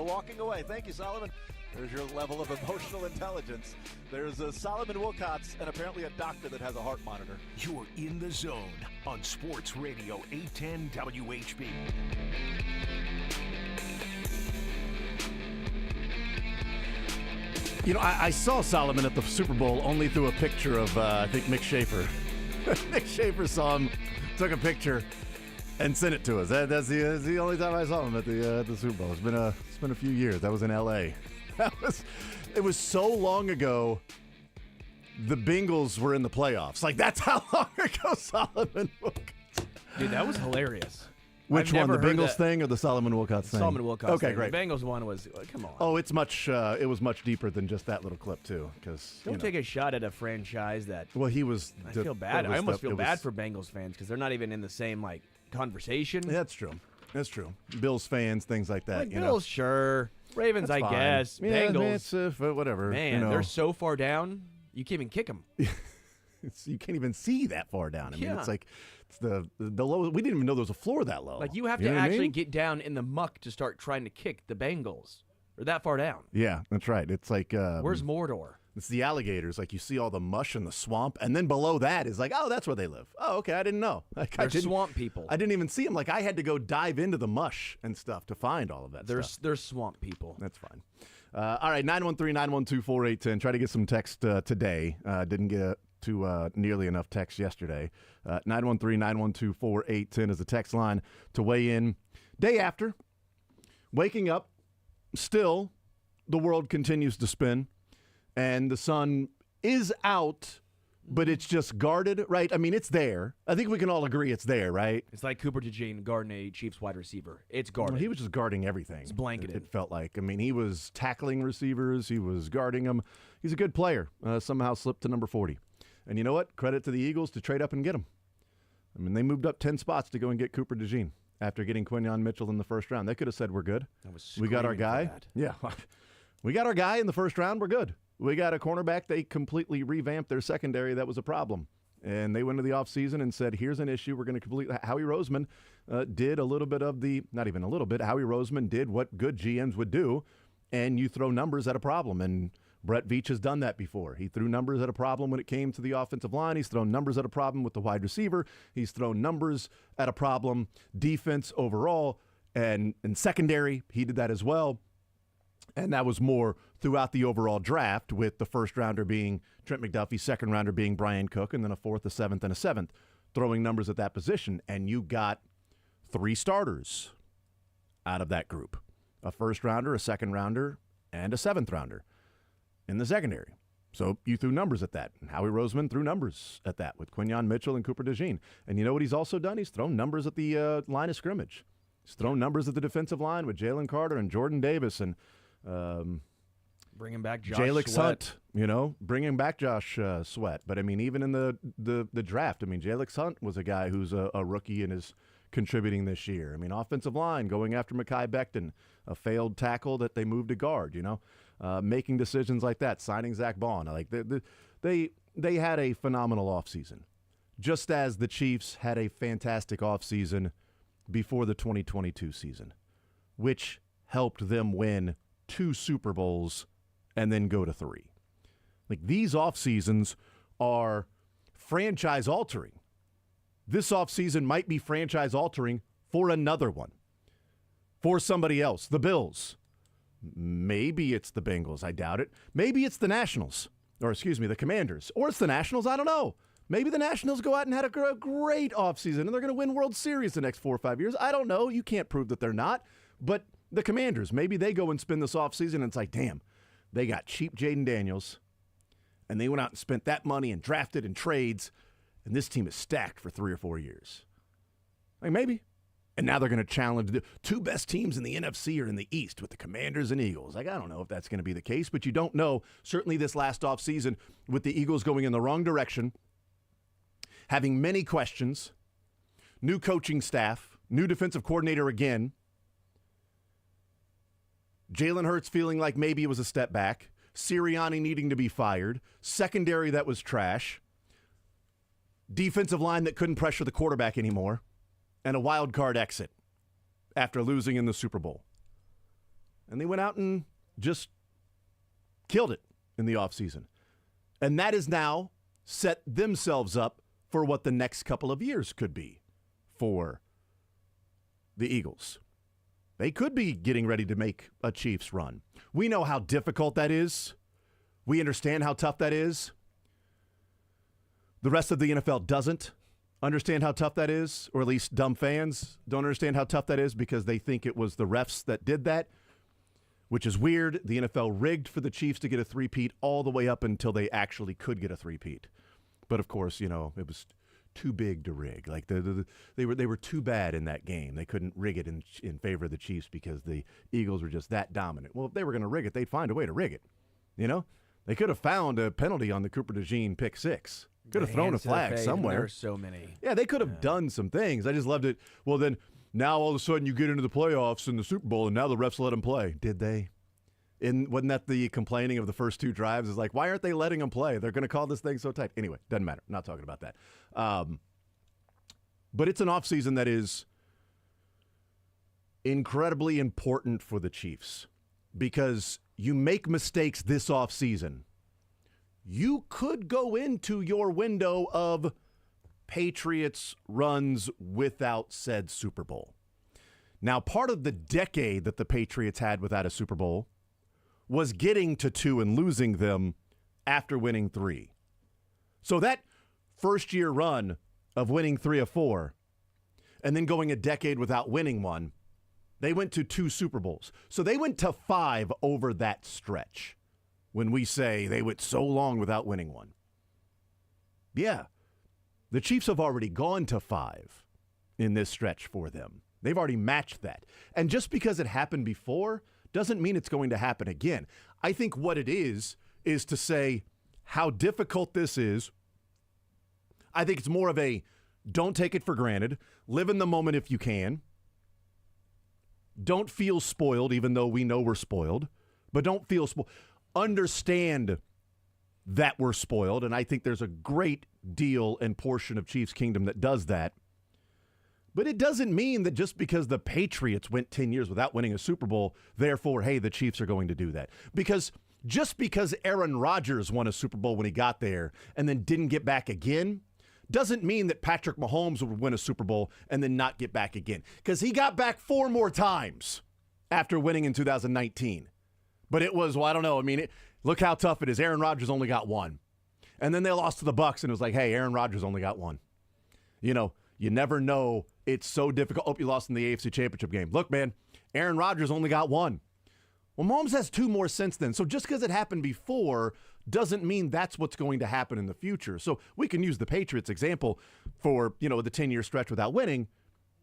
walking away. Thank you, Solomon. There's your level of emotional intelligence. There's a Solomon Wilcots and apparently a doctor that has a heart monitor. You're in the zone on Sports Radio 810 WHB. You know, I saw Solomon at the Super Bowl only through a picture of, I think, Mick Schaefer. Mick Schaefer saw him, took a picture, and sent it to us. That's the only time I saw him at the Super Bowl. It's been a few years. That was in L.A. It was so long ago. The Bengals were in the playoffs. Like, that's how long ago Solomon Wilcots. Dude, that was hilarious. Which one, the Bengals thing or the Solomon Wilcots thing? Solomon Wilcots Okay, thing. great. The Bengals one was, come on. Oh, it's much. It was much deeper than just that little clip too. Because Don't take a shot at a franchise that. Well, he was. I feel bad. I almost feel bad for Bengals fans because they're not even in the same conversation. Yeah, that's true. That's true. Bills fans, things like that. Bills, sure. Ravens, That's I fine. guess. Yeah, Bengals, it's, whatever. man, they're so far down. You can't even kick them. You can't even see that far down. I mean, Yeah. it's like it's the low. We didn't even know there was a floor that low. Like you have know to what I actually mean? get down in the muck to start trying to kick the Bengals. They're that far down. Yeah, that's right. It's like Where's Mordor? It's the alligators. Like you see all the mush in the swamp, and then below that is like, oh, that's where they live. Oh, okay, I didn't know. Like, They're swamp people. I didn't even see them. Like I had to go dive into the mush and stuff to find all of that stuff. They're swamp people. That's fine. All right, 913-912-4810. Try to get some text today. Didn't get to nearly enough text yesterday. 913-912-4810 is the text line to weigh in. Day after, waking up, still the world continues to spin, and the sun is out, but it's just guarded, right? I mean, it's there. I think we can all agree it's there, right? It's like Cooper DeJean guarding a Chiefs wide receiver. It's guarded. Well, he was just guarding everything. It's blanketed. It felt like. I mean, he was tackling receivers. He was guarding them. He's a good player. Somehow slipped to number 40. And you know what? Credit to the Eagles to trade up and get him. I mean, they moved up 10 spots to go and get Cooper DeJean after getting Quinyon Mitchell in the first round. They could have said, we're good. We got our guy. Yeah. We got our guy in the first round. We're good. We got a cornerback. They completely revamped their secondary. That was a problem. And they went into the offseason and said, here's an issue. We're going to completely. Howie Roseman did a little bit of the, not even a little bit, Howie Roseman did what good GMs would do, and you throw numbers at a problem. And Brett Veach has done that before. He threw numbers at a problem when it came to the offensive line. He's thrown numbers at a problem with the wide receiver. He's thrown numbers at a problem, defense overall, and secondary. He did that as well. And that was more throughout the overall draft, with the first rounder being Trent McDuffie, second rounder being Brian Cook, and then a fourth, a seventh, and a seventh, throwing numbers at that position. And you got 3 starters out of that group: a first rounder, a second rounder, and a seventh rounder in the secondary. So you threw numbers at that. And Howie Roseman threw numbers at that with Quinyon Mitchell and Cooper DeJean. And you know what he's also done? He's thrown numbers at the line of scrimmage. He's thrown numbers at the defensive line with Jalen Carter and Jordan Davis and bringing back Josh Jalix Sweat. Hunt, bringing back Josh Sweat. But, I mean, even in the draft, I mean, Jalix Hunt was a guy who's a rookie and is contributing this year. I mean, offensive line, going after Mekhi Becton, a failed tackle that they moved to guard, making decisions like that, signing Zach Bond. Like they had a phenomenal offseason, just as the Chiefs had a fantastic offseason before the 2022 season, which helped them win 2 Super Bowls and then go to 3. Like, these off seasons are franchise altering. This offseason might be franchise altering for another one, for somebody else. The Bills. Maybe it's the Bengals. I doubt it. Maybe it's the Nationals, the Commanders. Or it's the Nationals. I don't know. Maybe the Nationals go out and had a great offseason and they're going to win World Series the next 4 or 5 years. I don't know. You can't prove that they're not. But the Commanders, maybe they go and spend this offseason and it's like, damn, they got cheap Jaden Daniels and they went out and spent that money and drafted and trades, and this team is stacked for 3 or 4 years. Like, maybe. And now they're going to challenge the 2 best teams in the NFC or in the East with the Commanders and Eagles. Like, I don't know if that's going to be the case, but you don't know. Certainly this last offseason with the Eagles going in the wrong direction, having many questions, new coaching staff, new defensive coordinator again, Jalen Hurts feeling like maybe it was a step back, Sirianni needing to be fired, secondary that was trash, defensive line that couldn't pressure the quarterback anymore, and a wild card exit after losing in the Super Bowl. And they went out and just killed it in the offseason. And that has now set themselves up for what the next couple of years could be for the Eagles. They could be getting ready to make a Chiefs run. We know how difficult that is. We understand how tough that is. The rest of the NFL doesn't understand how tough that is, or at least dumb fans don't understand how tough that is because they think it was the refs that did that, which is weird. The NFL rigged for the Chiefs to get a three-peat all the way up until they actually could get a three-peat. But, of course, it was too big to rig. Like they were too bad in that game. They couldn't rig it in favor of the Chiefs because the Eagles were just that dominant. Well, if they were going to rig it, they'd find a way to rig it. They could have found a penalty on the Cooper DeJean pick six. Could have thrown a flag somewhere. There are so many. Yeah, they could have done some things. I just loved it. Well, then now all of a sudden you get into the playoffs and the Super Bowl, and now the refs let them play. Did they? Wasn't that the complaining of the first two drives? Is like, why aren't they letting them play? They're going to call this thing so tight. Anyway, doesn't matter. I'm not talking about that. But it's an offseason that is incredibly important for the Chiefs because you make mistakes this offseason, you could go into your window of Patriots runs without said Super Bowl. Now, part of the decade that the Patriots had without a Super Bowl was getting to 2 and losing them after winning 3. So that first-year run of winning 3 of 4 and then going a decade without winning one, they went to 2 Super Bowls. So they went to 5 over that stretch when we say they went so long without winning one. Yeah, the Chiefs have already gone to 5 in this stretch for them. They've already matched that. And just because it happened before doesn't mean it's going to happen again. I think what it is to say how difficult this is. I think it's more of a don't take it for granted. Live in the moment if you can. Don't feel spoiled, even though we know we're spoiled. But don't feel spoiled. Understand that we're spoiled, and I think there's a great deal and portion of Chiefs Kingdom that does that. But it doesn't mean that just because the Patriots went 10 years without winning a Super Bowl, therefore, hey, the Chiefs are going to do that. Because just because Aaron Rodgers won a Super Bowl when he got there and then didn't get back again, doesn't mean that Patrick Mahomes would win a Super Bowl and then not get back again. Because he got back 4 more times after winning in 2019. But it was, well, I don't know. I mean, look how tough it is. Aaron Rodgers only got 1. And then they lost to the Bucs, and it was like, hey, Aaron Rodgers only got 1. You never know. It's so difficult. Oh, you lost in the AFC Championship game. Look, man, Aaron Rodgers only got 1. Well, Mahomes has 2 more since then. So just because it happened before doesn't mean that's what's going to happen in the future. So we can use the Patriots example for, the 10-year stretch without winning,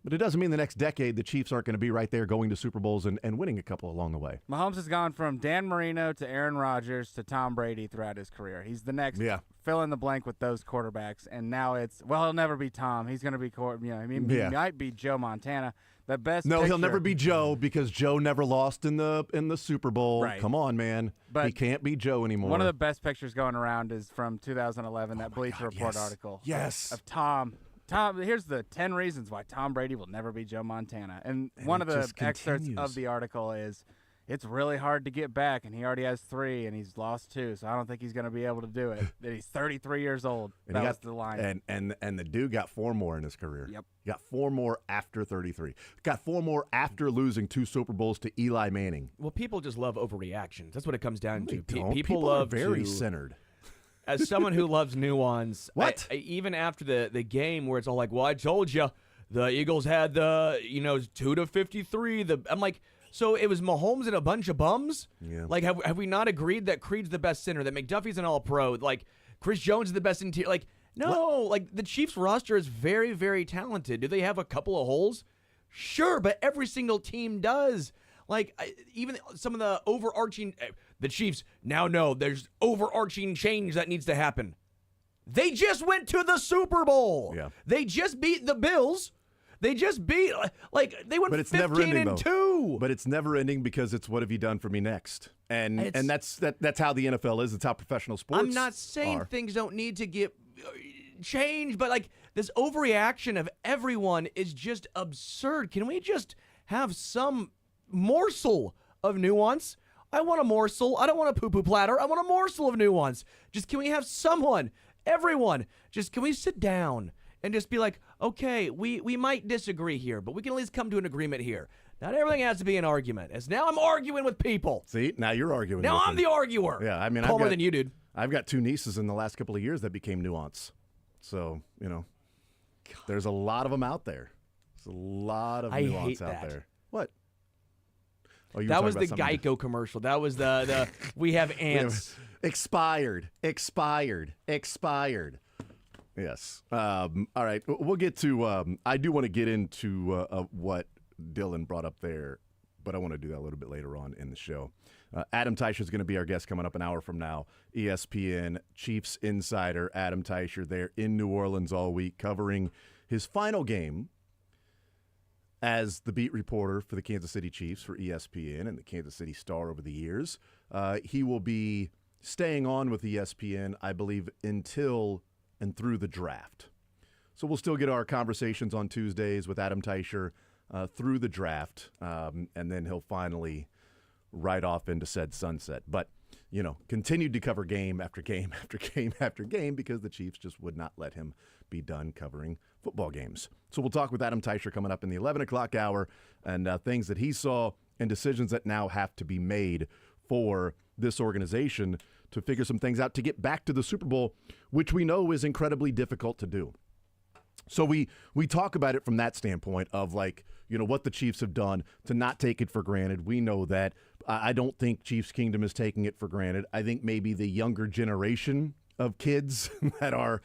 but it doesn't mean the next decade the Chiefs aren't going to be right there going to Super Bowls and winning a couple along the way. Mahomes has gone from Dan Marino to Aaron Rodgers to Tom Brady throughout his career. He's the next fill in the blank with those quarterbacks, and now it's, well, he'll never be Tom. He's going to be, he might be Joe Montana. The best. No, he'll never be Joe because Joe never lost in the Super Bowl. Right. Come on, man. But he can't be Joe anymore. One of the best pictures going around is from 2011, that Bleacher Report article. Yes. Of Tom. Here's the 10 reasons why Tom Brady will never be Joe Montana. And one of the excerpts of the article is, it's really hard to get back, and he already has 3, and he's lost 2, so I don't think he's going to be able to do it. That he's 33 years old. And that was the line. And the dude got 4 more in his career. Yep. He got 4 more after 33. Got 4 more after losing 2 Super Bowls to Eli Manning. Well, people just love overreactions. That's what it comes down to. People love very centered. As someone who loves nuance, what? Even after the game where it's all like, well, I told you, the Eagles had the 2 to 53. I'm like, so it was Mahomes and a bunch of bums? Yeah. Like, have we not agreed that Creed's the best center, that McDuffie's an all-pro, like Chris Jones is the best interior? Like, no, like the Chiefs roster is very, very talented. Do they have a couple of holes? Sure, but every single team does. Like, even some of the overarching, the Chiefs now know there's overarching change that needs to happen. They just went to the Super Bowl. Yeah. They just beat the Bills. They just beat, they went 15-2. But it's never ending because it's what have you done for me next? And that's how the NFL is. It's how professional sports I'm not saying things don't need to get changed, but this overreaction of everyone is just absurd. Can we just have some morsel of nuance. I want a morsel. I don't want a poo-poo platter. I want a morsel of nuance. Just can we have someone, everyone, just can we sit down and just be like, okay, we might disagree here, but we can at least come to an agreement here. Not everything has to be an argument. As now I'm arguing with people. See, now you're arguing. Now with I'm them. the arguer. Yeah, I mean, calmer than you, dude. I've got 2 nieces in the last couple of years that became nuance. So, there's a lot of them out there. There's a lot of nuance out there. What? Oh, that was the Geico commercial. That was the we have ants. Expired. Yes. All right. We'll get to. I do want to get into what Dylan brought up there, but I want to do that a little bit later on in the show. Adam Teicher is going to be our guest coming up an hour from now. ESPN Chiefs insider Adam Teicher there in New Orleans all week, covering his final game as the beat reporter for the Kansas City Chiefs for ESPN and the Kansas City Star over the years. He will be staying on with ESPN, I believe, until and through the draft. So we'll still get our conversations on Tuesdays with Adam Teicher through the draft, and then he'll finally ride off into said sunset. But, continued to cover game after game after game after game because the Chiefs just would not let him be done covering football games. So we'll talk with Adam Teicher coming up in the 11 o'clock hour and things that he saw and decisions that now have to be made for this organization to figure some things out to get back to the Super Bowl, which we know is incredibly difficult to do. So we talk about it from that standpoint of what the Chiefs have done to not take it for granted. We know that. I don't think Chiefs Kingdom is taking it for granted. I think maybe the younger generation of kids that are,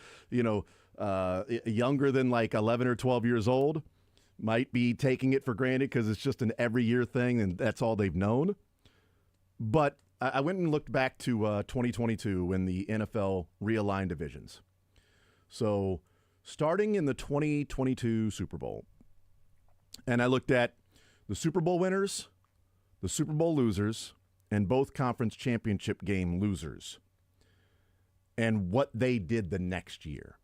younger than 11 or 12 years old might be taking it for granted because it's just an every year thing and that's all they've known. But I went and looked back to 2022 when the NFL realigned divisions. So starting in the 2022 Super Bowl, and I looked at the Super Bowl winners, the Super Bowl losers, and both conference championship game losers, and what they did the next year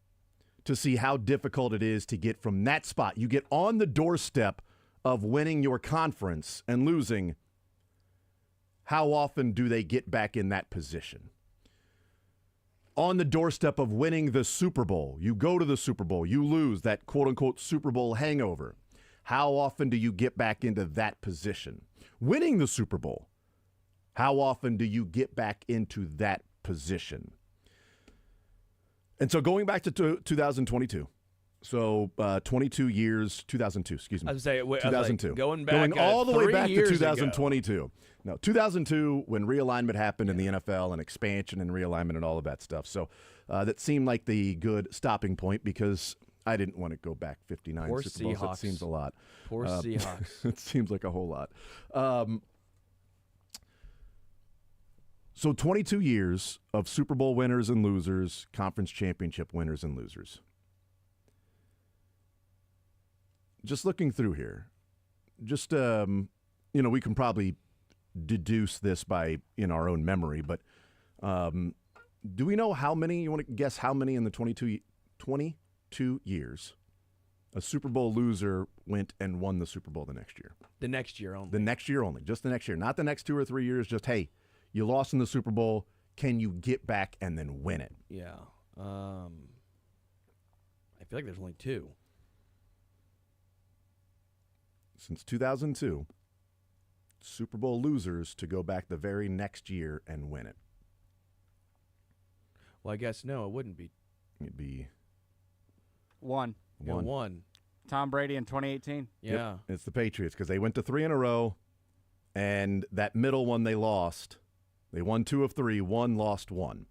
to see how difficult it is to get from that spot. You get on the doorstep of winning your conference and losing. How often do they get back in that position? On the doorstep of winning the Super Bowl, you go to the Super Bowl, you lose that quote-unquote Super Bowl hangover. How often do you get back into that position? Winning the Super Bowl, how often do you get back into that position? And so going back to 2022, so 22 years, 2002, excuse me. I was going to say, 2002. Going all the way back to 2022. Ago. No, 2002 when realignment happened in the NFL and expansion and realignment and all of that stuff. So that seemed like the good stopping point because I didn't want to go back 59 Poor Super Bowls. Seahawks. It seems a lot. Poor Seahawks. It seems like a whole lot. So 22 years of Super Bowl winners and losers, conference championship winners and losers. Just looking through here, just, we can probably deduce this by in our own memory, but do we know how many, you want to guess how many in the 22 years a Super Bowl loser went and won the Super Bowl the next year? The next year only. The next year only, just the next year. Not the next 2 or 3 years, just, hey, you lost in the Super Bowl, can you get back and then win it? Yeah. I feel like there's only 2. Since 2002, Super Bowl losers to go back the very next year and win it. Well, I guess no, it wouldn't be. It'd be one. Yeah, one. Tom Brady in 2018. Yeah. Yep, it's the Patriots because they went to 3 in a row, and that middle one they lost. They won 2 of 3, 1 lost 1.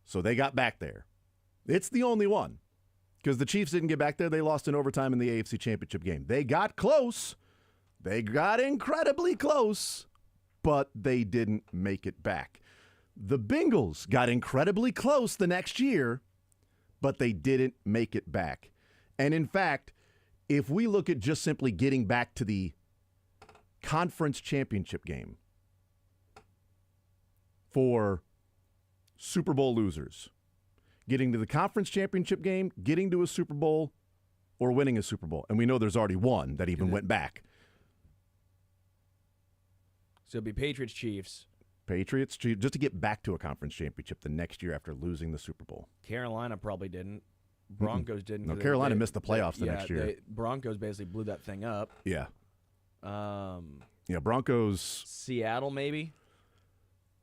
So they got back there. It's the only one. Because the Chiefs didn't get back there. They lost in overtime in the AFC Championship game. They got close. They got incredibly close, but they didn't make it back. The Bengals got incredibly close the next year, but they didn't make it back. And in fact, if we look at just simply getting back to the conference championship game for Super Bowl losers, getting to the conference championship game, getting to a Super Bowl, or winning a Super Bowl. And we know there's already one that even went back. So it'd be Patriots, Chiefs. Patriots, Chiefs, just to get back to a conference championship the next year after losing the Super Bowl. Carolina probably didn't. Broncos didn't. No, Carolina missed the playoffs the next year. Broncos basically blew that thing up. Yeah. Yeah, Broncos. Seattle maybe.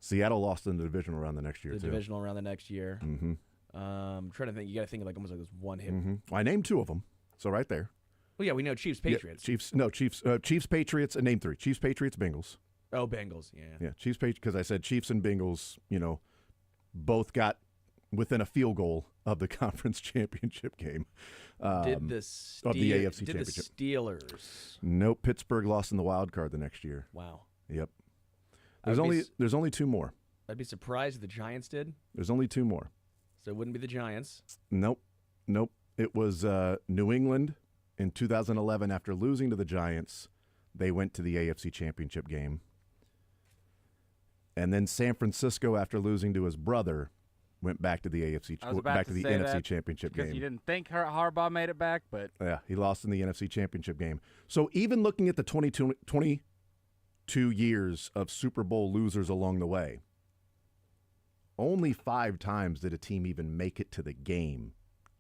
Seattle lost in the divisional round the next year, The divisional round the next year. Mm-hmm. Trying to think. You got to think of like almost like this one hit. Mm-hmm. Well, I named 2 of them, so right there. Well, yeah, we know Chiefs, Patriots. Yeah, Chiefs, Patriots, and name 3. Chiefs, Patriots, Bengals. Oh, Bengals, yeah. Yeah, Chiefs, Patriots, because I said Chiefs and Bengals, both got within a field goal of the conference championship game. Of the AFC did championship. the Steelers? Nope, Pittsburgh lost in the wild card the next year. Wow. Yep. There's only 2 more. I'd be surprised if the Giants did. There's only 2 more. So it wouldn't be the Giants. Nope. It was New England in 2011 after losing to the Giants. They went to the AFC championship game. And then San Francisco, after losing to his brother, went back to the NFC championship game. Because you didn't think Harbaugh made it back, but yeah, he lost in the NFC championship game. So even looking at the 22 years of Super Bowl losers along the way, only 5 times did a team even make it to the game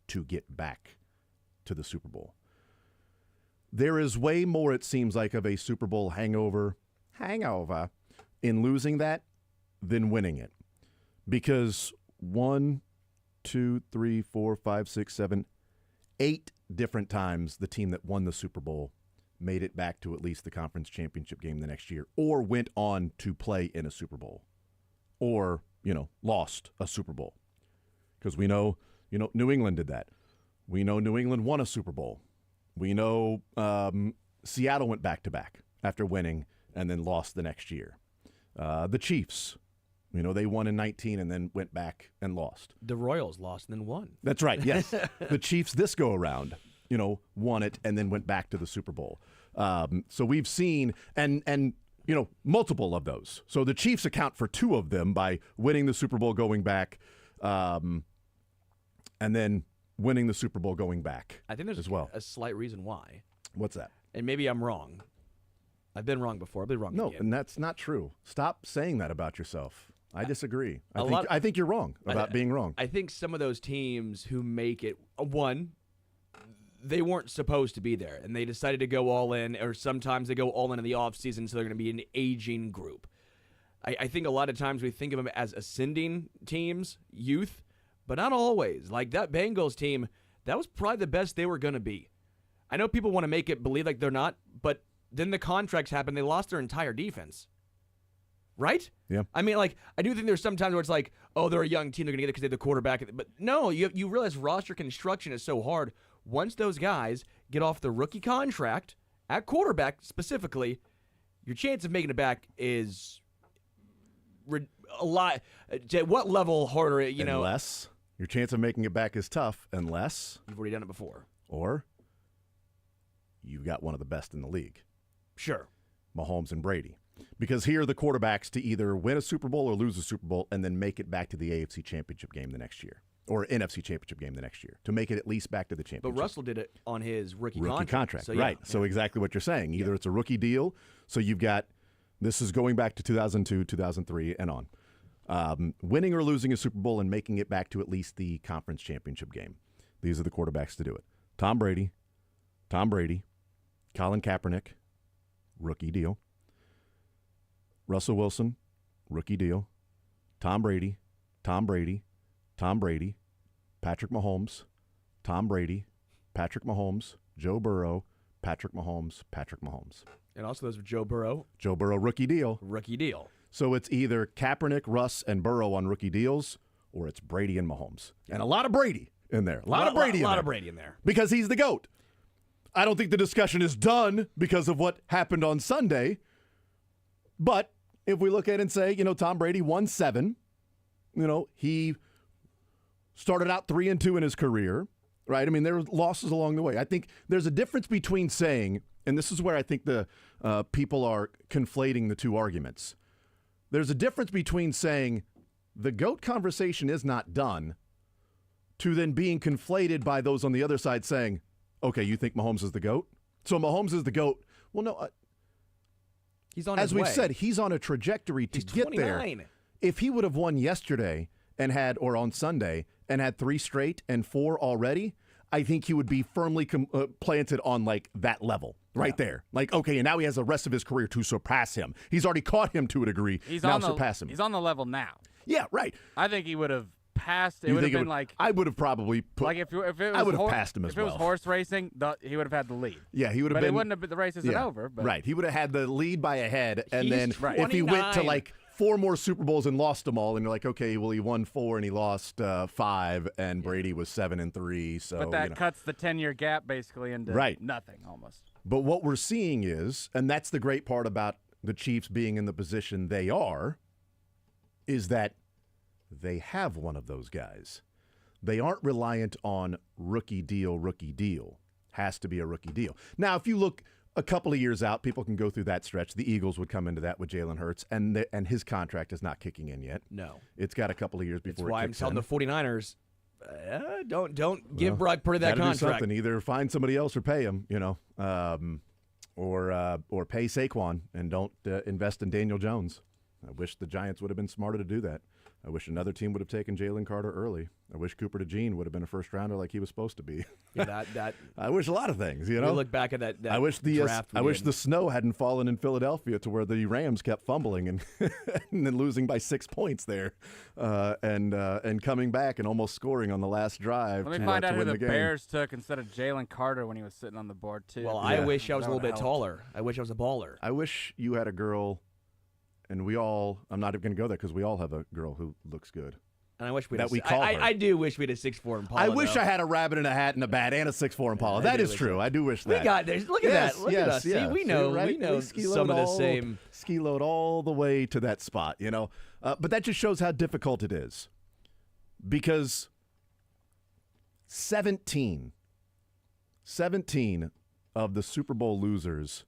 to get back to the Super Bowl. There is way more, it seems like, of a Super Bowl hangover in losing that than winning it. Because 1, 2, 3, 4, 5, 6, 7, 8 different times the team that won the Super Bowl made it back to at least the conference championship game the next year, or went on to play in a Super Bowl, or, lost a Super Bowl. Because we know, New England did that. We know New England won a Super Bowl. We know Seattle went back-to-back after winning and then lost the next year. The Chiefs, they won in 19 and then went back and lost. The Royals lost and then won. That's right, yes. The Chiefs this go-around, won it and then went back to the Super Bowl. So we've seen, and multiple of those. So the Chiefs account for 2 of them by winning the Super Bowl going back, and then winning the Super Bowl going back. I think there's as well a slight reason why. What's that? And maybe I'm wrong. I've been wrong before. I'll be wrong again. And that's not true. Stop saying that about yourself. I disagree. I think you're wrong about being wrong. I think some of those teams who make it, one, they weren't supposed to be there, and they decided to go all in, or sometimes they go all in the offseason, so they're going to be an aging group. I think a lot of times we think of them as ascending teams, youth, but not always. Like that Bengals team, that was probably the best they were going to be. I know people want to make it believe like they're not, but then the contracts happened. They lost their entire defense. Right? Yeah. I mean, like, I do think there's some times where it's like, oh, they're a young team, they're going to get it because they have the quarterback. But no, you realize roster construction is so hard. Once those guys get off the rookie contract, at quarterback specifically, your chance of making it back is a lot. At what level harder, Unless your chance of making it back is tough, unless you've already done it before. Or you've got one of the best in the league. Sure. Mahomes and Brady. Because here are the quarterbacks to either win a Super Bowl or lose a Super Bowl and then make it back to the AFC Championship game the next year. Or NFC Championship game the next year. To make it at least back to the championship. But Russell did it on his rookie contract. So, right. Yeah. So exactly what you're saying. Either it's a rookie deal, so you've got, this is going back to 2002, 2003, and on. Winning or losing a Super Bowl and making it back to at least the conference championship game. These are the quarterbacks to do it. Tom Brady, Colin Kaepernick, rookie deal. Russell Wilson, rookie deal. Tom Brady, Patrick Mahomes, Tom Brady, Patrick Mahomes, Joe Burrow, Patrick Mahomes. And also those were Joe Burrow, rookie deal. So it's either Kaepernick, Russ, and Burrow on rookie deals, or it's Brady and Mahomes. And a lot of Brady in there. A lot of Brady in there. Because he's the GOAT. I don't think the discussion is done because of what happened on Sunday. But if we look at it and say, Tom Brady won 7. He started out 3-2 in his career, right? I mean, there were losses along the way. I think there's a difference between saying, and this is where I think the people are conflating the two arguments. There's a difference between saying the GOAT conversation is not done to then being conflated by those on the other side saying, okay, you think Mahomes is the GOAT? So Mahomes is the GOAT. Well, no, He's on as his we've way. said, he's on a trajectory to He's get 29. there. If he would have won yesterday or on Sunday and had 3 straight and 4 already, I think he would be firmly planted on like that level right there. Like, okay, and now he has the rest of his career to surpass him. He's already caught him to a degree. Now surpass him. He's on the level now. Yeah, right. I think he would have passed. It would have been like I would have probably put. like if it was I would have passed him as if it was well. horse racing, he would have had the lead. Yeah, he would have But been. it wouldn't have been, the race isn't over. But Right, he would have had the lead by a head, and He's then if he went to 29. like 4 more Super Bowls and lost them all, and you're like, okay, well he won 4 and he lost 5, and Brady was 7-3. So, but that cuts the 10-year gap basically into nothing almost. But what we're seeing is, and that's the great part about the Chiefs being in the position they are, is that they have one of those guys. They aren't reliant on rookie deal. Has to be a rookie deal. Now, if you look a couple of years out, people can go through that stretch. The Eagles would come into that with Jalen Hurts, and his contract is not kicking in yet. No. It's got a couple of years before That's why it I'm kicks telling in. the 49ers, don't give Brock Purdy that Gotta do contract. something. Either find somebody else or pay him, or pay Saquon and don't invest in Daniel Jones. I wish the Giants would have been smarter to do that. I wish another team would have taken Jalen Carter early. I wish Cooper DeJean would have been a first rounder like he was supposed to be. Yeah, that I wish a lot of things, we look back at that I wish draft. I wish the snow hadn't fallen in Philadelphia to where the Rams kept fumbling and and then losing by 6 points there, and coming back and almost scoring on the last drive. Let me to, find to out who win the the game. Bears took instead of Jalen Carter when he was sitting on the board too. Well, Yeah. I wish I was a That little bit would've helped. taller. I wish I was a baller. I wish you had a girl, and we all. I'm not even going to go there because we all have a girl who looks good. And I wish we That we call her. I do wish we had a 6'4" Impala. I wish though. I had a rabbit in a hat and a bat and a 6'4" Impala. I That do is wish true. I do wish We that. got there. Look at Yes, that. Look yes, at us. yeah. See, we know. See, right? We know ski some of load the same. ski load all the way to that spot. But that just shows how difficult it is, because 17 of the Super Bowl losers,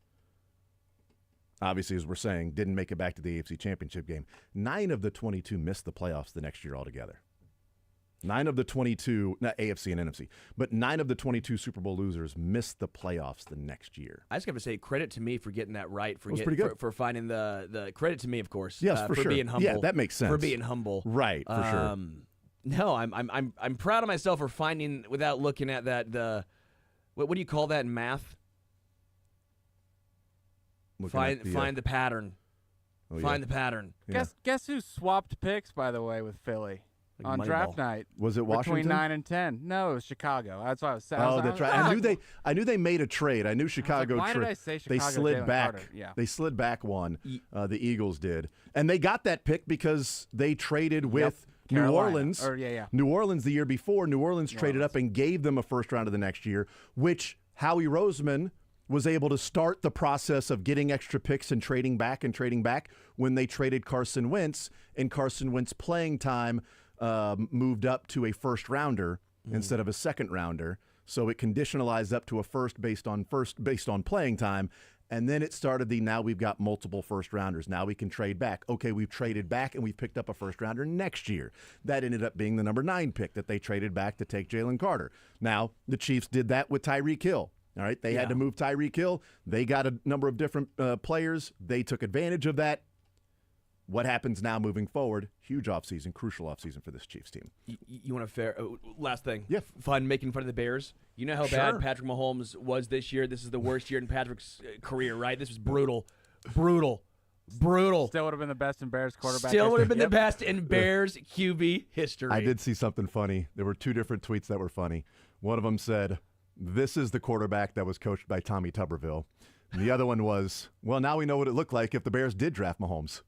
obviously, as we're saying, didn't make it back to the AFC Championship game. 9 of the 22 missed the playoffs the next year altogether. 9 of the 22, not AFC and NFC, but 9 of the 22 Super Bowl losers missed the playoffs the next year. I just got to say credit to me for getting that right. was pretty good. For finding the credit to me, of course. Yes, for sure. being humble. Yeah, that makes sense. For being humble. Right, for sure. No, I'm proud of myself for finding without looking at that what do you call that in math? Find the pattern. Oh, Find the pattern. Yeah. Guess who swapped picks, by the way, with Philly Like on Moneyball. draft night? Was it Washington? Between 9 and 10. No, it was Chicago. That's why I was saying. Oh, that's right. I knew they made a trade. I knew Chicago. why did I say They Chicago, slid Jalen back. Carter? Yeah. They slid back one. The Eagles did, and they got that pick because they traded with New Carolina. Orleans. Yeah. New Orleans the year before. New Orleans traded up and gave them a first round of the next year, which Howie Roseman was able to start the process of getting extra picks and trading back when they traded Carson Wentz, and Carson Wentz playing time moved up to a first rounder instead of a second rounder. So it conditionalized up to a first based on playing time. And then it started now we've got multiple first rounders. Now we can trade back. Okay, we've traded back and we've picked up a first rounder next year. That ended up being the number 9 pick that they traded back to take Jalen Carter. Now the Chiefs did that with Tyreek Hill. All right, they had to move Tyreek Hill. They got a number of different players. They took advantage of that. What happens now moving forward? Huge offseason, crucial offseason for this Chiefs team. You want a fair last thing? Yeah. Making fun of the Bears. You know how Sure. bad Patrick Mahomes was this year. This is the worst year in Patrick's career, right? This was brutal. Brutal. Still would have been the best in Bears quarterback. Still would have been Yep. the best in Bears QB history. I did see something funny. There were 2 different tweets that were funny. One of them said, "This is the quarterback that was coached by Tommy Tuberville." And the other one was, "Well, now we know what it looked like if the Bears did draft Mahomes."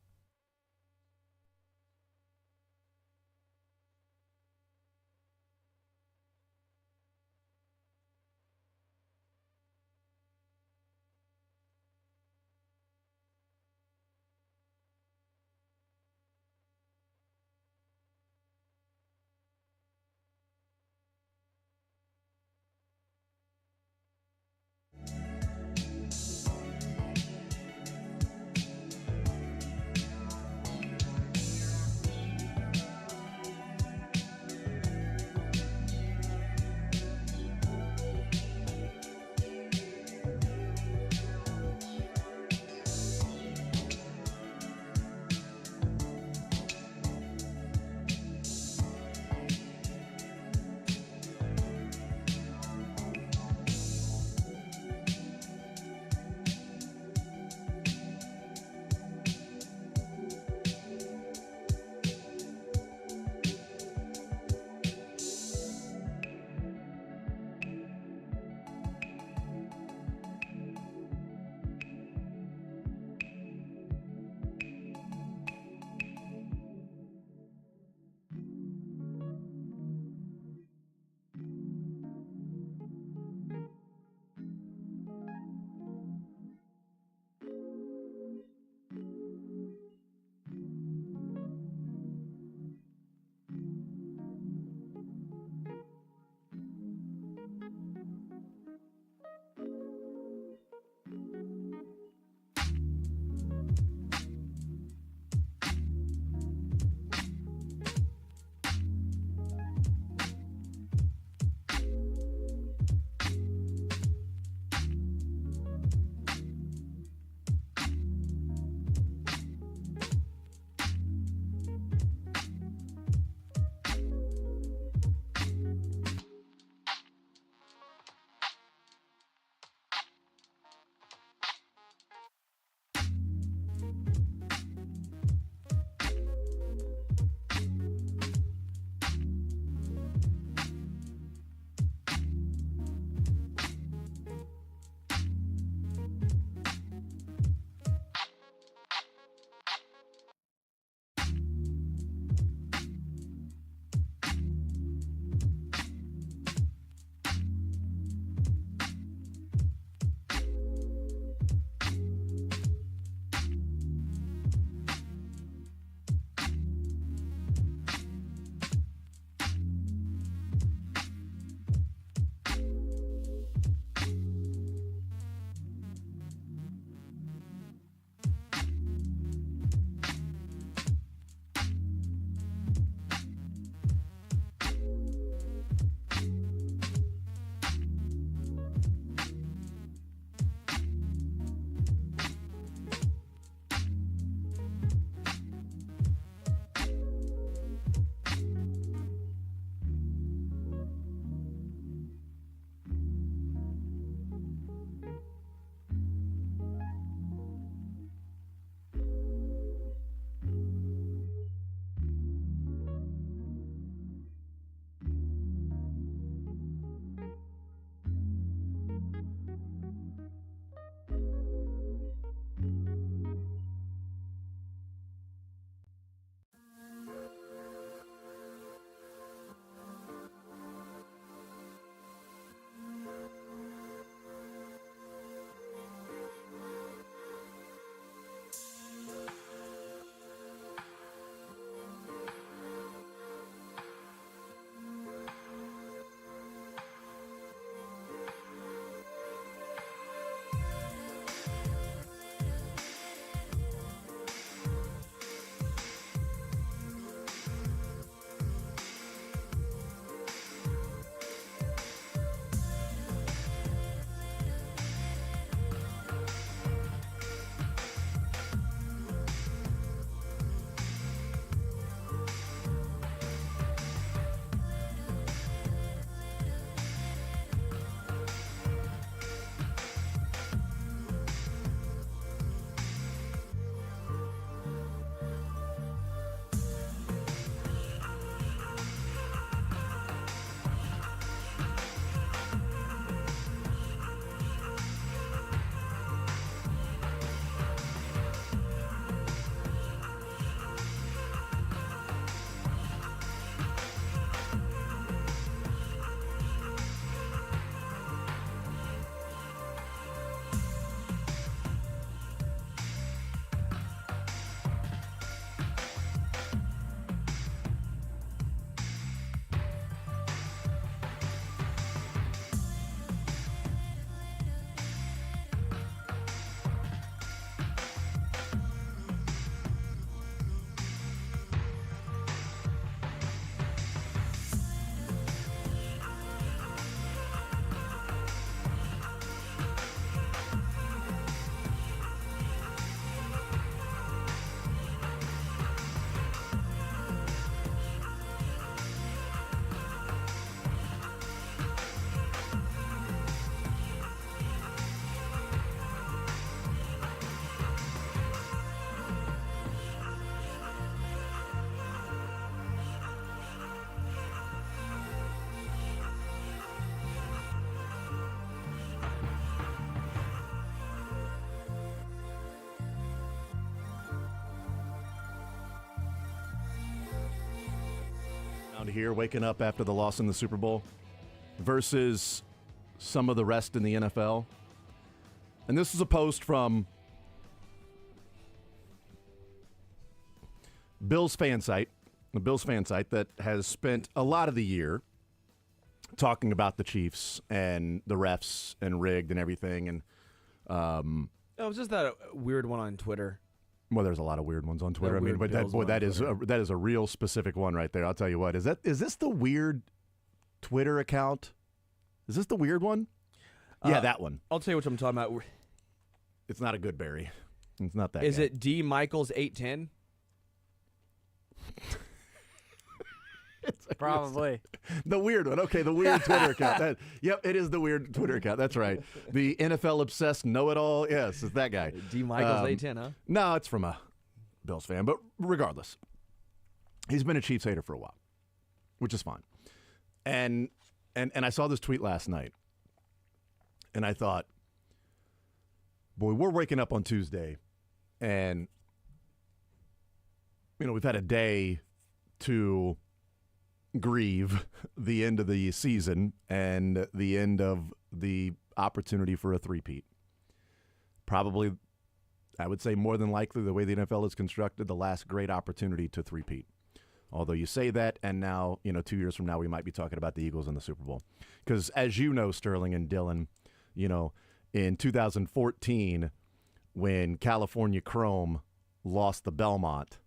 around here waking up after the loss in the Super Bowl versus some of the rest in the NFL. And this is a post from Bills fan site, the Bills fan site that has spent a lot of the year talking about the Chiefs and the refs and rigged and everything. And it was just that weird one on Twitter. well, there's a lot of weird ones on Twitter. I mean, but Bills one that on is Twitter. that is a real specific one right there. I'll tell you what. Is this the weird Twitter account? Is this the weird one? Yeah, that one. I'll tell you what I'm talking about. It's not a good Barry. It's not that. Is guy. it D Michaels 810? Probably. The weird one. Okay, the weird Twitter account. Yep, it is the weird Twitter account. That's right. The NFL obsessed know-it-all. Yes, it's that guy. D Michaels 810, huh? No, it's from a Bills fan. But regardless, he's been a Chiefs hater for a while, which is fine. And I saw this tweet last night, and I thought, boy, we're waking up on Tuesday, and we've had a day to grieve the end of the season and the end of the opportunity for a three-peat. Probably, I would say more than likely, the way the NFL is constructed, the last great opportunity to three-peat. Although you say that, and now, 2 years from now, we might be talking about the Eagles in the Super Bowl. Because as you know, Sterling and Dylan, in 2014, when California Chrome lost the Belmont,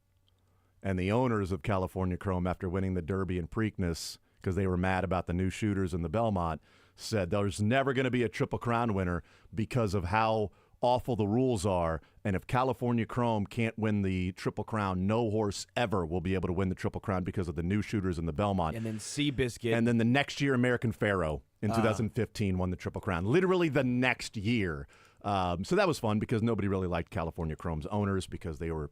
and the owners of California Chrome, after winning the Derby and Preakness, because they were mad about the new shooters in the Belmont, said there's never going to be a Triple Crown winner because of how awful the rules are. And if California Chrome can't win the Triple Crown, no horse ever will be able to win the Triple Crown because of the new shooters in the Belmont. And then Seabiscuit. And then the next year, American Pharoah in 2015 won the Triple Crown. Literally the next year. So that was fun because nobody really liked California Chrome's owners because they were,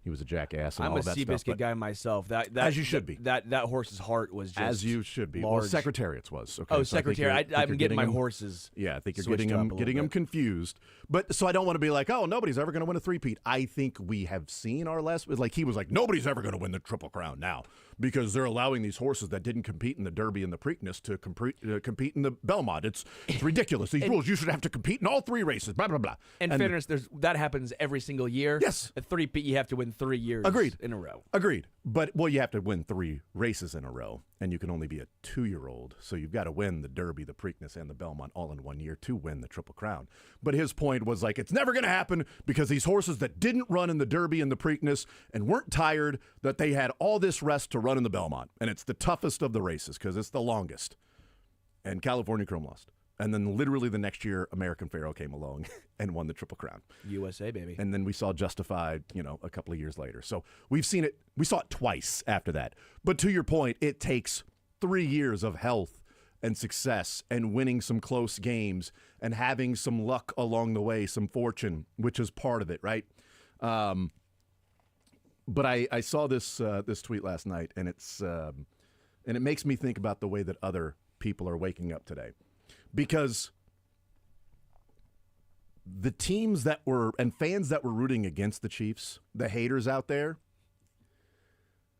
he was a jackass and I'm all a of that stuff. Seabiscuit guy myself. That As you should be. That horse's heart was just As you should be. large. Well, Secretariat's was. Okay, Oh, so I think Secretary. you're I'm getting my them- horses. Yeah, I think you're switched getting up a them little bit. confused. But so I don't want to be like, oh, nobody's ever going to win a three-peat. I think we have seen our last. He was like, nobody's ever going to win the Triple Crown now because they're allowing these horses that didn't compete in the Derby and the Preakness to compete in the Belmont. It's ridiculous. These rules, you should have to compete in all three races. Blah blah blah. In fairness, that happens every single year. Yes. A three-peat, you have to win 3 years Agreed. in a row. Agreed. But, you have to win 3 races in a row, and you can only be a 2-year-old. So you've got to win the Derby, the Preakness, and the Belmont all in 1 year to win the Triple Crown. But his point was like, it's never going to happen because these horses that didn't run in the Derby and the Preakness and weren't tired, that they had all this rest to run in the Belmont. And it's the toughest of the races because it's the longest. And California Chrome lost. And then literally the next year, American Pharoah came along and won the Triple Crown. USA, baby. And then we saw Justified, a couple of years later. So we've seen it. We saw it twice after that. But to your point, it takes 3 years of health and success and winning some close games and having some luck along the way, some fortune, which is part of it, right? But I saw this tweet last night, and it makes me think about the way that other people are waking up today. Because the teams that were, and fans that were rooting against the Chiefs, the haters out there,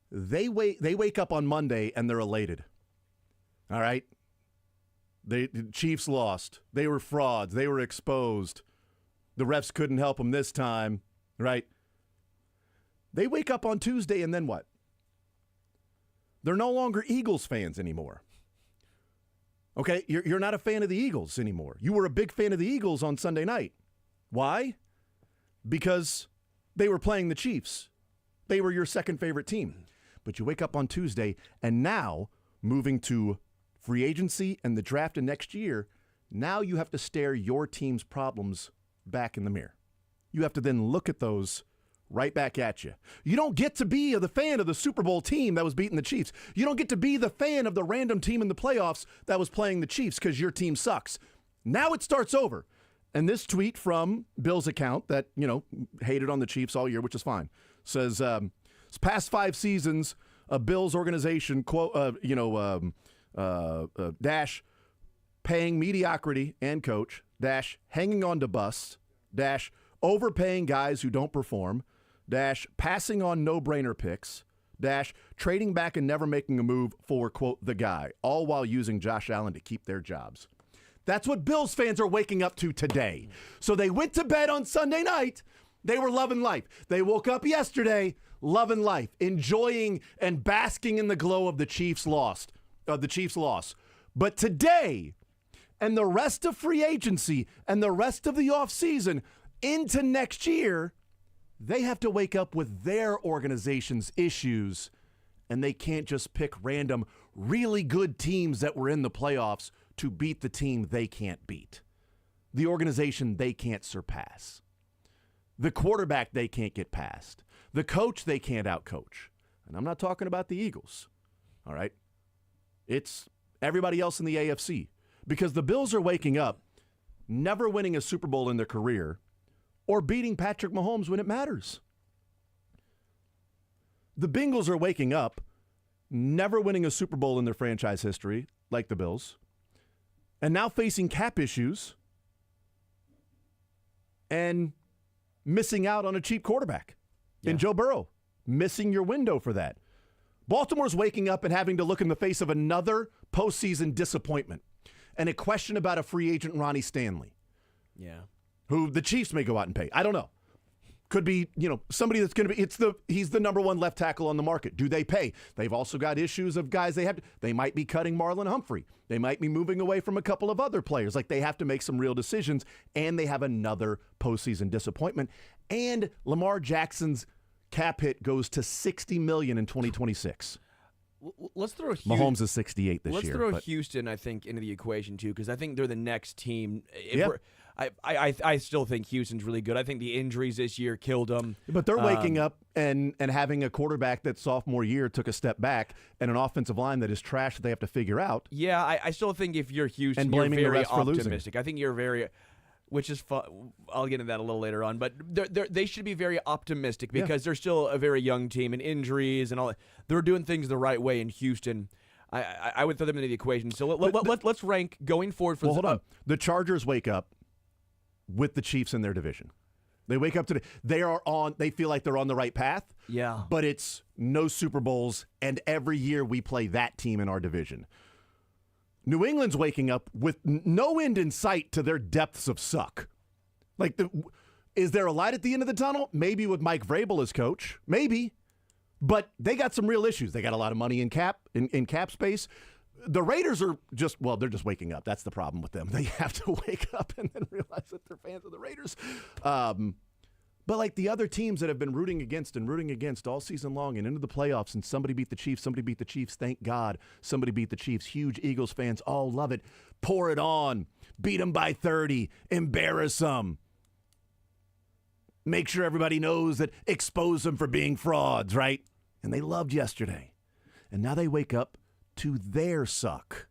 they wake up on Monday and they're elated. All right? The Chiefs lost. They were frauds. They were exposed. The refs couldn't help them this time, right? They wake up on Tuesday and then what? They're no longer Eagles fans anymore. Okay, you're not a fan of the Eagles anymore. You were a big fan of the Eagles on Sunday night. Why? Because they were playing the Chiefs. They were your second favorite team. But you wake up on Tuesday, and now, moving to free agency and the draft of next year, now you have to stare your team's problems back in the mirror. You have to then look at those right back at you. You don't get to be the fan of the Super Bowl team that was beating the Chiefs. You don't get to be the fan of the random team in the playoffs that was playing the Chiefs because your team sucks. Now it starts over. And this tweet from Bill's account that, hated on the Chiefs all year, which is fine, says, past 5 seasons, a Bills organization, dash, paying mediocrity and coach, dash, hanging on to busts, dash, overpaying guys who don't perform, dash, passing on no-brainer picks, trading back and never making a move for, quote, the guy, all while using Josh Allen to keep their jobs. That's what Bills fans are waking up to today. So they went to bed on Sunday night. They were loving life. They woke up yesterday loving life, enjoying and basking in the glow of the Chiefs' loss. But today, and the rest of free agency and the rest of the offseason into next year, they have to wake up with their organization's issues, and they can't just pick random, really good teams that were in the playoffs to beat the team they can't beat, the organization they can't surpass, the quarterback they can't get past, the coach they can't outcoach. And I'm not talking about the Eagles, all right? It's everybody else in the AFC, because the Bills are waking up never winning a Super Bowl in their career or beating Patrick Mahomes when it matters. The Bengals are waking up never winning a Super Bowl in their franchise history, like the Bills, and now facing cap issues and missing out on a cheap quarterback in Joe Burrow, missing your window for that. Baltimore's waking up and having to look in the face of another postseason disappointment and a question about a free agent, Ronnie Stanley. Yeah. Who the Chiefs may go out and pay. I don't know. Could be, somebody that's going to be, he's the number one left tackle on the market. Do they pay? They've also got issues of guys they might be cutting Marlon Humphrey. They might be moving away from a couple of other players. Like, they have to make some real decisions, and they have another postseason disappointment. And Lamar Jackson's cap hit goes to $60 million in 2026. Let's throw Mahomes is 68 this year. Let's throw Houston, I think, into the equation too, because I think they're the next team. I still think Houston's really good. I think the injuries this year killed them. But they're waking up and having a quarterback that sophomore year took a step back and an offensive line that is trash that they have to figure out. Yeah, I still think if you're Houston, and blaming you're very the rest for optimistic. I think you're very, which is fun. I'll get into that a little later on. But they should be very optimistic because they're still a very young team, and injuries and all that. They're doing things the right way in Houston. I would throw them into the equation. So let's rank going forward for hold on. The Chargers wake up with the Chiefs in their division. They wake up today. They feel like they're on the right path. Yeah. But it's no Super Bowls, and every year we play that team in our division. New England's waking up with no end in sight to their depths of suck. Like, is there a light at the end of the tunnel? Maybe with Mike Vrabel as coach. Maybe. But they got some real issues. They got a lot of money in cap space. The Raiders are they're just waking up. That's the problem with them. They have to wake up and then realize that they're fans of the Raiders. But like the other teams that have been rooting against all season long and into the playoffs, and somebody beat the Chiefs, thank God somebody beat the Chiefs. Huge Eagles fans all love it. Pour it on. Beat them by 30. Embarrass them. Make sure everybody knows that, expose them for being frauds, right? And they loved yesterday. And now they wake up to their suck.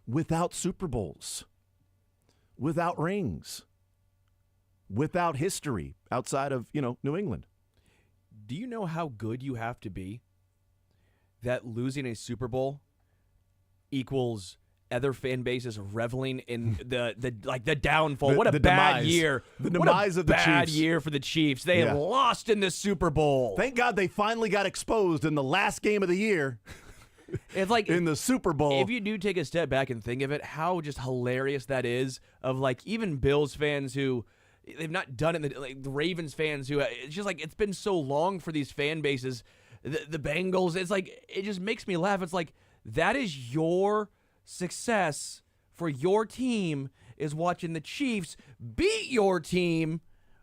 Without Super Bowls. Without rings. Without history outside of, New England. Do you know how good you have to be that losing a Super Bowl equals other fan bases reveling in the downfall? What a bad demise. year. The demise of the Chiefs. Bad year for the Chiefs. They had lost in the Super Bowl. Thank God they finally got exposed in the last game of the year. It's like in the Super Bowl. If you do take a step back and think of it, how just hilarious that is, of like even Bills fans who they've not done it, like the Ravens fans who, it's just like it's been so long for these fan bases, the Bengals, it's like, it just makes me laugh. It's like, that is your success for your team, is watching the Chiefs beat your team,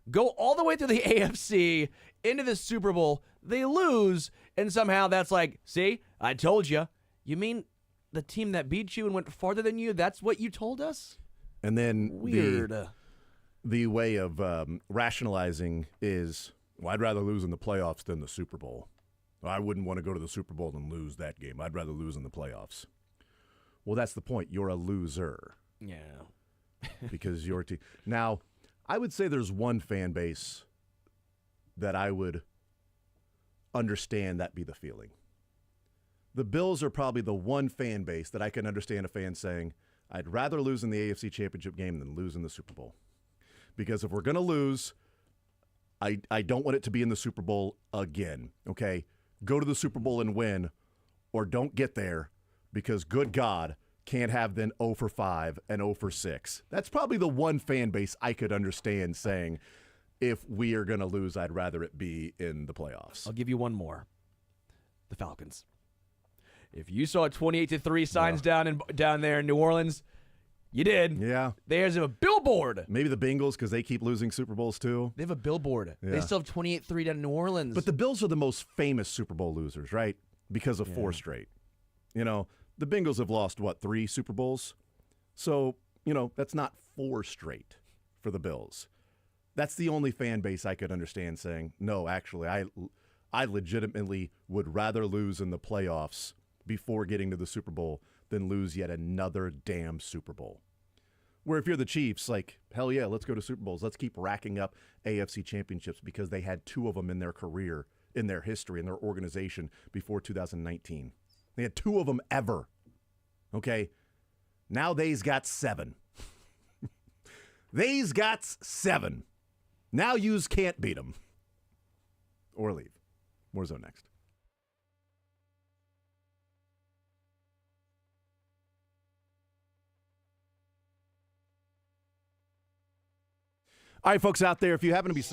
go all the way through the AFC into the Super Bowl, they lose, and somehow that's like, see, I told you. You mean the team that beat you and went farther than you, that's what you told us? And then weird. The way of rationalizing is, well, I'd rather lose in the playoffs than the Super Bowl. I wouldn't want to go to the Super Bowl and lose that game. I'd rather lose in the playoffs. Well, that's the point. You're a loser. Yeah. Because your team. Now, I would say there's one fan base that I would understand that be the feeling. The Bills are probably the one fan base that I can understand a fan saying, I'd rather lose in the AFC Championship game than lose in the Super Bowl. Because if we're going to lose, I don't want it to be in the Super Bowl again, okay? go to the Super Bowl and win, or don't get there because, good God, can't have then 0 for 5 and 0 for 6. That's probably the one fan base I could understand saying, if we are going to lose, I'd rather it be in the playoffs. I'll give you one more. The Falcons. If you saw 28-3 signs down there in New Orleans, you did. Yeah. There's a billboard. Maybe the Bengals, because they keep losing Super Bowls too. They have a billboard. Yeah. They still have 28-3 down in New Orleans. But the Bills are the most famous Super Bowl losers, right? Because of 4 straight. You know, the Bengals have lost, 3 Super Bowls? So, that's not 4 straight for the Bills. That's the only fan base I could understand saying, no, actually, I legitimately would rather lose in the playoffs before getting to the Super Bowl than lose yet another damn Super Bowl. Where if you're the Chiefs, like, hell yeah, let's go to Super Bowls. Let's keep racking up AFC championships because they had 2 of them in their career, in their history, in their organization before 2019. They had 2 of them ever. Okay? Now they's got 7. They's got 7. Now yous can't beat them. Or leave. More Zone next. All right, folks out there, if you happen to be...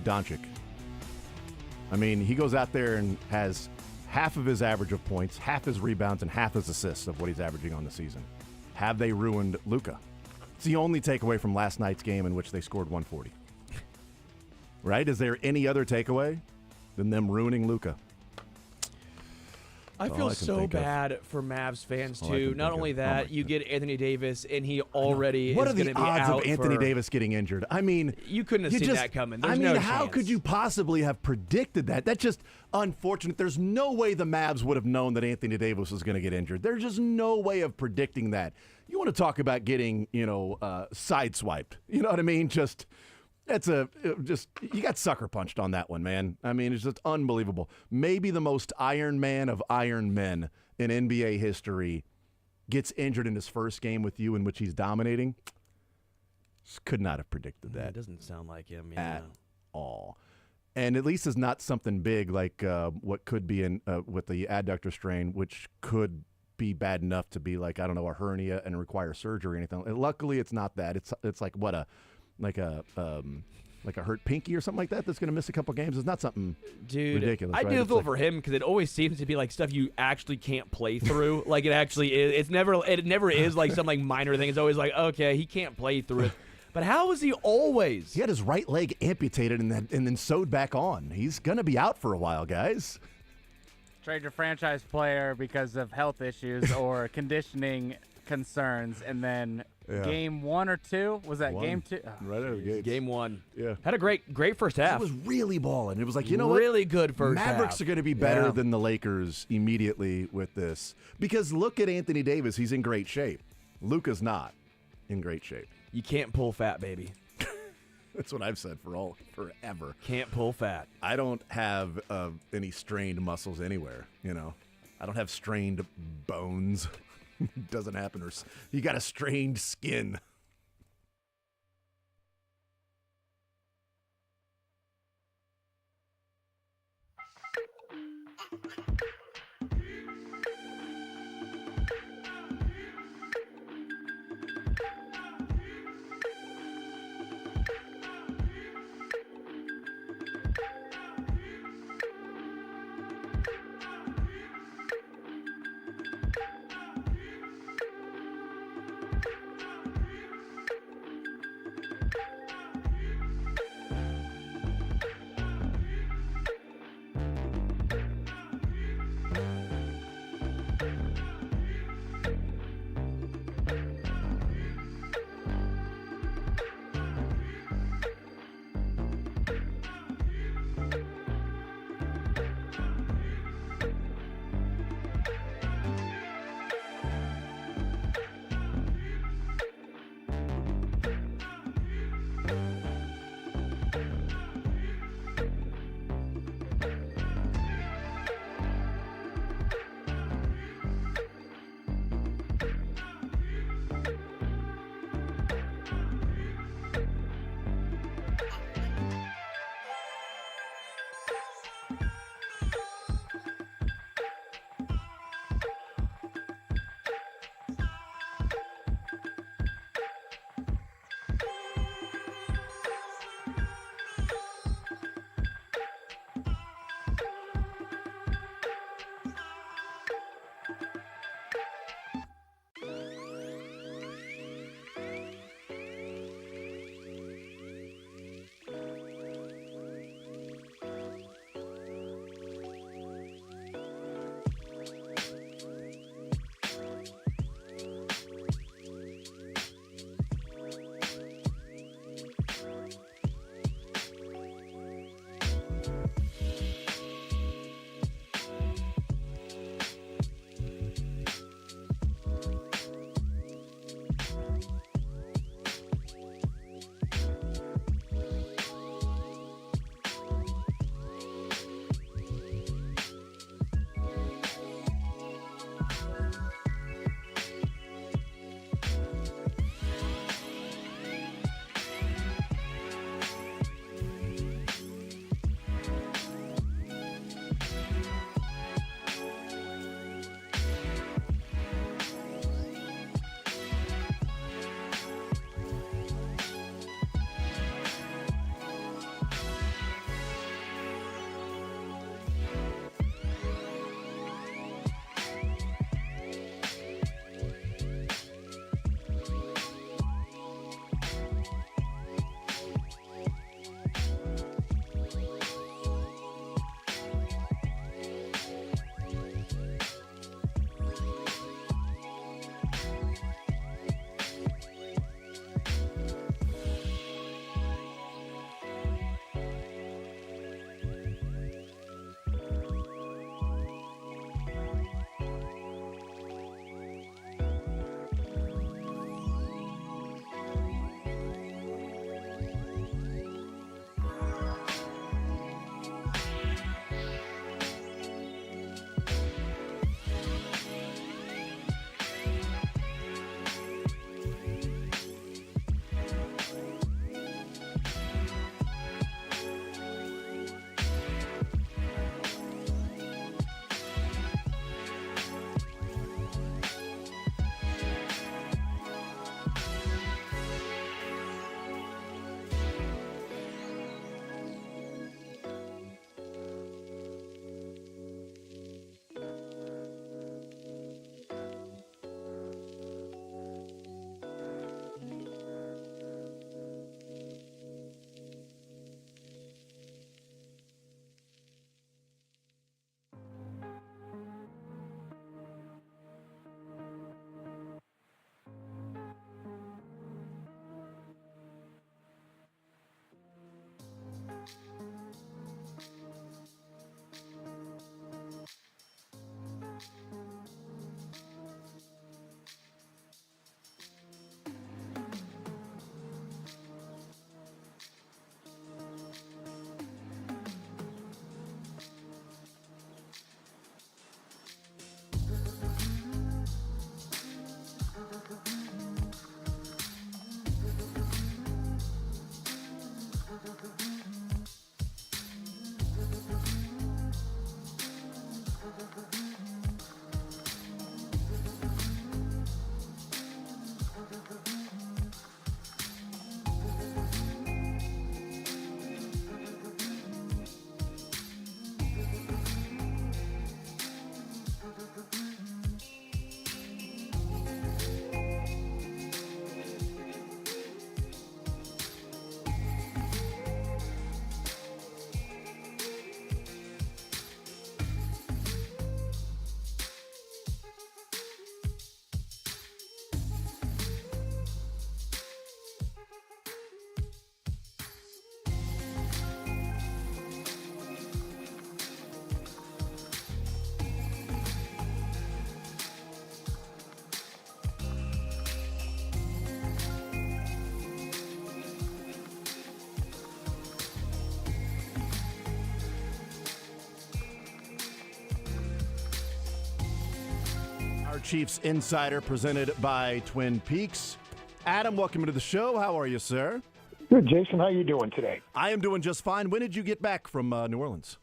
Luka Doncic. I mean, he goes out there and has half of his average of points, half his rebounds, and half his assists of what he's averaging on the season. Have they ruined Luka? It's the only takeaway from last night's game in which they scored 140. Right? Is there any other takeaway than them ruining Luka? I feel so bad for Mavs fans too. Not only that, you get Anthony Davis, and he already what is are going the to be odds out of Anthony for, Davis getting injured? I mean, you couldn't have seen that coming. There's no how chance. could you possibly have predicted that? That's just unfortunate. There's no way the Mavs would have known that Anthony Davis was going to get injured. There's just no way of predicting that. You want to talk about getting, sideswiped? You know what I mean? You got sucker punched on that one, man. I mean, it's just unbelievable. Maybe the most Iron Man of Iron Men in NBA history gets injured in his first game with you in which he's dominating. Just could not have predicted that. It doesn't sound like him at all. And at least it's not something big like what could be in with the adductor strain, which could be bad enough to be like, I don't know, a hernia and require surgery or anything. And luckily, it's not that. It's like what like a hurt pinky or something like that that's going to miss a couple games. It's not something ridiculous. I right? do It's feel like, for him because it always seems to be like stuff you actually can't play through. Like it actually is. It never is like some like minor thing. It's always like, okay, he can't play through it. But how is he always? He had his right leg amputated and then sewed back on. He's going to be out for a while, guys. Trade your franchise player because of health issues or conditioning concerns, and then game 1 or 2 was that game 2? Oh, right out of the gate. Game 1. Yeah. Had a great first half. It was really balling. It was like, you know really what? good first Mavericks half. are going to be better than the Lakers immediately with this. Because look at Anthony Davis. He's in great shape. Luka's not in great shape. You can't pull fat, baby. That's what I've said forever. Can't pull fat. I don't have any strained muscles anywhere, I don't have strained bones. Doesn't happen. Or you got a strained skin. Chiefs Insider presented by Twin Peaks. Adam, welcome to the show. How are you, sir? Good, Jason. How you doing today? I am doing just fine. When did you get back from New Orleans?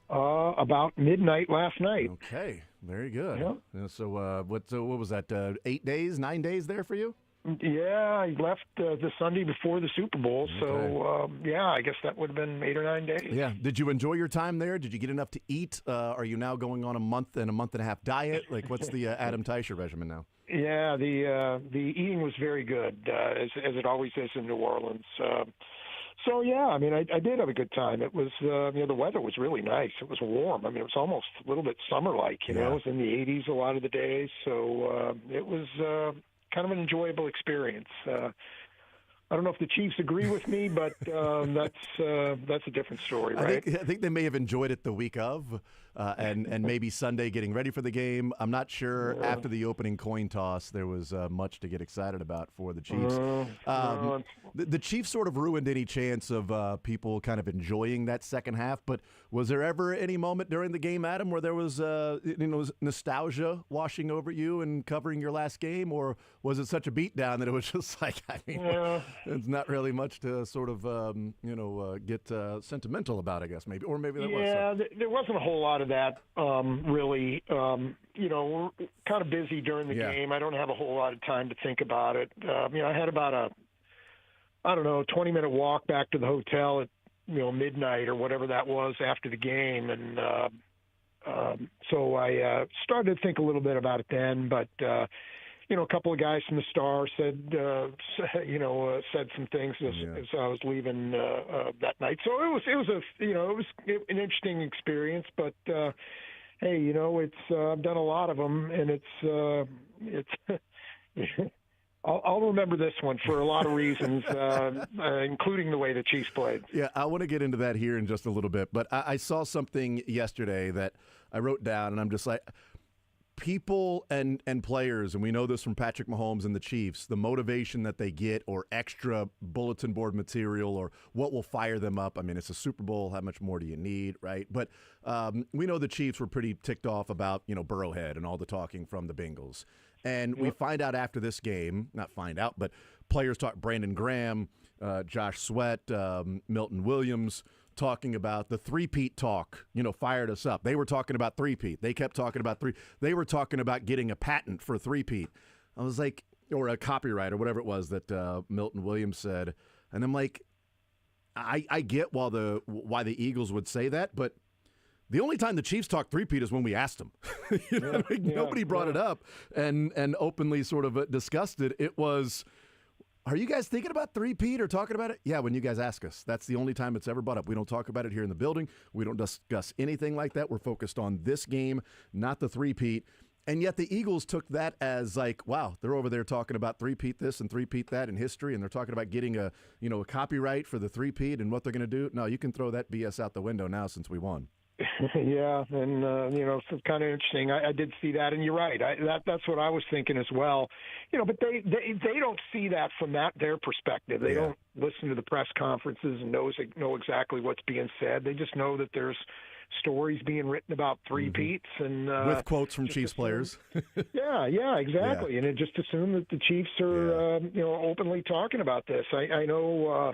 About midnight last night. Okay, very good. Yeah. So what was that, 8 days, 9 days there for you? Yeah, I left the Sunday before the Super Bowl, so I guess that would have been 8 or 9 days. Yeah. Did you enjoy your time there? Did you get enough to eat? Are you now going on a month and a half diet? Like, what's the Adam Teicher regimen now? Yeah, the eating was very good, as it always is in New Orleans. So yeah, I mean, I did have a good time. It was, the weather was really nice. It was warm. I mean, it was almost a little bit summer-like. You know, it was in the 80s a lot of the days, so it was kind of an enjoyable experience. I don't know if the Chiefs agree with me, but that's a different story, right? I think they may have enjoyed it the week of, and maybe Sunday getting ready for the game. I'm not sure. After the opening coin toss, there was much to get excited about for the Chiefs. The Chiefs sort of ruined any chance of people kind of enjoying that second half. But was there ever any moment during the game, Adam, where there was nostalgia washing over you and covering your last game, or was it such a beatdown that it was just like, I mean, it's not really much to sort of get sentimental about, I guess, maybe, or maybe that was. Yeah, there wasn't a whole lot of that, really. We're kind of busy during the game. I don't have a whole lot of time to think about it. I had about a 20-minute walk back to the hotel at, midnight or whatever that was after the game. And so I started to think a little bit about it then. But, a couple of guys from the Star said some things as I was leaving that night. So it was an interesting experience. But, hey, it's I've done a lot of them, and it's I'll remember this one for a lot of reasons, including the way the Chiefs played. Yeah, I want to get into that here in just a little bit. But I saw something yesterday that I wrote down, and I'm just like, people and players, and we know this from Patrick Mahomes and the Chiefs, the motivation that they get or extra bulletin board material or what will fire them up. I mean, it's a Super Bowl. How much more do you need, right? But we know the Chiefs were pretty ticked off about, Burrowhead and all the talking from the Bengals. And we find out after this game, not find out, but players talk, Brandon Graham, Josh Sweat, Milton Williams, talking about the three-peat talk, fired us up. They were talking about three-peat. They kept talking about They were talking about getting a patent for three-peat. I was like, or a copyright or whatever it was that Milton Williams said. And I'm like, I get why the Eagles would say that, but the only time the Chiefs talk three-peat is when we asked them. Nobody brought it up and openly sort of discussed it. It was, are you guys thinking about three-peat or talking about it? Yeah, when you guys ask us. That's the only time it's ever brought up. We don't talk about it here in the building. We don't discuss anything like that. We're focused on this game, not the three-peat. And yet the Eagles took that as like, wow, they're over there talking about three-peat this and three-peat that in history, and they're talking about getting a copyright for the three-peat and what they're going to do. No, you can throw that BS out the window now since we won. Yeah, and it's kind of interesting. I did see that, and you're right. That's what I was thinking as well. But they don't see that from their perspective. They don't listen to the press conferences and know exactly what's being said. They just know that there's stories being written about three-peats and with quotes from Chiefs players. Yeah, exactly. Yeah. And it just assume that the Chiefs are openly talking about this. I know.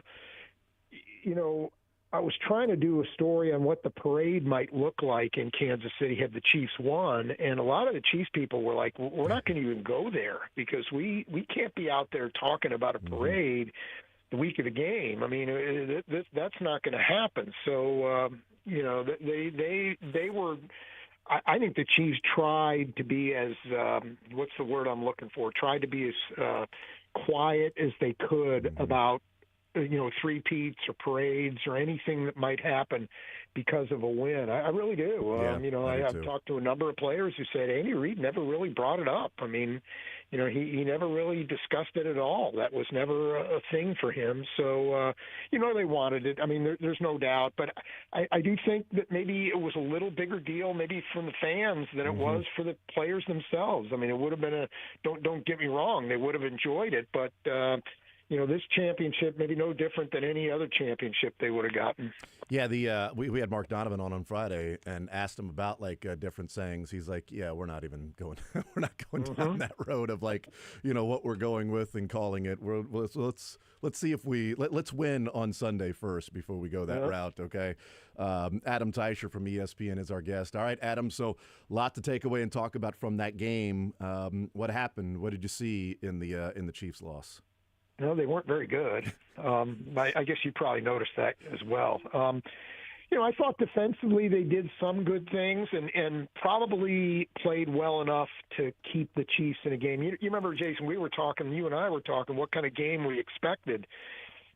I was trying to do a story on what the parade might look like in Kansas City had the Chiefs won, and a lot of the Chiefs people were like, we're not going to even go there because we can't be out there talking about a parade the week of the game. I mean, that's not going to happen. So, they were – I think the Chiefs tried to be as what's the word I'm looking for? Tried to be as quiet as they could about three-peats or parades or anything that might happen because of a win. I really do. I've talked to a number of players who said Andy Reid never really brought it up. I mean, he never really discussed it at all. That was never a thing for him. So, they wanted it. I mean, there's no doubt. But I do think that maybe it was a little bigger deal maybe from the fans than it was for the players themselves. I mean, it would have been don't get me wrong. They would have enjoyed it. But, this championship maybe no different than any other championship they would have gotten. Yeah, we had Mark Donovan on Friday and asked him about different sayings. He's like, yeah, we're not even going, we're not going down that road of what we're going with and calling it. Let's see if let's win on Sunday first before we go that route. Okay. Adam Teicher from ESPN is our guest. All right, Adam. So a lot to take away and talk about from that game. What happened? What did you see in the Chiefs' loss? No, they weren't very good. I guess you probably noticed that as well. I thought defensively they did some good things and probably played well enough to keep the Chiefs in a game. You remember, Jason, you and I were talking what kind of game we expected.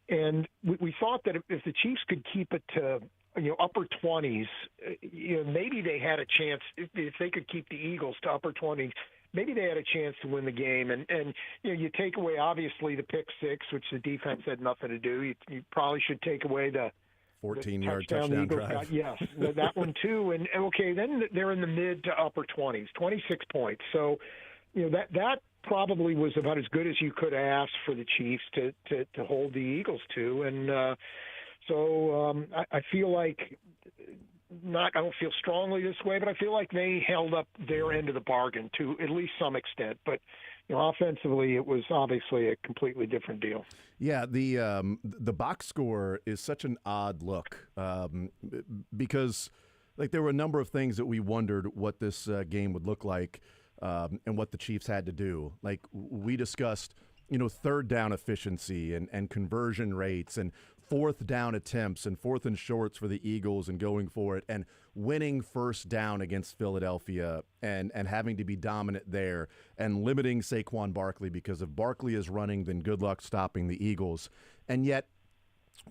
And we thought that if the Chiefs could keep it to upper 20s, maybe they had a chance if they could keep the Eagles to upper 20s. Maybe they had a chance to win the game. And you take away, obviously, the pick six, which the defense had nothing to do. You probably should take away the 14-yard touchdown drive. Yes, that one too. And, okay, then they're in the mid to upper 20s, 26 points. So, that probably was about as good as you could ask for the Chiefs to hold the Eagles to. And so I feel like – I don't feel strongly this way, but I feel like they held up their end of the bargain to at least some extent. But offensively, it was obviously a completely different deal. Yeah, the box score is such an odd look because there were a number of things that we wondered what this game would look like and what the Chiefs had to do. Like we discussed, third down efficiency and conversion rates and fourth down attempts and fourth and shorts for the Eagles and going for it and winning first down against Philadelphia and having to be dominant there and limiting Saquon Barkley because if Barkley is running, then good luck stopping the Eagles. And yet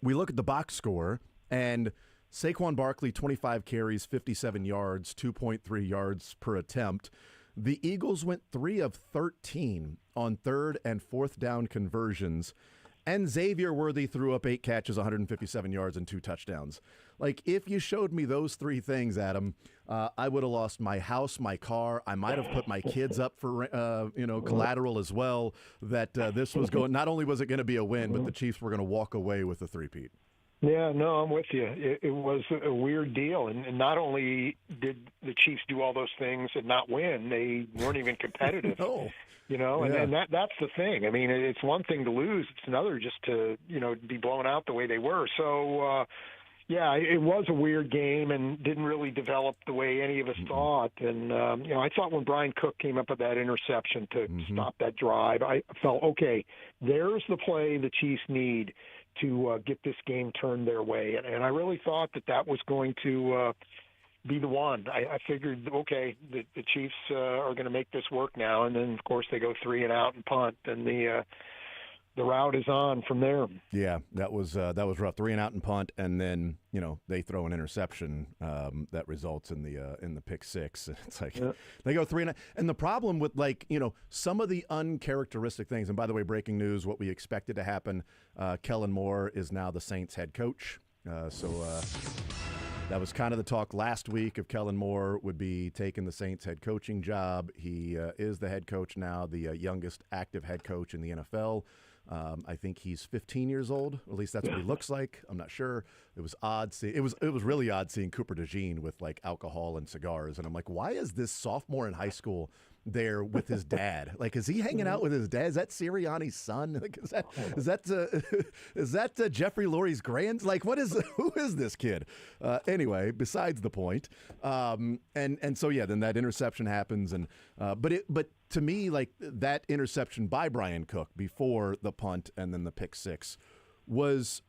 we look at the box score and Saquon Barkley, 25 carries, 57 yards, 2.3 yards per attempt. The Eagles went 3 of 13 on third and fourth down conversions. And Xavier Worthy threw up 8 catches, 157 yards, and 2 touchdowns. If you showed me those 3 things, Adam, I would have lost my house, my car. I might have put my kids up for, collateral as well. That this was going. Not only was it going to be a win, but the Chiefs were going to walk away with a three-peat. Yeah, no, I'm with you. It was a weird deal, and not only did the Chiefs do all those things and not win, they weren't even competitive. No. And that's the thing. I mean, it's one thing to lose; it's another just to be blown out the way they were. So, it was a weird game and didn't really develop the way any of us thought. And I thought when Brian Cook came up with that interception to stop that drive, I felt okay. There's the play the Chiefs need to get this game turned their way, and I really thought that was going to be the one. I figured, okay, the Chiefs are going to make this work now, and then of course they go 3 and out and punt, and the route is on from there. Yeah, that was rough. 3 and out and punt, and then they throw an interception that results in the pick six. It's like they go 3 and out. And the problem with some of the uncharacteristic things. And by the way, breaking news: what we expected to happen. Kellen Moore is now the Saints head coach. That was kind of the talk last week if Kellen Moore would be taking the Saints head coaching job. He is the head coach now, the youngest active head coach in the NFL. I think he's 15 years old. At least that's what he looks like. I'm not sure. It was odd. It was really odd seeing Cooper DeJean with alcohol and cigars. And I'm like, why is this sophomore in high school there with his dad? Is he hanging out with his dad? Is that Sirianni's son? Is that Jeffrey Lurie's who is this kid? Anyway, besides the point. And so then that interception happens, and but to me, that interception by Brian Cook before the punt and then the pick six was.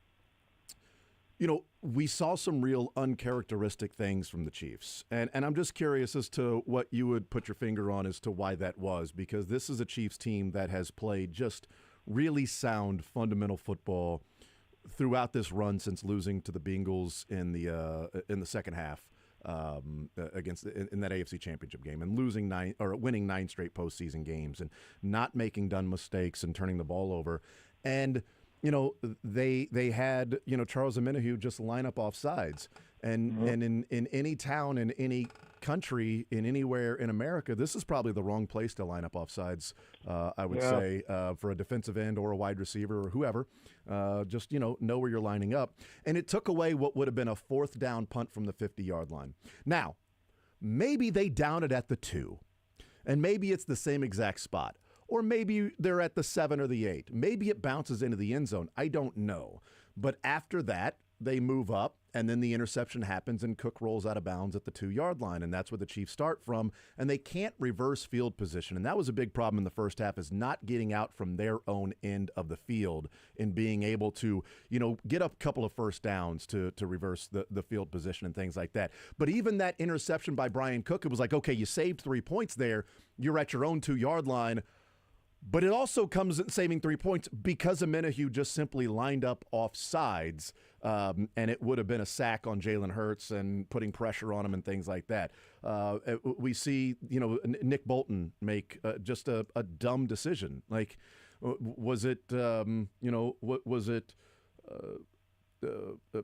We saw some real uncharacteristic things from the Chiefs. And I'm just curious as to what you would put your finger on as to why that was, because this is a Chiefs team that has played just really sound fundamental football throughout this run since losing to the Bengals in the second half against in that AFC Championship game and winning 9 straight postseason games and not making dumb mistakes and turning the ball over. And they had Charles Omenihu just line up off sides, and in any town in any country, in anywhere in America, this is probably the wrong place to line up offsides, I would say, for a defensive end or a wide receiver or whoever. Just, know where you're lining up. And it took away what would have been a 4th down punt from the 50-yard line. Now, maybe they down it at the 2, and maybe it's the same exact spot. Or maybe they're at the 7 or the 8. Maybe it bounces into the end zone. I don't know. But after that, they move up, and then the interception happens, and Cook rolls out of bounds at the 2-yard line, and that's where the Chiefs start from, and they can't reverse field position. And that was a big problem in the first half, is not getting out from their own end of the field and being able to, get a couple of first downs to reverse the field position and things like that. But even that interception by Brian Cook, it was like, okay, you saved 3 points there. You're at your own 2-yard line. But it also comes in saving 3 points because Omenihu just simply lined up off sides, and it would have been a sack on Jalen Hurts and putting pressure on him and things like that. We see, Nick Bolton make just a dumb decision. Like, was it, was it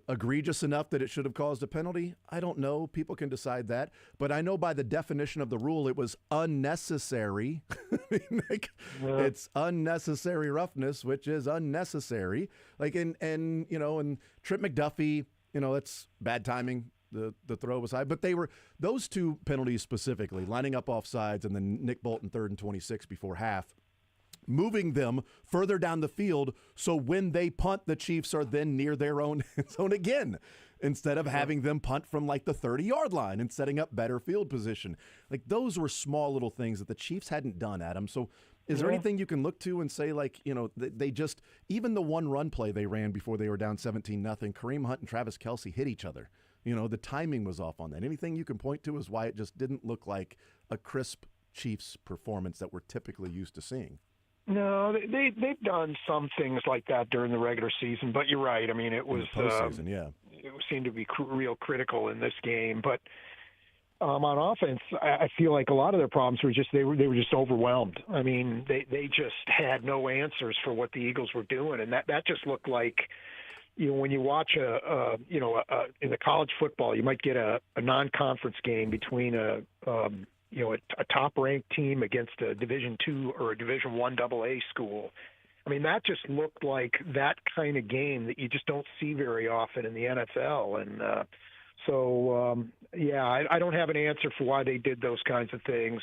egregious enough that it should have caused a penalty? I don't know. People can decide that. But I know by the definition of the rule, it was unnecessary. It's unnecessary roughness, which is unnecessary. And Trent McDuffie, it's bad timing. The throw was high. But they were, those 2 penalties specifically, lining up off sides and then Nick Bolton 3rd and 26 before half, moving them further down the field, so when they punt, the Chiefs are then near their own zone again, instead of having them punt from like the 30-yard line and setting up better field position. Like, those were small little things that the Chiefs hadn't done, Adam. So is there anything you can look to and say, like, they just, even the one run play they ran before they were down 17-0, Kareem Hunt and Travis Kelce hit each other. The timing was off on that. Anything you can point to as why it just didn't look like a crisp Chiefs performance that we're typically used to seeing? No, they've done some things like that during the regular season, but you're right. I mean, it was postseason, it seemed to be real critical in this game. But on offense, I feel like a lot of their problems were just they were just overwhelmed. I mean, they just had no answers for what the Eagles were doing, and that just looked like, when you watch in the college football, you might get a non-conference game between a top-ranked team against a Division II or a Division I AA school. I mean, that just looked like that kind of game that you just don't see very often in the NFL. And I don't have an answer for why they did those kinds of things.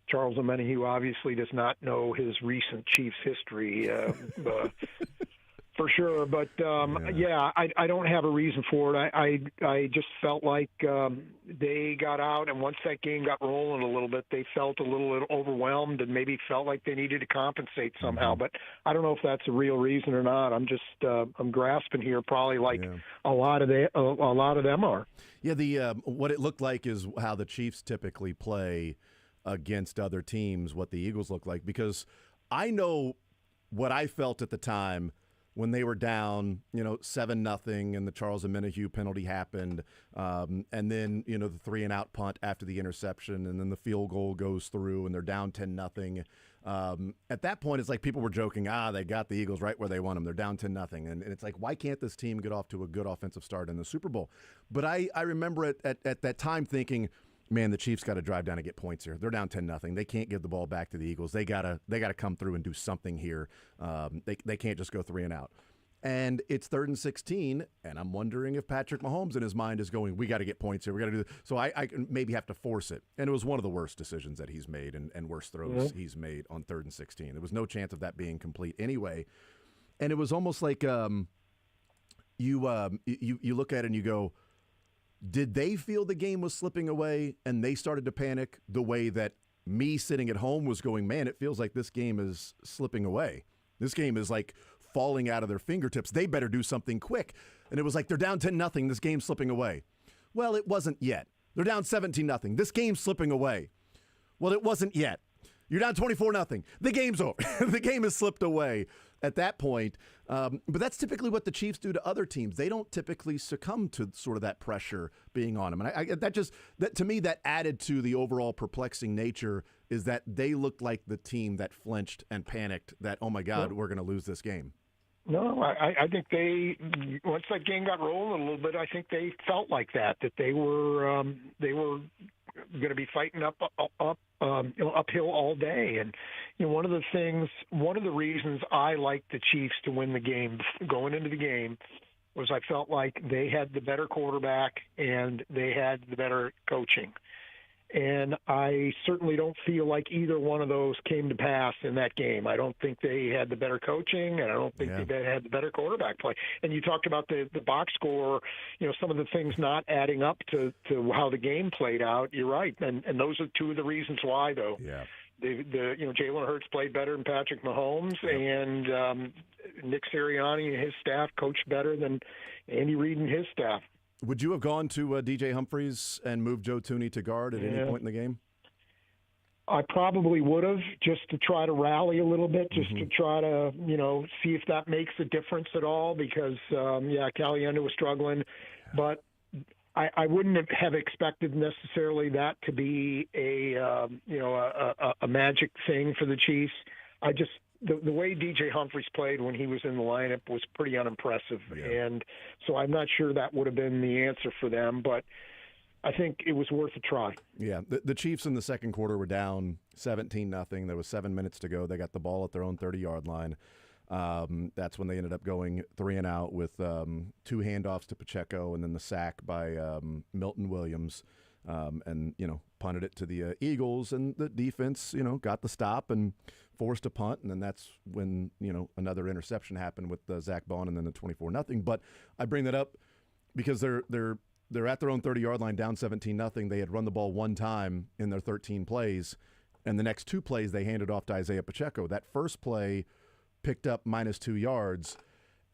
Charles Omenihu obviously does not know his recent Chiefs history. For sure, but I don't have a reason for it. I just felt like they got out, and once that game got rolling a little bit, they felt a little overwhelmed and maybe felt like they needed to compensate somehow. But I don't know if that's a real reason or not. I'm just I'm grasping here, probably like a lot of them are. Yeah, the what it looked like is how the Chiefs typically play against other teams. What the Eagles look like, because I know what I felt at the time when they were down, 7-0, and the Charles Omenihu penalty happened, and then, the 3-and-out punt after the interception, and then the field goal goes through, and they're down 10-0. At that point, it's like people were joking, they got the Eagles right where they want them. They're down 10-0. And it's like, why can't this team get off to a good offensive start in the Super Bowl? But I remember at that time thinking, man, the Chiefs got to drive down and get points here. They're down 10-0. They can't give the ball back to the Eagles. They gotta come through and do something here. They can't just go 3-and-out. And it's 3rd and 16, and I'm wondering if Patrick Mahomes in his mind is going, we got to get points here. We got to do this. So I can maybe have to force it. And it was one of the worst decisions that he's made and worst throws he's made on 3rd and 16. There was no chance of that being complete anyway. And it was almost like you look at it and you go, did they feel the game was slipping away and they started to panic the way that me sitting at home was going, man, it feels like this game is slipping away. This game is like falling out of their fingertips. They better do something quick. And it was like, they're down 10-0. This game's slipping away. Well, it wasn't yet. They're down 17-0. This game's slipping away. Well, it wasn't yet. You're down 24-0. The game's over. The game has slipped away at that point. But that's typically what the Chiefs do to other teams. They don't typically succumb to sort of that pressure being on them. And that to me, that added to the overall perplexing nature is that they looked like the team that flinched and panicked that, oh my God, we're going to lose this game. No, I think once that game got rolling a little bit, I think they felt like that they were going to be fighting uphill all day. And one of the reasons I liked the Chiefs to win the game going into the game was I felt like they had the better quarterback and they had the better coaching. And I certainly don't feel like either one of those came to pass in that game. I don't think they had the better coaching, and I don't think they had the better quarterback play. And you talked about the box score, some of the things not adding up to how the game played out. You're right, and those are two of the reasons why, though. Yeah. Jalen Hurts played better than Patrick Mahomes, and Nick Sirianni and his staff coached better than Andy Reid and his staff. Would you have gone to D.J. Humphries and moved Joe Thuney to guard at any point in the game? I probably would have, just to try to rally a little bit, just to try to, see if that makes a difference at all, because, Caliendo was struggling. But I wouldn't have expected necessarily that to be a magic thing for the Chiefs. The way DJ Humphries played when he was in the lineup was pretty unimpressive, and so I'm not sure that would have been the answer for them, but I think it was worth a try. Yeah, the Chiefs in the second quarter were down 17-0. There was 7 minutes to go. They got the ball at their own 30-yard line. That's when they ended up going 3 and out with 2 handoffs to Pacheco and then the sack by Milton Williams, and punted it to the Eagles, and the defense got the stop and forced a punt, and then that's when another interception happened with Zach Bond, and then the 24-0. But I bring that up because they're at their own 30-yard line, down 17-0. They had run the ball one time in their 13 plays, and the next 2 plays they handed off to Isaiah Pacheco. That first play picked up -2 yards,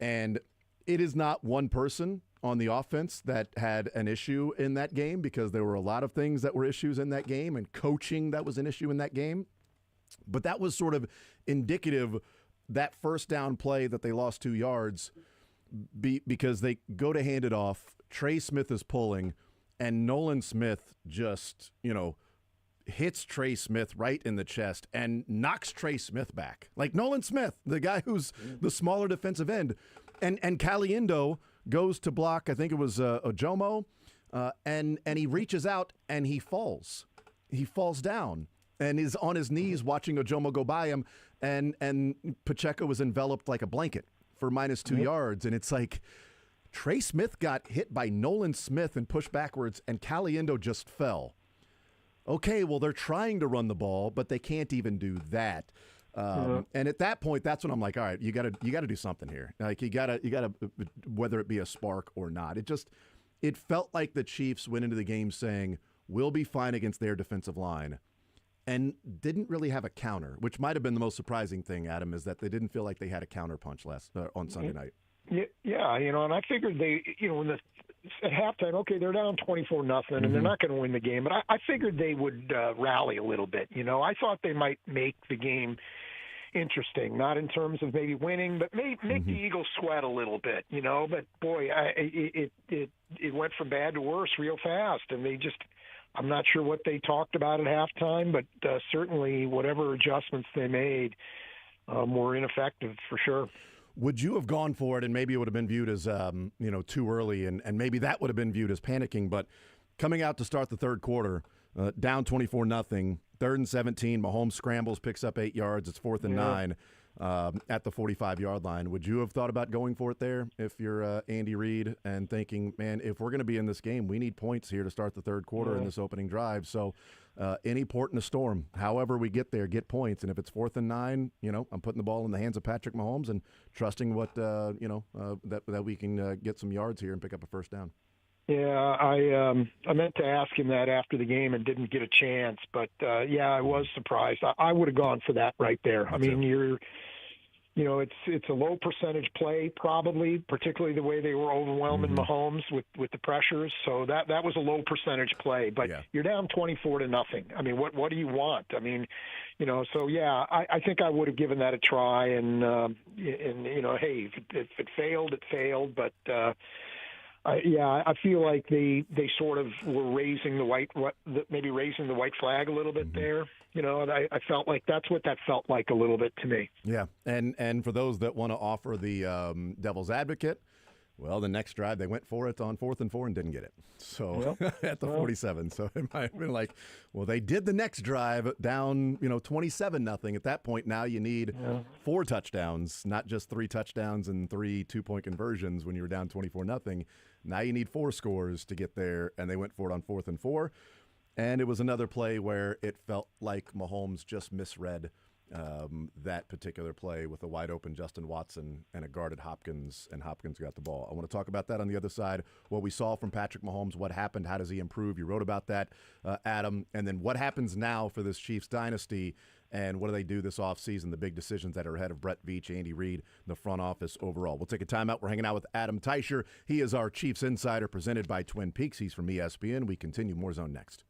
and it is not one person on the offense that had an issue in that game, because there were a lot of things that were issues in that game, and coaching that was an issue in that game. But that was sort of indicative, that first down play that they lost 2 yards, because they go to hand it off. Trey Smith is pulling, and Nolan Smith just, hits Trey Smith right in the chest and knocks Trey Smith back. Like Nolan Smith, the guy who's the smaller defensive end. And Caliendo goes to block, I think it was Ojomo, and he reaches out and he falls. He falls down and is on his knees watching Ojomo go by him, and Pacheco was enveloped like a blanket for -2 yards. And it's like, Trey Smith got hit by Nolan Smith and pushed backwards, and Caliendo just fell. Okay, well, they're trying to run the ball, but they can't even do that. And at that point, that's when I'm like, all right, you got to do something here. Like you got to, whether it be a spark or not. It felt like the Chiefs went into the game saying, we'll be fine against their defensive line, and didn't really have a counter, which might have been the most surprising thing, Adam, is that they didn't feel like they had a counter punch on Sunday night. Yeah, and I figured they, at halftime, okay, they're down 24-0, and they're not going to win the game, but I figured they would rally a little bit. I thought they might make the game interesting, not in terms of maybe winning, but make the Eagles sweat a little bit, But boy, it went from bad to worse real fast, and I'm not sure what they talked about at halftime, but certainly whatever adjustments they made were ineffective for sure. Would you have gone for it, and maybe it would have been viewed as too early, and maybe that would have been viewed as panicking, but coming out to start the third quarter, down 24-0, 3rd and 17, Mahomes scrambles, picks up 8 yards, it's 4th and 9 at the 45-yard line. Would you have thought about going for it there if you're Andy Reid and thinking, man, if we're going to be in this game, we need points here to start the third quarter in this opening drive, so any port in a storm, however we get there, get points. And if it's 4th and 9, I'm putting the ball in the hands of Patrick Mahomes and trusting that we can get some yards here and pick up a first down. Yeah, I meant to ask him that after the game and didn't get a chance, but I was surprised. I would have gone for that right there. I mean, it's a low percentage play probably, particularly the way they were overwhelming Mahomes with the pressures. So that was a low percentage play, but you're down 24-0. I mean, what do you want? I mean, I think I would have given that a try, and hey, if it failed, it failed, but. I feel like they sort of were raising the white flag a little bit there. I felt like that's what that felt like a little bit to me. Yeah, and for those that want to offer the devil's advocate, Well, the next drive, they went for it on 4th and 4 and didn't get it. So at the 47. So it might have been like, well, they did the next drive down, 27-0. At that point, now you need 4 touchdowns, not just 3 touchdowns and 3 2-point conversions when you were down 24-0. Now you need 4 scores to get there, and they went for it on 4th and 4. And it was another play where it felt like Mahomes just misread that particular play with a wide open Justin Watson and a guarded Hopkins, and Hopkins got the ball. I want to talk about that on the other side, what we saw from Patrick Mahomes, what happened, how does he improve? You wrote about that, Adam, and then what happens now for this Chiefs dynasty, and what do they do this offseason, the big decisions that are ahead of Brett Veach, Andy Reid, the front office overall. We'll take a timeout. We're hanging out with Adam Teicher. He is our Chiefs insider presented by Twin Peaks. He's from ESPN. We continue More Zone next.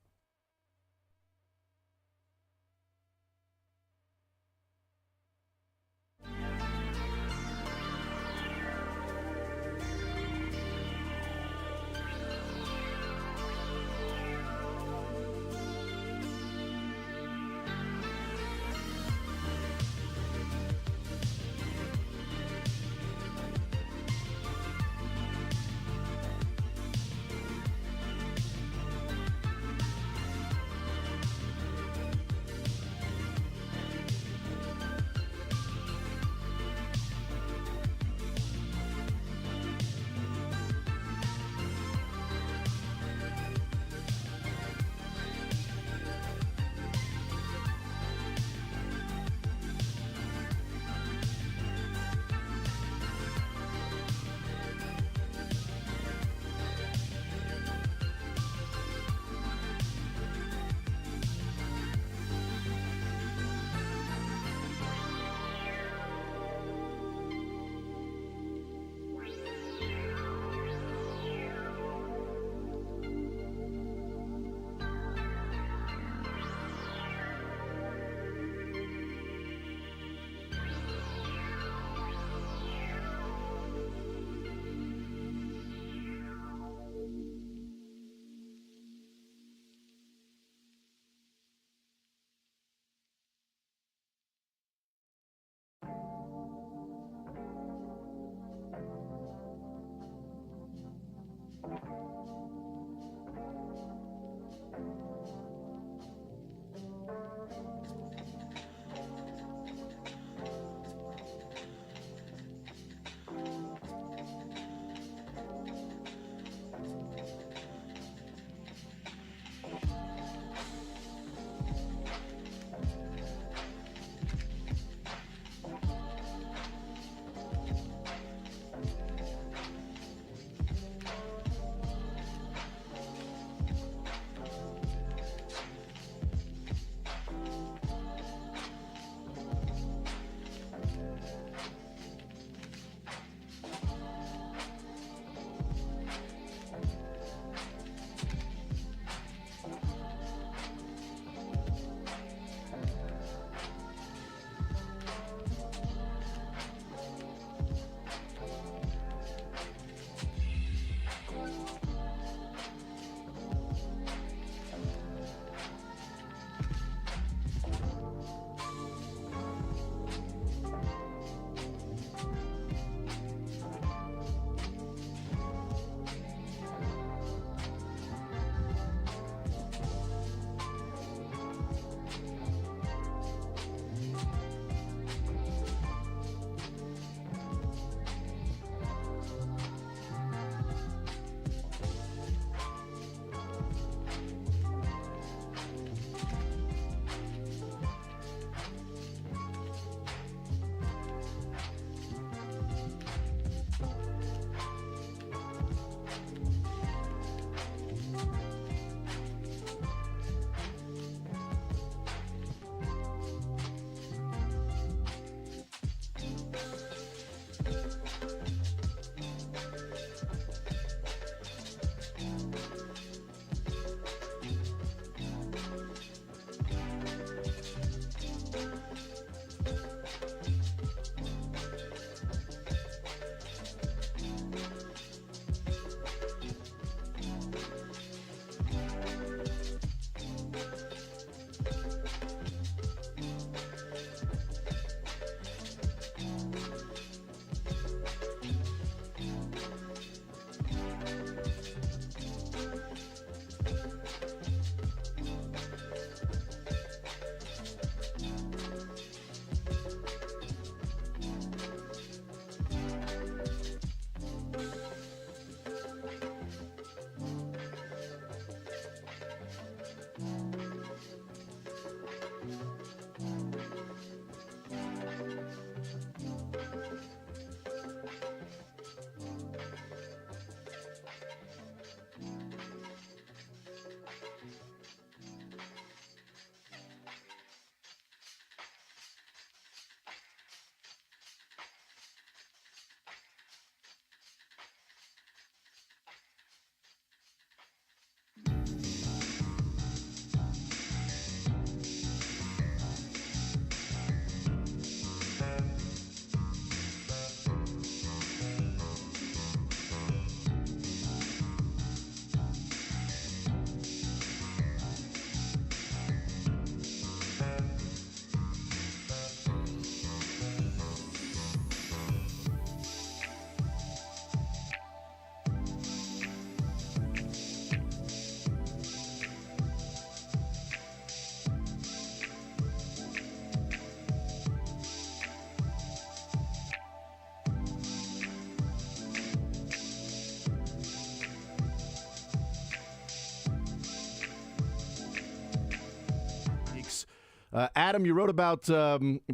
Adam, you wrote about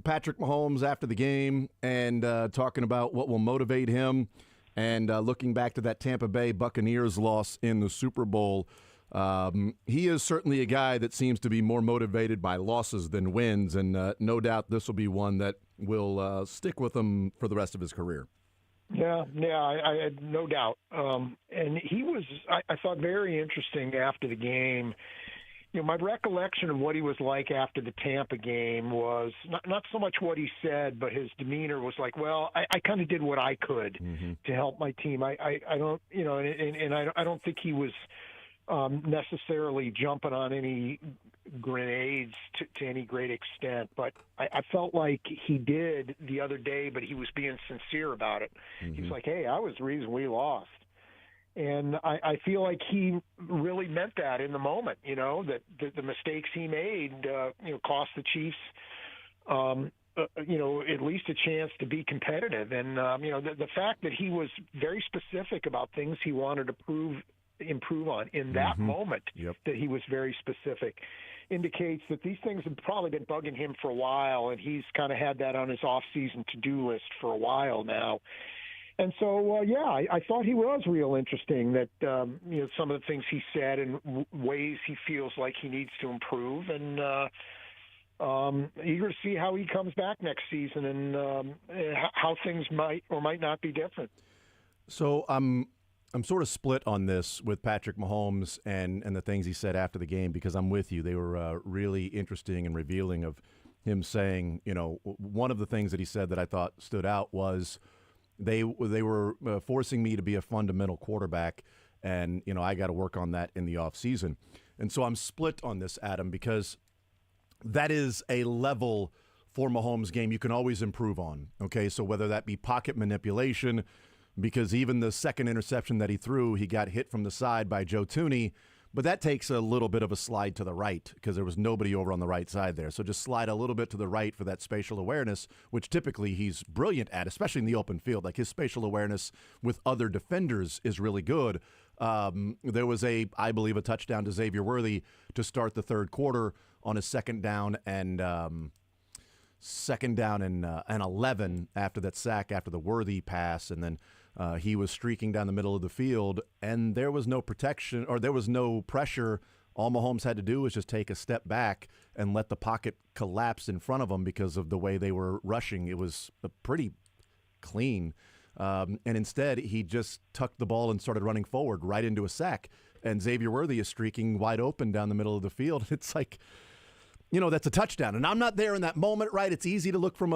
Patrick Mahomes after the game and talking about what will motivate him and looking back to that Tampa Bay Buccaneers loss in the Super Bowl. He is certainly a guy that seems to be more motivated by losses than wins, and no doubt this will be one that will stick with him for the rest of his career. Yeah, I had no doubt. And he was, I thought, very interesting after the game. You know, my recollection of what he was like after the Tampa game was not so much what he said, but his demeanor was like, well, I kind of did what I could to help my team. I don't, you know, and I don't think he was necessarily jumping on any grenades to any great extent, but I felt like he did the other day, but he was being sincere about it. He was like, hey, I was the reason we lost. And I feel like he really meant that in the moment, you know, that the mistakes he made, you know, cost the Chiefs, you know, at least a chance to be competitive. And, you know, the fact that he was very specific about things he wanted to improve on in that moment, that he was very specific, indicates that these things have probably been bugging him for a while, and he's kind of had that on his off-season to-do list for a while now. And so, yeah, I thought he was real interesting that, you know, some of the things he said and ways he feels like he needs to improve, and eager to see how he comes back next season and how things might or might not be different. So I'm sort of split on this with Patrick Mahomes and the things he said after the game, because I'm with you. They were really interesting and revealing of him saying, you know, one of the things that he said that I thought stood out was they were forcing me to be a fundamental quarterback, and, you know, I got to work on that in the offseason. And so I'm split on this, Adam, because that is a level for Mahomes' game you can always improve on, okay? So whether that be pocket manipulation, because even the second interception that he threw, he got hit from the side by Joe Thuney, but that takes a little bit of a slide to the right because there was nobody over on the right side there. So just slide a little bit to the right for that spatial awareness, which typically he's brilliant at, especially in the open field. Like his spatial awareness with other defenders is really good. There was I believe, a touchdown to Xavier Worthy to start the third quarter on a second down and 11 after that sack after the Worthy pass, and then he was streaking down the middle of the field, and there was no protection or there was no pressure. All Mahomes had to do was just take a step back and let the pocket collapse in front of him because of the way they were rushing. It was pretty clean. And instead, he just tucked the ball and started running forward right into a sack, and Xavier Worthy is streaking wide open down the middle of the field. It's like, you know, that's a touchdown. And I'm not there in that moment, right? It's easy to look from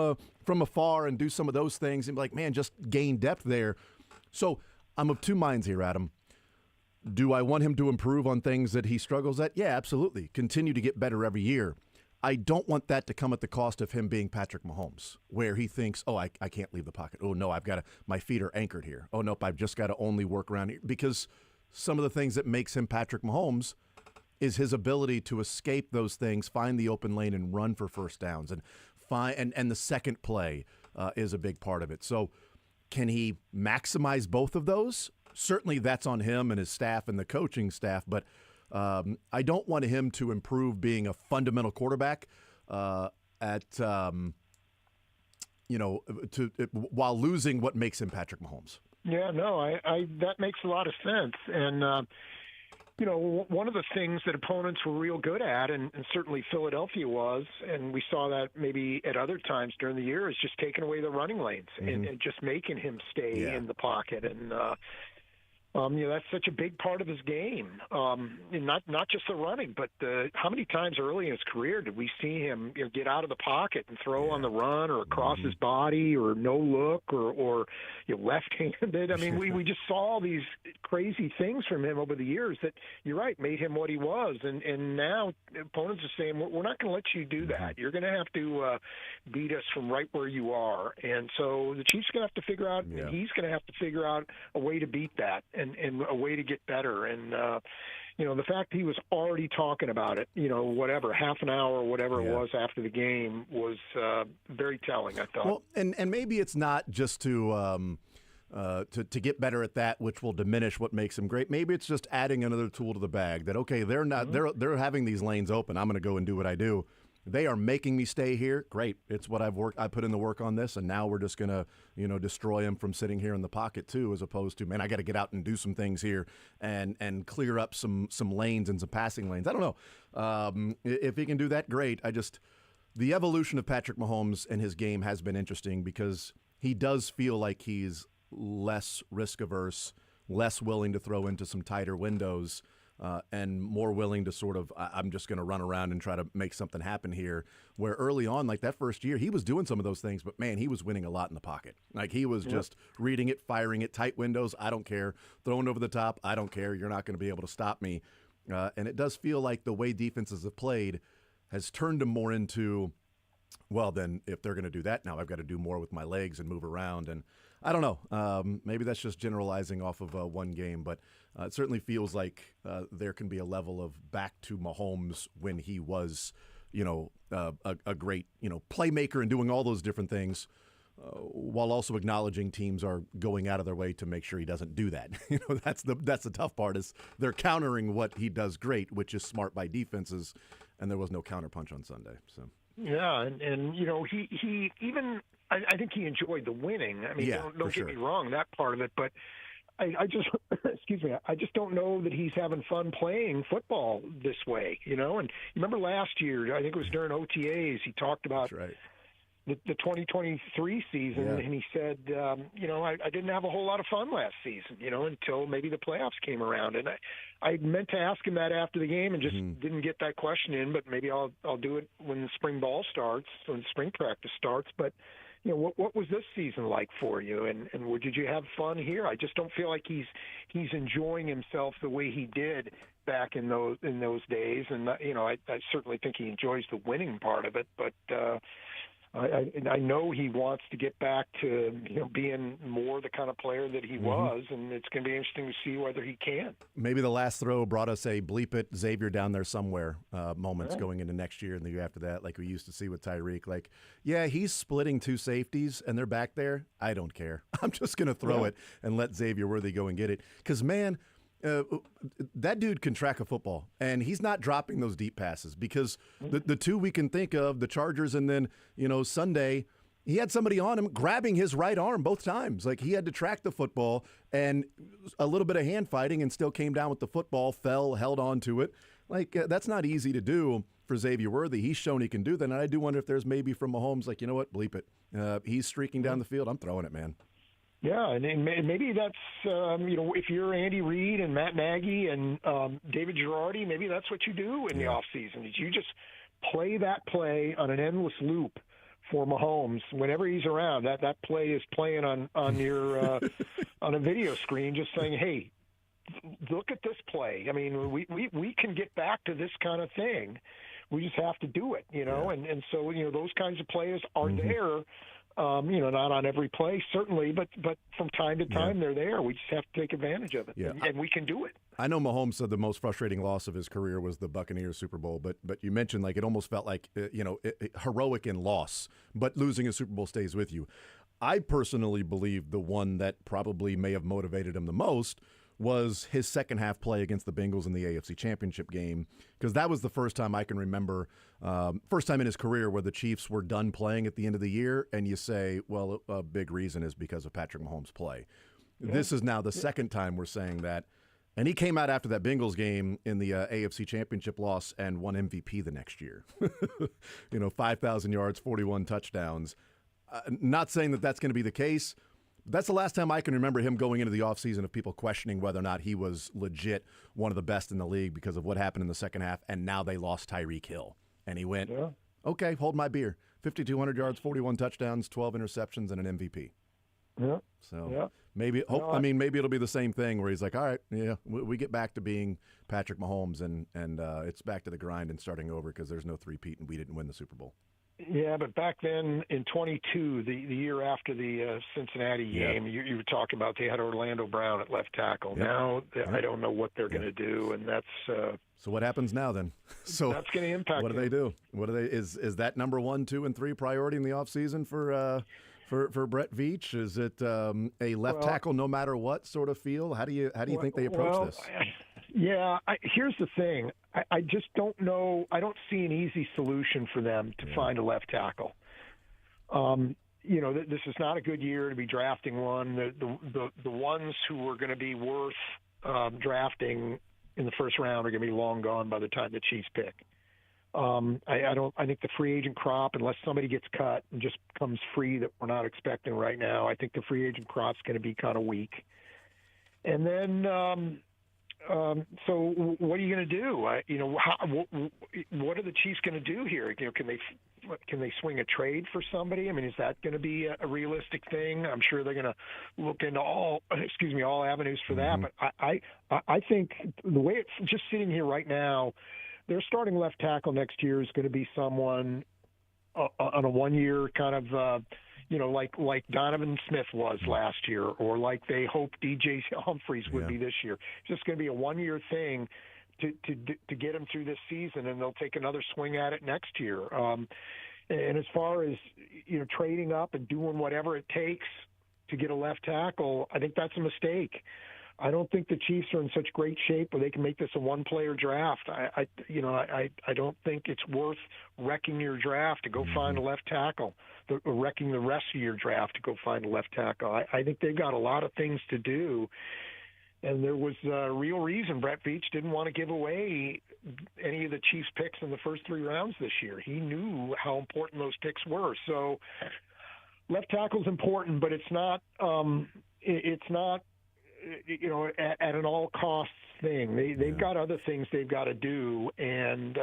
afar and do some of those things and be like, man, just gain depth there. So I'm of two minds here, Adam. Do I want him to improve on things that he struggles at? Yeah, absolutely. Continue to get better every year. I don't want that to come at the cost of him being Patrick Mahomes, where he thinks, oh, I can't leave the pocket. Oh, no, my feet are anchored here. Oh, nope, I've just got to only work around here. Because some of the things that makes him Patrick Mahomes is his ability to escape those things, find the open lane, and run for first downs. And the second play is a big part of it. So can he maximize both of those? Certainly that's on him and his staff and the coaching staff, but I don't want him to improve being a fundamental quarterback while losing what makes him Patrick Mahomes. Yeah, no, I that makes a lot of sense. And you know, one of the things that opponents were real good at, and certainly Philadelphia was, and we saw that maybe at other times during the year, is just taking away the running lanes and just making him stay in the pocket. And you know, that's such a big part of his game. Not just the running, but how many times early in his career did we see him, you know, get out of the pocket and throw on the run or across his body or no look or you know, left-handed? I mean, we just saw all these crazy things from him over the years that, you're right, made him what he was. And now opponents are saying, we're not going to let you do that. You're going to have to beat us from right where you are. And so the Chiefs are going to have to figure out, and he's going to have to figure out a way to beat that and a way to get better. And, you know, the fact he was already talking about it, you know, whatever, half an hour or whatever it was after the game was very telling, I thought. Well, and maybe it's not just to get better at that, which will diminish what makes him great. Maybe it's just adding another tool to the bag that, okay, they're not they're having these lanes open. I'm going to go and do what I do. they are making me stay here. Great. It's what I put in the work on this, and now we're just going to, destroy him from sitting here in the pocket too, as opposed to, man, I got to get out and do some things here and clear up some lanes and some passing lanes. I don't know. If he can do that, great. The evolution of Patrick Mahomes and his game has been interesting because he does feel like he's less risk averse, less willing to throw into some tighter windows, and more willing to sort of, I'm just going to run around and try to make something happen here. Where early on, like that first year, he was doing some of those things, but man, he was winning a lot in the pocket. Like he was just reading it, firing it, tight windows, I don't care. Throwing over the top, I don't care. You're not going to be able to stop me. And it does feel like the way defenses have played has turned him more into, well, then if they're going to do that now, I've got to do more with my legs and move around. And I don't know. Maybe that's just generalizing off of one game, but it certainly feels like there can be a level of back to Mahomes when he was, a great, playmaker and doing all those different things, while also acknowledging teams are going out of their way to make sure he doesn't do that. That's the tough part is they're countering what he does great, which is smart by defenses, and there was no counterpunch on Sunday. So. Yeah, and he even I think he enjoyed the winning. I mean, don't get me wrong, that part of it, but I just excuse me, I just don't know that he's having fun playing football this way, And you remember last year, I think it was during OTAs, he talked about the 2023 season, and he said, I didn't have a whole lot of fun last season, until maybe the playoffs came around. And I meant to ask him that after the game and just didn't get that question in, but maybe I'll do it when the spring ball starts, when spring practice starts. But, what was this season like for you? And did you have fun here? I just don't feel like he's enjoying himself the way he did back in those days. And, I certainly think he enjoys the winning part of it, but I know he wants to get back to being more the kind of player that he was, and it's going to be interesting to see whether he can. Maybe the last throw brought us a bleep it Xavier down there somewhere moments going into next year and the year after that, like we used to see with Tyreek. Like, yeah, he's splitting two safeties and they're back there. I don't care. I'm just going to throw it and let Xavier Worthy go and get it. Because, man, that dude can track a football, and he's not dropping those deep passes because the two we can think of, the Chargers and then, Sunday, he had somebody on him grabbing his right arm both times. Like he had to track the football and a little bit of hand fighting and still came down with the football, fell, held on to it. Like that's not easy to do for Xavier Worthy. He's shown he can do that, and I do wonder if there's maybe from Mahomes, like, you know what, bleep it. He's streaking down the field. I'm throwing it, man. Yeah, and maybe that's, if you're Andy Reid and Matt Nagy and David Girardi, maybe that's what you do in the offseason. You just play that play on an endless loop for Mahomes. Whenever he's around, that play is playing on your on a video screen, just saying, hey, look at this play. I mean, we can get back to this kind of thing. We just have to do it, and so, those kinds of plays are there. Not on every play, certainly, but from time to time they're there. We just have to take advantage of it, and we can do it. I know Mahomes said the most frustrating loss of his career was the Buccaneers Super Bowl, but you mentioned like it almost felt like heroic in loss, but losing a Super Bowl stays with you. I personally believe the one that probably may have motivated him the most was his second half play against the Bengals in the AFC Championship game, because that was the first time I can remember, first time in his career where the Chiefs were done playing at the end of the year, and you say, well, a big reason is because of Patrick Mahomes' play. Yeah. This is now the second time we're saying that, and he came out after that Bengals game in the AFC Championship loss and won MVP the next year. 5,000 yards, 41 touchdowns. Not saying that that's going to be the case. That's the last time I can remember him going into the offseason of people questioning whether or not he was legit one of the best in the league because of what happened in the second half, and now they lost Tyreek Hill. And he went, okay, hold my beer. 5,200 yards, 41 touchdowns, 12 interceptions, and an MVP. Yeah. So maybe maybe it'll be the same thing where he's like, all right, we get back to being Patrick Mahomes, and it's back to the grind and starting over because there's no three-peat and we didn't win the Super Bowl. Yeah, but back then in 22, the year after the Cincinnati game, you were talking about they had Orlando Brown at left tackle. Yep. Now I don't know what they're going to do, and that's so what happens now then? So that's going to impact. What do they do? What do they is that number 1, 2, and 3 priority in the offseason for Brett Veach? Is it a left tackle no matter what sort of feel? How do you think they approach this? Yeah, here's the thing. I just don't know. I don't see an easy solution for them to find a left tackle. This is not a good year to be drafting one. The ones who are going to be worth drafting in the first round are going to be long gone by the time the Chiefs pick. I think the free agent crop, unless somebody gets cut and just comes free that we're not expecting right now, I think the free agent crop's going to be kind of weak. And then, so what are you going to do? What are the Chiefs going to do here? Can they swing a trade for somebody? I mean, is that going to be a realistic thing? I'm sure they're going to look into all avenues for that. But I think the way it's just sitting here right now, their starting left tackle next year is going to be someone on a one-year kind of, like Donovan Smith was last year, or like they hoped DJ Humphries would be this year. It's just going to be a one-year thing to get him through this season, and they'll take another swing at it next year. And as far as trading up and doing whatever it takes to get a left tackle, I think that's a mistake. I don't think the Chiefs are in such great shape where they can make this a one-player draft. I don't think it's worth wrecking your draft to go find a left tackle, wrecking the rest of your draft to go find a left tackle. I think they've got a lot of things to do, and there was a real reason Brett Veach didn't want to give away any of the Chiefs picks in the first 3 rounds this year. He knew how important those picks were. So left tackle is important, but it's not at an all costs thing. They've got other things they've got to do, and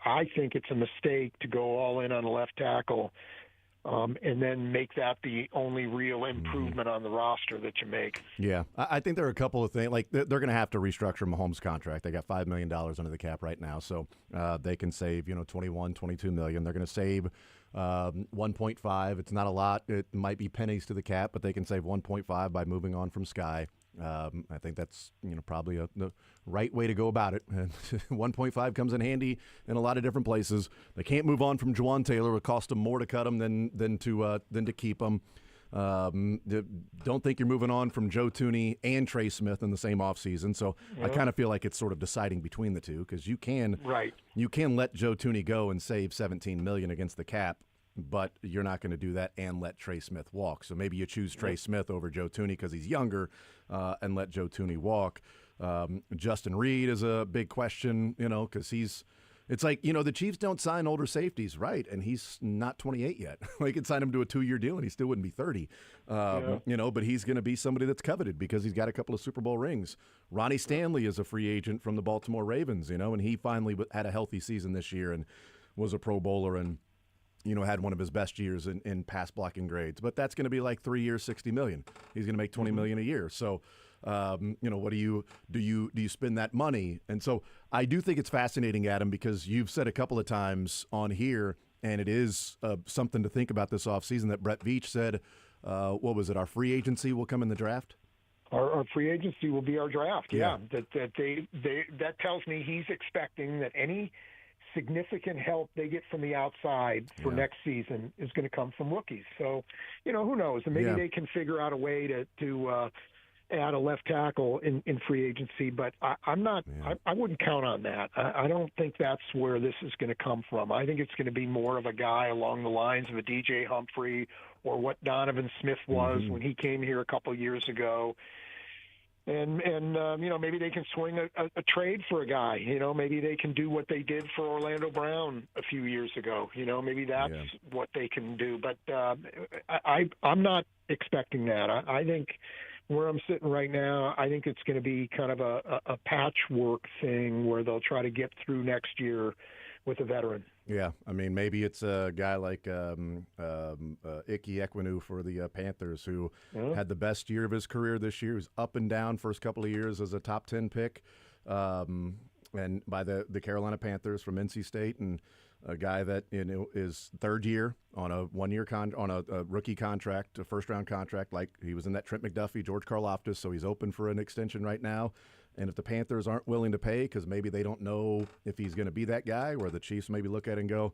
I think it's a mistake to go all in on a left tackle and then make that the only real improvement on the roster that you make. Yeah, I think there are a couple of things. Like, they're going to have to restructure Mahomes' contract. They got $5 million under the cap right now, so they can save, $22 million. They're going to save 1.5. It's not a lot. It might be pennies to the cap, but they can save 1.5 by moving on from Sky. I think that's probably the right way to go about it. 1.5 comes in handy in a lot of different places. They can't move on from Juwan Taylor. It would cost them more to cut him than to keep him. Don't think you're moving on from Joe Thuney and Trey Smith in the same offseason. So I kind of feel like it's sort of deciding between the two, because you can let Joe Thuney go and save $17 million against the cap, but you're not going to do that and let Trey Smith walk. So maybe you choose Trey Smith over Joe Thuney because he's younger, and let Joe Thuney walk. Justin Reed is a big question, because it's like, the Chiefs don't sign older safeties, right? And he's not 28 yet. They could sign him to a 2-year deal and he still wouldn't be 30. But he's going to be somebody that's coveted because he's got a couple of Super Bowl rings. Ronnie Stanley is a free agent from the Baltimore Ravens, and he finally had a healthy season this year and was a Pro Bowler and had one of his best years in pass blocking grades. But that's going to be like 3 years, $60 million. He's going to make $20 million a year. So, what do you spend that money? And so I do think it's fascinating, Adam, because you've said a couple of times on here, and it is something to think about this offseason, that Brett Veach said, what was it, our free agency will come in the draft? Our free agency will be our draft. Yeah. That tells me he's expecting that any significant help they get from the outside for next season is going to come from rookies. So, who knows? And maybe they can figure out a way to add a left tackle in free agency, but I'm not. I wouldn't count on that. I don't think that's where this is going to come from. I think it's going to be more of a guy along the lines of a DJ Humphrey or what Donovan Smith was when he came here a couple years ago. And maybe they can swing a trade for a guy. Maybe they can do what they did for Orlando Brown a few years ago. Maybe that's what they can do. But I'm not expecting that. I think where I'm sitting right now, I think it's going to be kind of a patchwork thing where they'll try to get through next year with a veteran. Yeah, I mean, maybe it's a guy like Ike Ekwonu for the Panthers, who had the best year of his career this year. He was up and down first couple of years as a top 10 pick, and by the Carolina Panthers from NC State, and a guy that is third year on a a rookie contract, a first-round contract, like he was in that Trent McDuffie, George Karlaftis, so he's open for an extension right now. And if the Panthers aren't willing to pay because maybe they don't know if he's going to be that guy, or the Chiefs maybe look at it and go,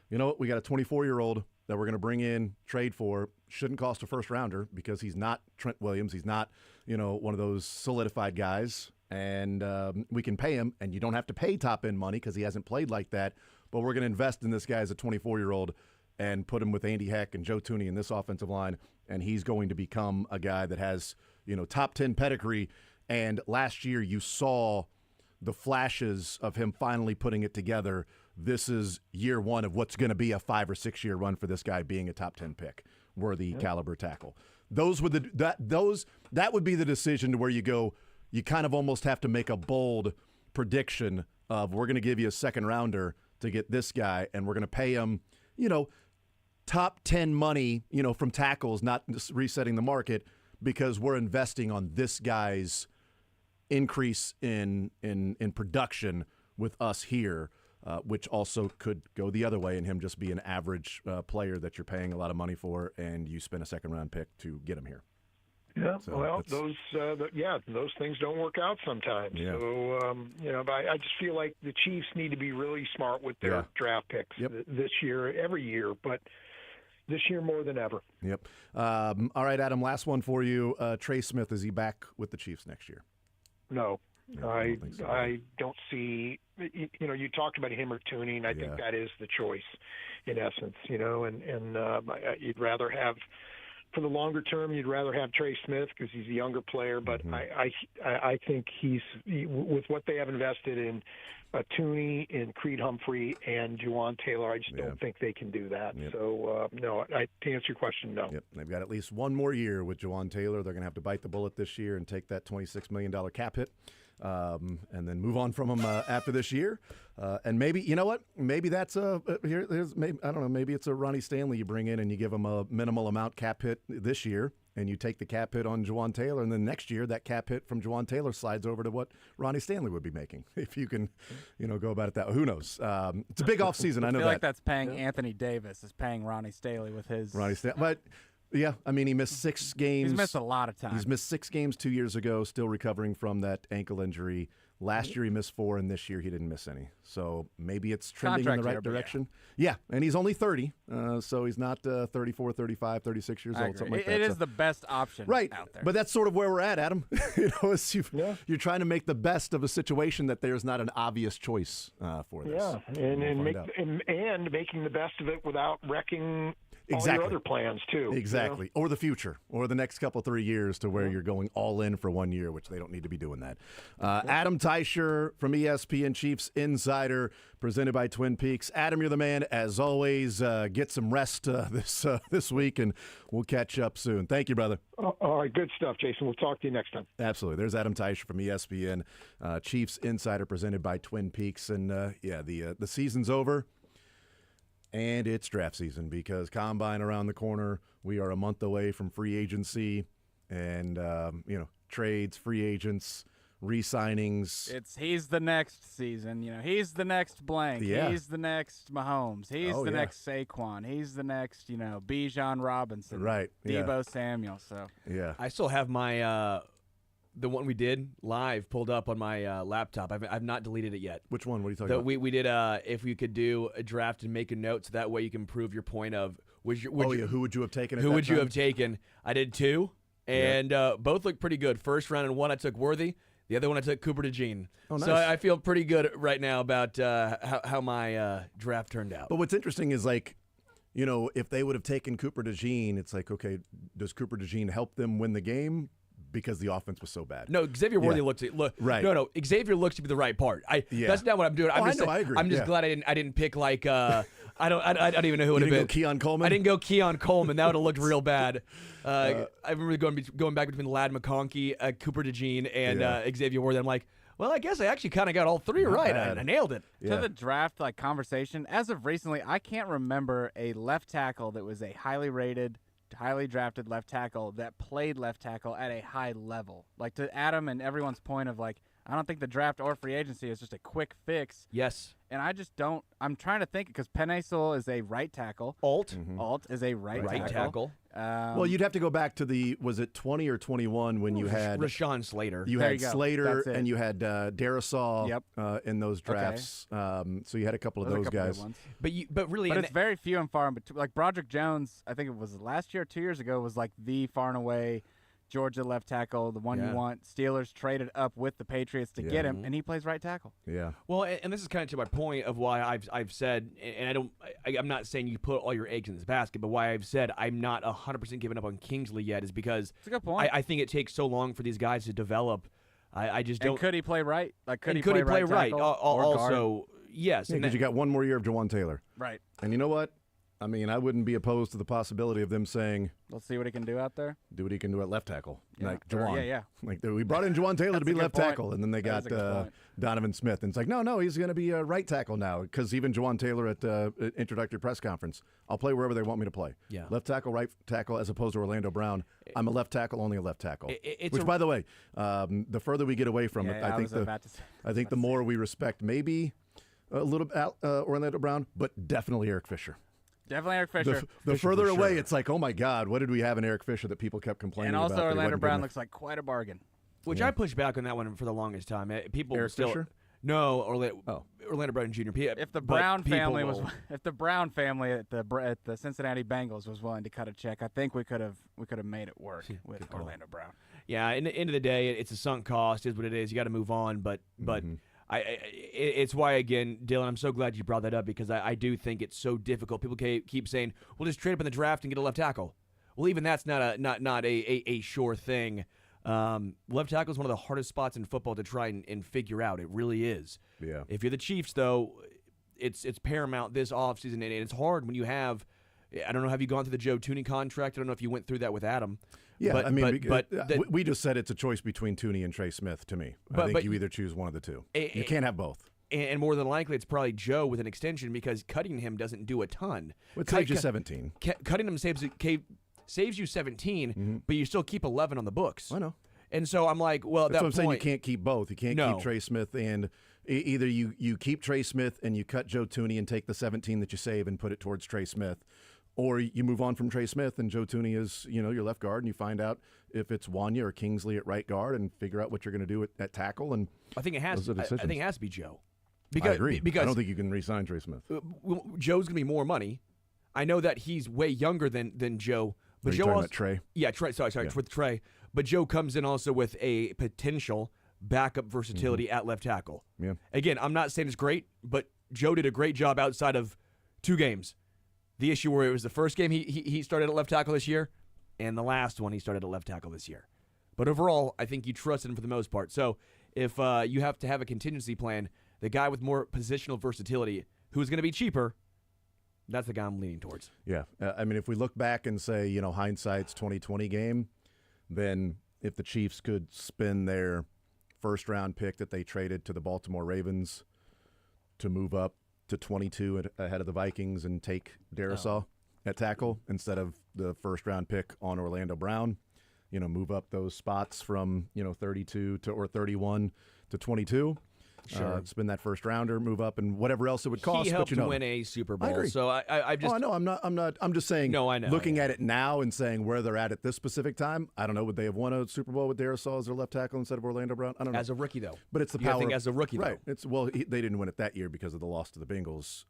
you know what, we got a 24-year-old that we're going to bring in, trade for, shouldn't cost a first-rounder because he's not Trent Williams. He's not, one of those solidified guys. and we can pay him, and you don't have to pay top-end money because he hasn't played like that, but we're going to invest in this guy as a 24-year-old and put him with Andy Heck and Joe Thuney in this offensive line, and he's going to become a guy that has, top 10 pedigree. And last year you saw the flashes of him finally putting it together. This is year one of what's going to be a 5 or 6 year run for this guy being a top 10 pick, worthy caliber tackle. Those would that would be the decision to where you go, you kind of almost have to make a bold prediction of, we're going to give you a second rounder to get this guy, and we're going to pay him, top 10 money, from tackles, not just resetting the market, because we're investing on this guy's increase in production with us here, which also could go the other way and him just be an average player that you're paying a lot of money for, and you spend a second-round pick to get him here. Yeah, So well, those things don't work out sometimes. Yeah. So, but I just feel like the Chiefs need to be really smart with their draft picks this year, every year, but this year more than ever. Yep. All right, Adam, last one for you. Trey Smith, is he back with the Chiefs next year? No. Yeah, I don't think so. I don't see, you talked about him or Thuney, and I think that is the choice in essence, and you'd rather have, for the longer term, you'd rather have Trey Smith because he's a younger player, but I think he's, with what they have invested in Thuney, in Creed Humphrey, and Juwan Taylor, I just don't think they can do that. Yep. So, no, to answer your question, no. Yep. They've got at least one more year with Juwan Taylor. They're going to have to bite the bullet this year and take that $26 million cap hit. And then move on from him after this year, and maybe maybe that's maybe it's a Ronnie Stanley you bring in and you give him a minimal amount cap hit this year, and you take the cap hit on Juwan Taylor, and then next year that cap hit from Juwan Taylor slides over to what Ronnie Stanley would be making if you can, go about it that way. Who knows? It's a big offseason. I know feel like that's paying Anthony Davis is paying Ronnie Stanley with his Ronnie Stanley, but. Yeah, I mean, he missed 6 games. He's missed a lot of time. He's missed 6 games 2 years ago, still recovering from that ankle injury. Last year he missed 4, and this year he didn't miss any. So maybe it's trending in the right direction. Yeah, and he's only 30, so he's not 34, 35, 36 years old, something like that. It is the best option out there. But that's sort of where we're at, Adam. You're trying to make the best of a situation that there's not an obvious choice for this. Yeah, and making the best of it without wrecking all your other plans, too. Exactly. Or the future, or the next couple, 3 years to where you're going all in for 1 year, which they don't need to be doing that. Adam Teicher from ESPN Chiefs Insider, presented by Twin Peaks. Adam, you're the man, as always. Get some rest this week, and we'll catch up soon. Thank you, brother. All right, good stuff, Jason. We'll talk to you next time. Absolutely. There's Adam Teicher from ESPN, Chiefs Insider, presented by Twin Peaks. And, the season's over. And it's draft season because Combine around the corner. We are a month away from free agency and, trades, free agents, re-signings. He's the next season. He's the next blank. Yeah. He's the next Mahomes. He's the next Saquon. He's the next, Bijan Robinson. Right. Debo Samuel. So yeah, I still have my the one we did live pulled up on my laptop. I've not deleted it yet. Which one? What are you talking about? We did if we could do a draft and make a note so that way you can prove your point of who would you have taken? Who would you have taken? I did 2, and both look pretty good. First round and one I took Worthy. The other one I took Cooper DeJean. Oh, nice. So I feel pretty good right now about how my draft turned out. But what's interesting is if they would have taken Cooper DeJean, it's like, okay, does Cooper DeJean help them win the game? Because the offense was so bad. No, Xavier Worthy look right. No, Xavier looks to be the right part. That's not what I'm doing. I agree. I'm just glad I didn't pick I don't even know who it would have been. Keon Coleman? I didn't go Keon Coleman. That would have looked real bad. I remember going back between Ladd McConkey, Cooper DeJean, and Xavier Worthy. I'm like, well, I guess I actually kind of got all 3 right. I nailed it. Yeah. To the draft conversation, as of recently, I can't remember a left tackle that was a highly rated, highly drafted left tackle that played left tackle at a high level. Like, to Adam and everyone's point of I don't think the draft or free agency is just a quick fix. Yes. And I just don't. I'm trying to think because Penei is a right tackle. Alt is a right tackle. Well, you'd have to go back to was it 20 or 21 when you had Rashawn Slater. You had Slater and you had Darisaw in those drafts. Okay. So you had a couple of those guys. But it's very few and far in between. Like Broderick Jones, I think it was last year or 2 years ago, was the far and away Georgia left tackle, the one Yeah. you want. Steelers traded up with the Patriots to get him, and he plays right tackle. Yeah. Well, and this is kind of to my point of why I've said, and I'm not saying you put all your eggs in this basket, but why I've said I'm not 100% giving up on Kingsley yet is because It's a good point. I think it takes so long for these guys to develop. I just don't. And could he play right? Like, could he play play right? tackle or guard? Also, yes. Yeah, and because you got one more year of Jawan Taylor. Right. And you know what? I mean, I wouldn't be opposed to the possibility of them saying, Let's see what he can do out there. do what he can do at left tackle. Yeah. Like Jawan. Yeah. Like we brought in Jawan Taylor to be a good left point. tackle, and then they That got is a good point. Donovan Smith. And it's like, no, he's going to be a right tackle now, because even Jawan Taylor at introductory press conference, I'll play wherever they want me to play. Yeah. Left tackle, right tackle, as opposed to Orlando Brown. I'm a left tackle, only a left tackle. It's By the way, the further we get away from it, Yeah, I think the more we respect maybe a little Orlando Brown, but definitely Eric Fisher. Definitely Eric Fisher. The Fisher further for away, sure. it's like, oh my God, what did we have in Eric Fisher that people kept complaining And also about? that he Orlando wasn't good Brown enough? looks like quite a bargain. Which I pushed back on that one for the longest time. People Eric still Fisher? no Orlando Brown Jr. If the Brown family if the Brown family at the Cincinnati Bengals was willing to cut a check, I think we could have made it work with Orlando Brown. Yeah, in the end of the day, it's a sunk cost. Is what it is. You got to move on. But it's why, again, Dylan, I'm so glad you brought that up, because I do think it's so difficult. People keep saying, "We'll just trade up in the draft and get a left tackle." Well, even that's not a sure thing. Left tackle is one of the hardest spots in football to try and figure out. It really is. Yeah. If you're the Chiefs, though, it's paramount this offseason, and it's hard when you have. I don't know. Have you gone through the Joe Tooney contract? I don't know if you went through that with Adam. Yeah, but, I mean, but we just said it's a choice between Tooney and Trey Smith to me. I think you either choose one of the two. You can't have both. And more than likely, it's probably Joe with an extension, because cutting him doesn't do a ton. It saves you 17. Cutting him saves you 17, but you still keep 11 on the books. I know. And so I'm like, well, at That's that what I'm point, saying. You can't keep both. You can't No. keep Trey Smith and either you keep Trey Smith and you cut Joe Tooney and take the 17 that you save and put it towards Trey Smith, or you move on from Trey Smith and Joe Tooney is your left guard, and you find out if it's Wanya or Kingsley at right guard and figure out what you're going to do at tackle. And I think it has. Those are I think decisions. it has to be Joe. I agree. Because I don't think you can re-sign Trey Smith. Joe's going to be more money. I know that he's way younger than Joe. But Are you Joe talking also, about Trey? Yeah, Trey. Sorry, Yeah. with Trey. But Joe comes in also with a potential backup versatility at left tackle. Yeah. Again, I'm not saying it's great, but Joe did a great job outside of 2 games. The issue where it was the first game he started at left tackle this year, and the last one he started at left tackle this year. But overall, I think you trusted him for the most part. So if you have to have a contingency plan, the guy with more positional versatility, who's going to be cheaper, that's the guy I'm leaning towards. Yeah. I mean, if we look back and say, hindsight's 2020 game, then if the Chiefs could spin their first-round pick that they traded to the Baltimore Ravens to move up to 22 ahead of the Vikings and take Darisaw at tackle instead of the first-round pick on Orlando Brown, move up those spots from, 32 or 31 to 22. Sure. Spin that first rounder, move up, and whatever else it would cost. He helped but win a Super Bowl. I agree. So I just. Oh, I know. I'm just saying. No, I know. Looking at it now and saying where they're at this specific time, I don't know. Would they have won a Super Bowl with Darisaw as their left tackle instead of Orlando Brown? I don't know. As a rookie, though. But it's the You gotta power. think as a rookie, right? though. They didn't win it that year because of the loss to the Bengals.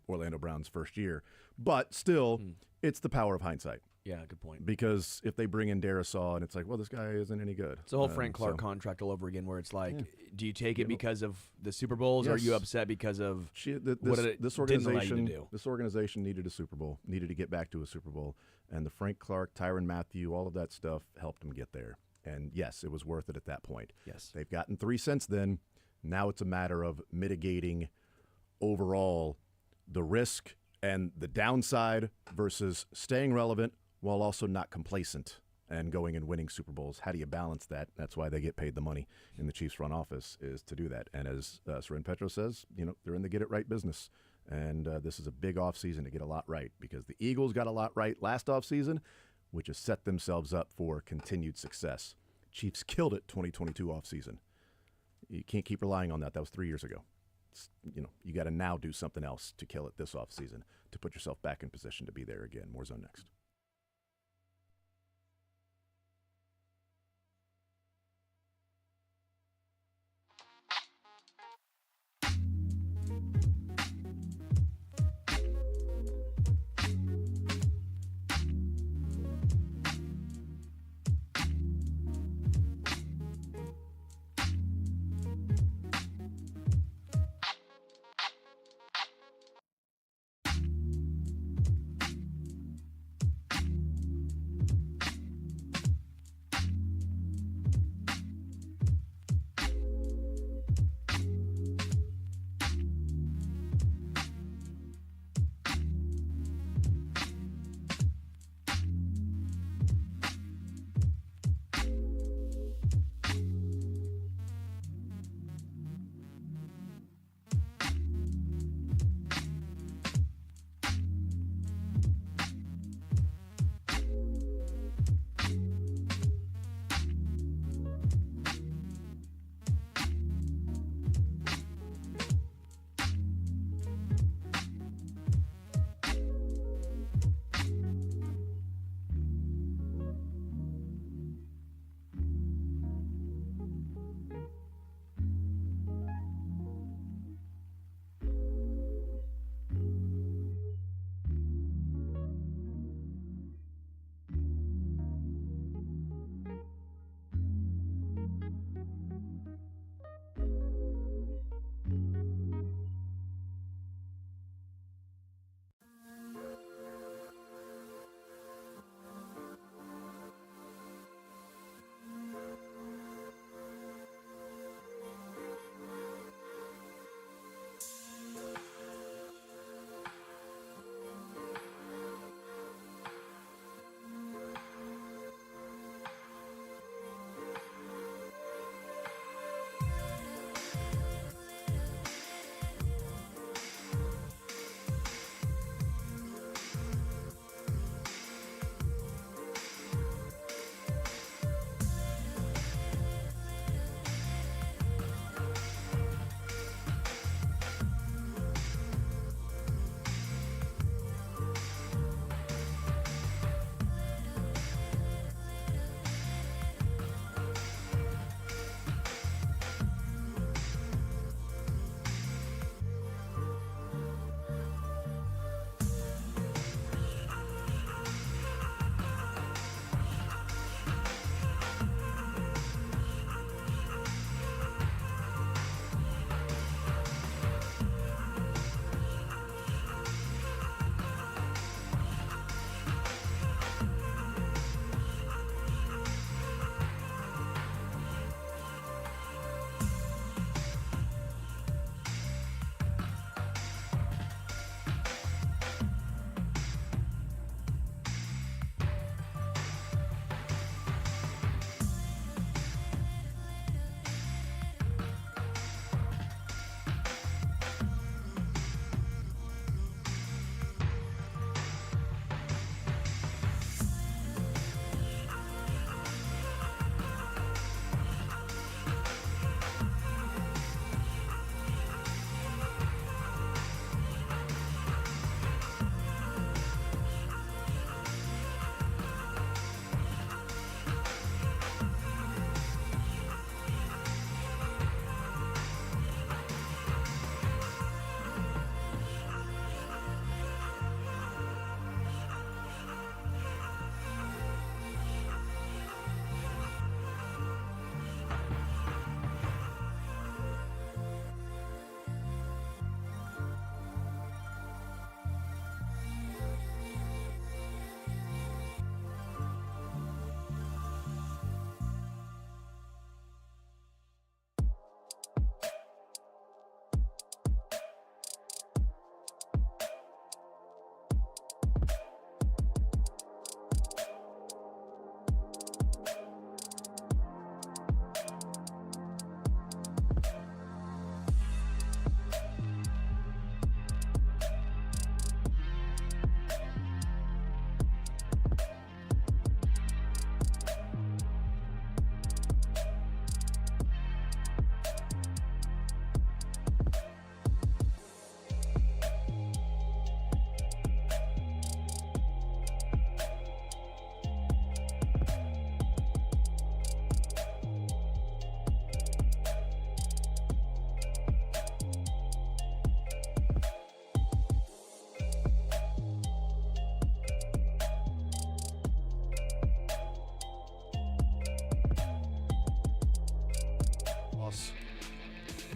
Orlando Brown's first year, but still, it's the power of hindsight. Yeah, good point. Because if they bring in Darisaw and it's like, well, this guy isn't any good. It's a whole Frank Clark contract all over again, where it's like, Yeah. do you take it because of the Super Bowls, or are you Yes. upset because of This what it this didn't allow you to organization, do? this organization needed a Super Bowl, needed to get back to a Super Bowl, and the Frank Clark, Tyrann Mathieu, all of that stuff helped them get there. And yes, it was worth it at that point. Yes. They've gotten 3 since then. Now it's a matter of mitigating overall the risk and the downside versus staying relevant while also not complacent and going and winning Super Bowls. How do you balance that? That's why they get paid the money in the Chiefs front office, is to do that. And as Soren Petro says, they're in the get-it-right business. And this is a big offseason to get a lot right, because the Eagles got a lot right last offseason, which has set themselves up for continued success. Chiefs killed it 2022 offseason. You can't keep relying on that. That was 3 years ago. You got to now do something else to kill it this offseason to put yourself back in position to be there again. More Zone next.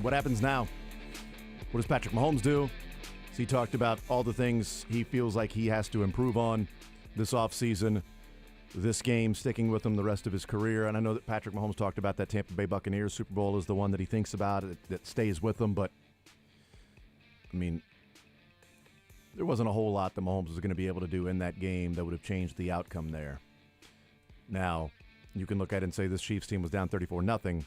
what happens now? What does Patrick Mahomes do? So he talked about all the things he feels like he has to improve on this offseason. This game sticking with him the rest of his career. And I know that Patrick Mahomes talked about that Tampa Bay Buccaneers Super Bowl is the one that he thinks about, that stays with him. But, I mean, there wasn't a whole lot that Mahomes was going to be able to do in that game that would have changed the outcome there. Now, you can look at it and say this Chiefs team was down 34-0,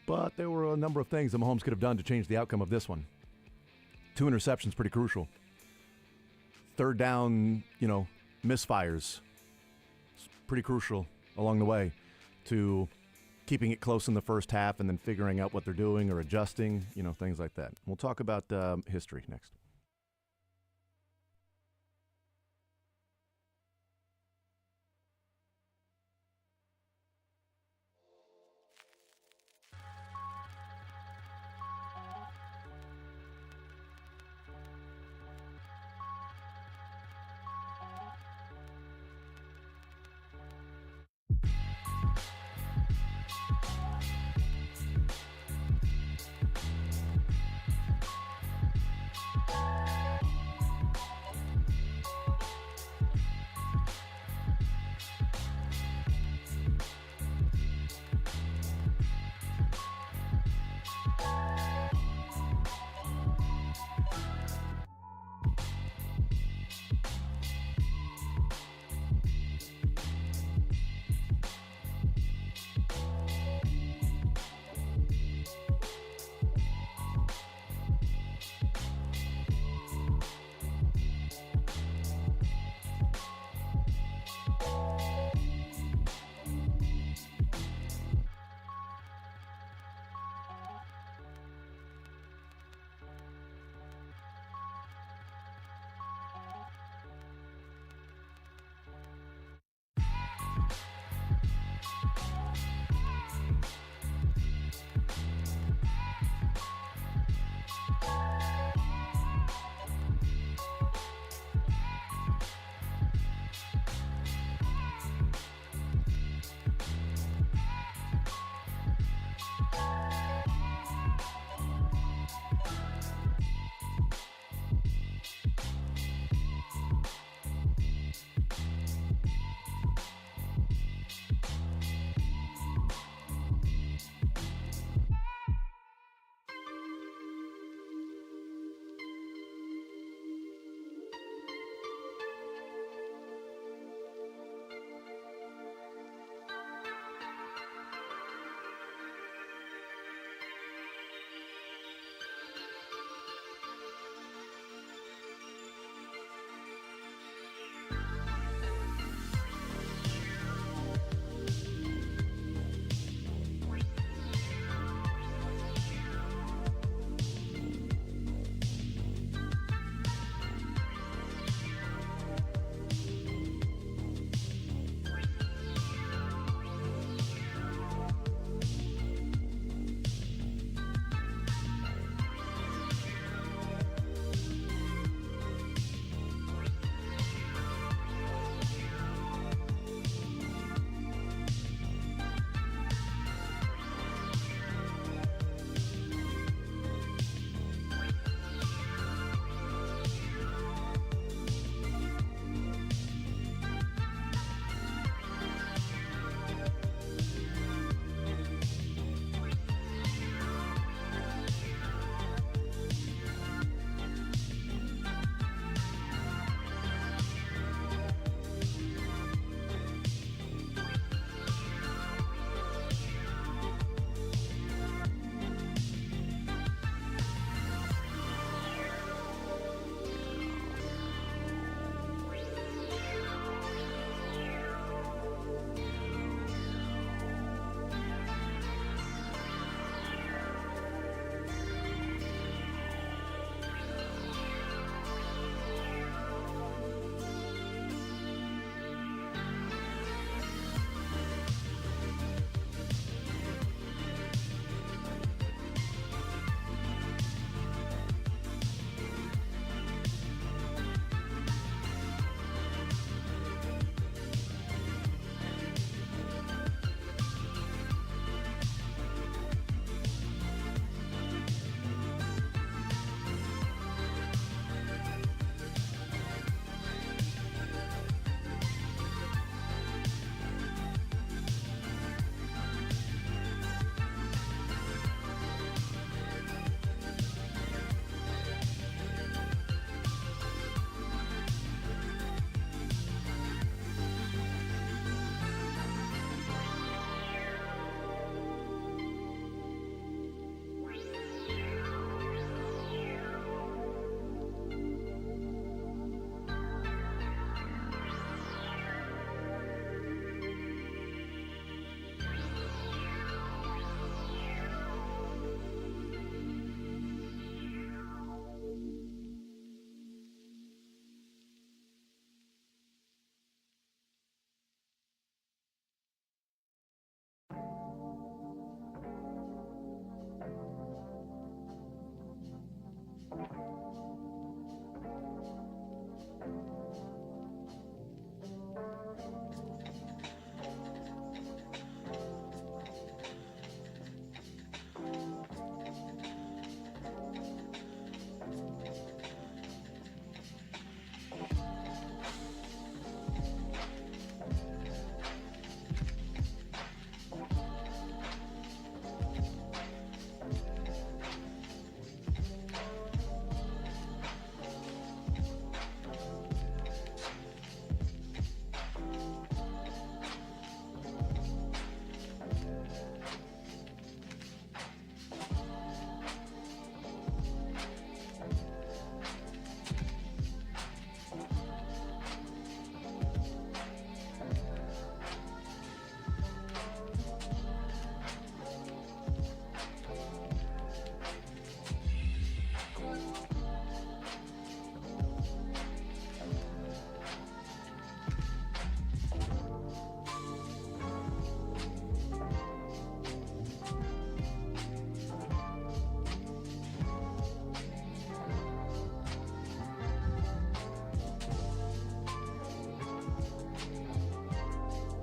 but there were a number of things that Mahomes could have done to change the outcome of this one. 2 interceptions, pretty crucial. Third down, misfires, pretty crucial along the way to keeping it close in the first half and then figuring out what they're doing or adjusting, things like that. We'll talk about history next.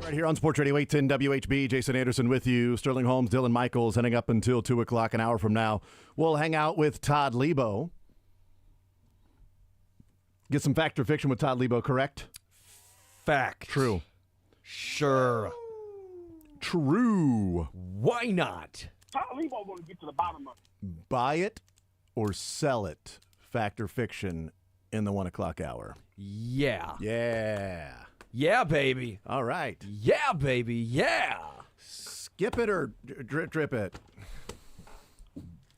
Right here on Sports Radio 810 WHB, Jason Anderson with you. Sterling Holmes, Dylan Michaels, heading up until 2 o'clock an hour from now. We'll hang out with Todd Lebo. Get some fact or fiction with Todd Lebo, correct? Fact. True. Sure. True. Why not? Todd Lebo going to get to the bottom of it. Buy it or sell it, fact or fiction, in the 1 o'clock hour. Yeah. Yeah. Yeah, baby. All right. Yeah, baby. Yeah. Skip it or drip it?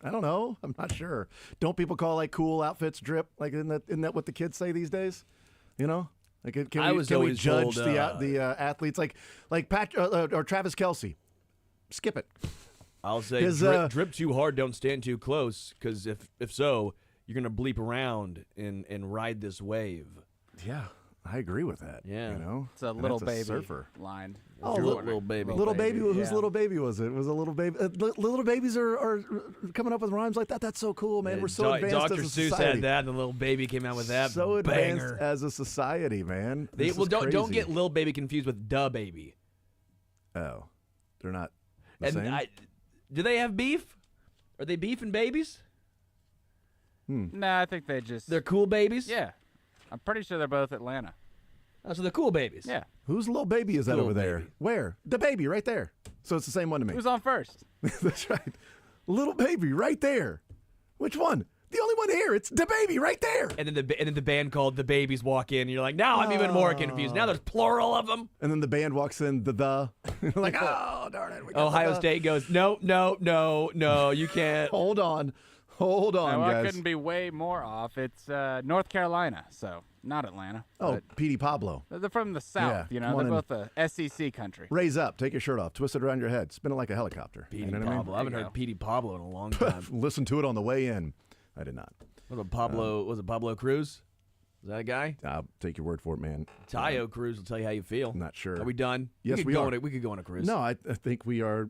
I don't know. I'm not sure. Don't people call like cool outfits drip? Like isn't that what the kids say these days? You know, like can we judge told, the athletes like Pat or Travis Kelce? Skip it. I'll say drip too hard, don't stand too close, because if so, you're gonna bleep around and ride this wave. Yeah, I agree with that. Yeah. you know, It's a And little that's baby surfer. line. Oh, little baby. Little baby, whose yeah. little baby was it? It was a little baby. Little babies are coming up with rhymes like that. That's so cool, man. We're so advanced Dr. as a Seuss society. had that, and the little baby came out with that. So advanced banger. as a society, man. This is don't crazy. get Lil Baby confused with Da Baby. Oh, they're not the same. Do they have beef? Are they beef and babies? Nah, I think They're cool babies. Yeah. I'm pretty sure they're both Atlanta. Oh, so they're cool babies. Yeah. Whose little baby is that Little over there? baby. Where? The baby right there. So it's the same one to me. Who's on first? That's right. Little baby right there. Which one? The only one here. It's the baby right there. And then the band called The Babies walk in, and you're like, now I'm even more confused. Now there's plural of them. And then the band walks in. You're like, oh darn it. We got Ohio the. State goes, no, you can't. Hold on, Well, I guys. couldn't be way more off. It's North Carolina, so not Atlanta. Oh, Petey Pablo. They're from the South, Yeah, you come know. on They're both a SEC country. Raise up. Take your shirt off. Twist it around your head. Spin it like a helicopter. Petey You know what I mean? Pablo. I haven't There you heard go. Petey Pablo in a long time. Listen to it on the way in. I did not. Was it Pablo Cruz? Is that a guy? I'll take your word for it, man. Tayo Cruz will tell you how you feel. I'm not sure. Are we done? Yes, we we are. We could go on a cruise. No, I think we are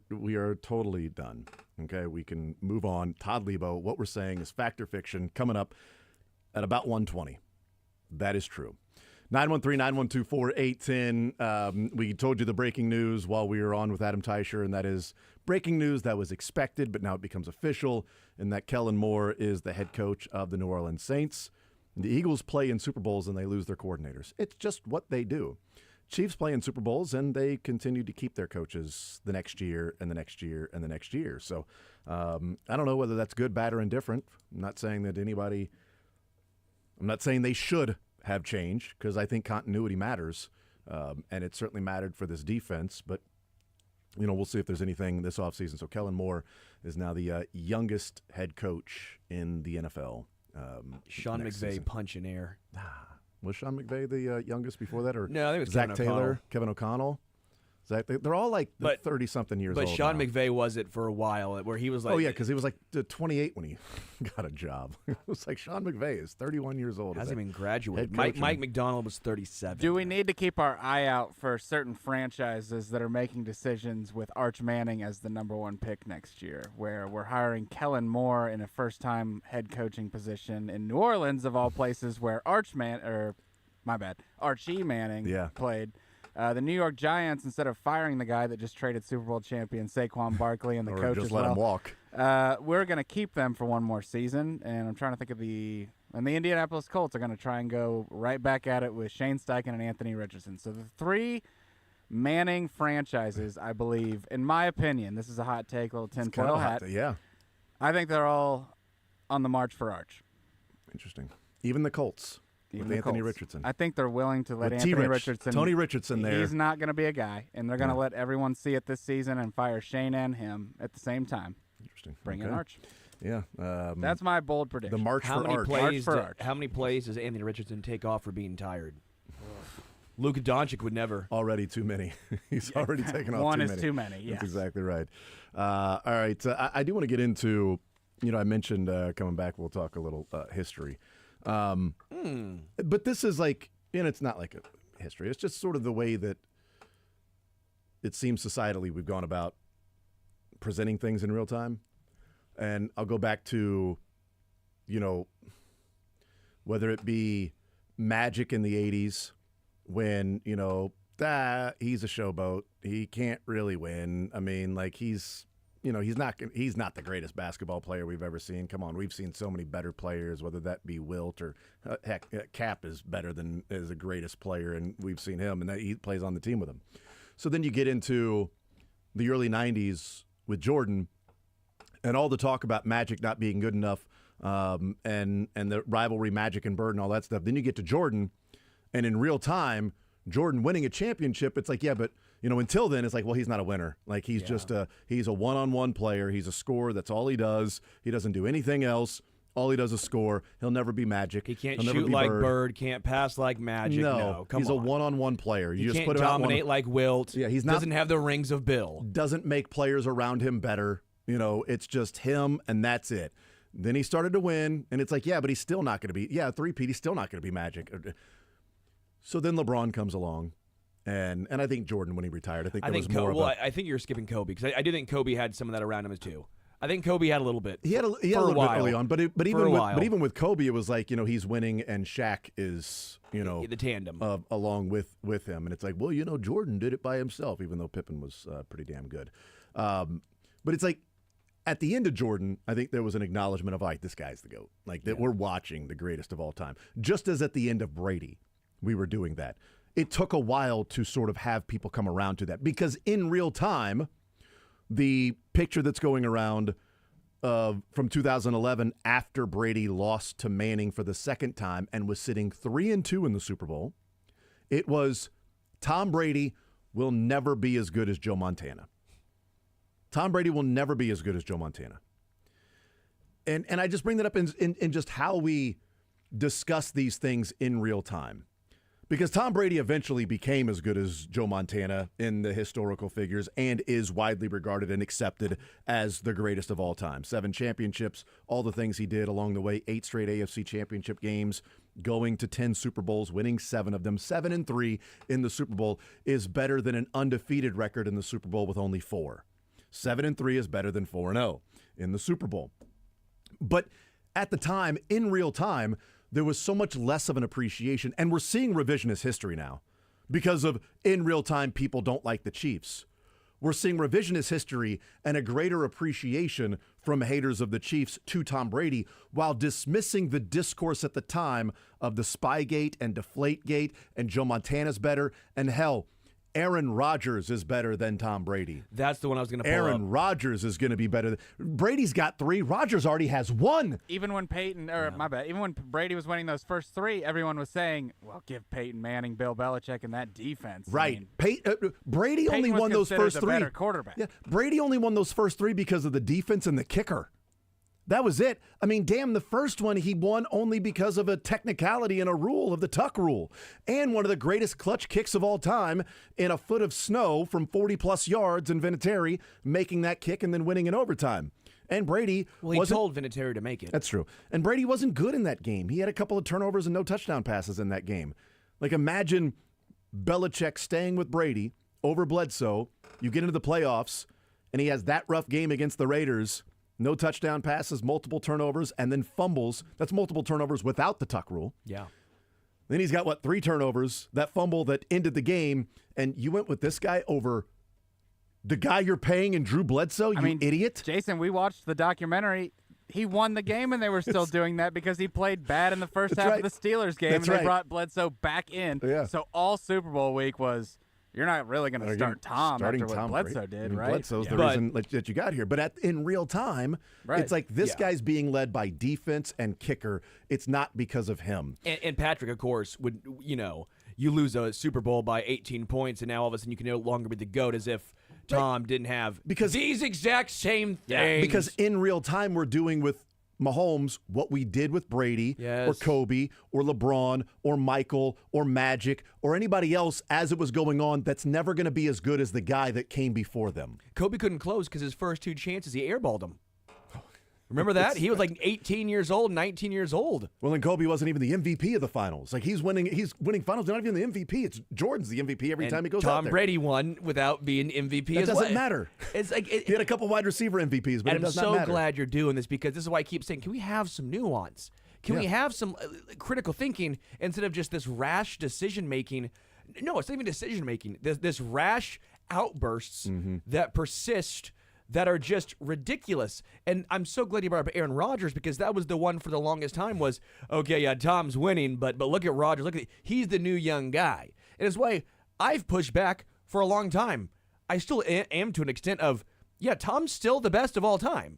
totally done. Okay, we can move on. Todd Lebo, what we're saying is fact or fiction coming up at about 1:20. That is true. 913-912-4810. We told you the breaking news while we were on with Adam Teicher, and that is breaking news that was expected, but now it becomes official, and that Kellen Moore is the head coach of the New Orleans Saints. The Eagles play in Super Bowls and they lose their coordinators. It's just what they do. Chiefs play in Super Bowls and they continue to keep their coaches the next year and the next year and the next year. So I don't know whether that's good, bad, or indifferent. I'm not saying they should have change, because I think continuity matters, and it certainly mattered for this defense. But we'll see if there's anything this offseason. So Kellen Moore is now the youngest head coach in the NFL. Sean next McVay season. punching air. Was Sean McVay the youngest before that, or No, I think it was Zach Kevin Taylor, O'Connell. Kevin O'Connell? They're all like But- 30-something years But old. Sean now. McVay was it for a while, where he was like, Oh yeah, because he was like 28 when he got a job. It was like Sean McVay is 31 years old. hasn't Is even that graduated. head coach Mike and- McDonald was 37. Do we need to keep our eye out for certain franchises that are making decisions with Arch Manning as the number one pick next year, where we're hiring Kellen Moore in a first-time head coaching position in New Orleans, of all places, where Archie Manning Yeah. played. The New York Giants, instead of firing the guy that just traded Super Bowl champion Saquon Barkley and the or coach just as let well, him walk? we're going to keep them for one more season, and I'm trying to think of the Indianapolis Colts are going to try and go right back at it with Shane Steichen and Anthony Richardson. So the three Manning franchises, I believe, in my opinion, this is a hot take, little It's tinfoil kinda hat. hot, yeah, I think they're all on the march for Arch. interesting. Even the Colts Even with the Anthony Colts. Richardson. I think they're willing to let With Anthony T-Rich, Richardson. Tony Richardson there. He's not going to be a guy, and they're going to Yeah. let everyone see it this season and fire Shane and him at the same time. Interesting. Bring in Okay. Arch. Yeah, That's my bold prediction. the march How for many Arch. plays? for Arch. How many plays does Anthony Richardson take off for being tired? Luka Doncic would never. Already too many. He's already taken off One too is many. too many, yes. That's exactly right. All right, I do want to get into, I mentioned coming back, we'll talk a little history. But this is like, it's not like a history. It's just sort of the way that it seems societally we've gone about presenting things in real time. And I'll go back to, whether it be Magic in the 80s when, He's a showboat. He can't really win. I mean, like he's not the greatest basketball player we've ever seen. Come on, we've seen so many better players, whether that be Wilt or heck, Cap is the greatest player, and we've seen him, and that he plays on the team with him. So then you get into the early '90s with Jordan, and all the talk about Magic not being good enough, and the rivalry Magic and Bird and all that stuff. Then you get to Jordan, and in real time, Jordan winning a championship. It's like, yeah, but until then, it's like, well, he's not a winner. Like he's just he's a one-on-one player. He's a scorer. That's all he does. He doesn't do anything else. All he does is score. He'll never be Magic. He can't shoot like Bird. Can't pass like Magic. No, he's a one-on-one player. You he just can't put him dominate like Wilt. Yeah, he's not. Doesn't have the rings of Bill. Doesn't make players around him better. It's just him, and that's it. Then he started to win, and it's like, yeah, but he's still not going to be. Yeah, three-peat. He's still not going to be Magic. So then LeBron comes along. And I think Jordan, when he retired, I think there was more of a... I think you're skipping Kobe, because I do think Kobe had some of that around him too. I think Kobe had a little bit. He had a little bit early on, but even with Kobe, it was like, he's winning and Shaq is, the tandem along with him, and it's like, well, Jordan did it by himself, even though Pippen was pretty damn good. But it's like at the end of Jordan, I think there was an acknowledgement of, all right, this guy's the GOAT, like that we're watching the greatest of all time. Just as at the end of Brady, we were doing that. It took a while to sort of have people come around to that, because in real time, the picture that's going around from 2011 after Brady lost to Manning for the second time and was sitting 3-2 in the Super Bowl, it was Tom Brady will never be as good as Joe Montana. Tom Brady will never be as good as Joe Montana. And I just bring that up in just how we discuss these things in real time. Because Tom Brady eventually became as good as Joe Montana in the historical figures and is widely regarded and accepted as the greatest of all time. 7 championships, all the things he did along the way, 8 straight AFC championship games, going to 10 Super Bowls, winning 7 of them. 7-3 in the Super Bowl is better than an undefeated record in the Super Bowl with only 4. 7-3 is better than 4-0 in the Super Bowl. But at the time, in real time, there was so much less of an appreciation, and we're seeing revisionist history now because of in real time people don't like the Chiefs. We're seeing revisionist history and a greater appreciation from haters of the Chiefs to Tom Brady, while dismissing the discourse at the time of the Spygate and Deflategate and Joe Montana's better, and hell, Aaron Rodgers is better than Tom Brady. That's the one I was going to pull Aaron Rodgers is going to be better. Brady's got 3. Rodgers already has 1. Even when even when Brady was winning those first 3, everyone was saying, well, give Peyton Manning, Bill Belichick, and that defense. Right. Brady only won those first 3. Better quarterback. Yeah, Brady only won those first 3 because of the defense and the kicker. That was it. I mean, damn, the first one he won only because of a technicality and a rule of the Tuck rule. And one of the greatest clutch kicks of all time in a foot of snow from 40-plus yards in Vinatieri, making that kick and then winning in overtime. And Brady he told Vinatieri to make it. That's true. And Brady wasn't good in that game. He had a couple of turnovers and no touchdown passes in that game. Like, imagine Belichick staying with Brady over Bledsoe. You get into the playoffs, and he has that rough game against the Raiders. No touchdown passes, multiple turnovers, and then fumbles. That's multiple turnovers without the Tuck rule. Yeah. Then he's got, 3 turnovers, that fumble that ended the game, and you went with this guy over the guy you're paying in Drew Bledsoe, idiot? Jason, we watched the documentary. He won the game, and they were still doing that because he played bad in the first half of the Steelers game, and they brought Bledsoe back in. Yeah. So all Super Bowl week was... You're not really going to start Tom after what Bledsoe did, right? Bledsoe's the reason that you got here. But in real time, it's like this guy's being led by defense and kicker. It's not because of him. And Patrick, of course, would, you lose a Super Bowl by 18 points, and now all of a sudden you can no longer be the GOAT, as if Tom didn't have these exact same things. Because in real time, we're doing with Mahomes what we did with Brady or Kobe or LeBron or Michael or Magic or anybody else as it was going on that's never going to be as good as the guy that came before them. Kobe couldn't close because his first 2 chances, he airballed them. Remember that? He was like 18 years old, 19 years old. Well, and Kobe wasn't even the MVP of the finals. Like, he's winning finals, not even the MVP. It's Jordan's the MVP every time he goes out there. Tom Brady won without being MVP as well. That doesn't matter. It's like he had a couple wide receiver MVPs, but it does not matter. I'm so glad you're doing this, because this is why I keep saying, can we have some nuance? Can we have some critical thinking instead of just this rash decision-making? No, it's not even decision making. This rash outbursts that persist that are just ridiculous. And I'm so glad you brought up Aaron Rodgers, because that was the one for the longest time was, okay, yeah, Tom's winning, but look at Rodgers. He's the new young guy. And it's why I've pushed back for a long time. I still am to an extent of, yeah, Tom's still the best of all time.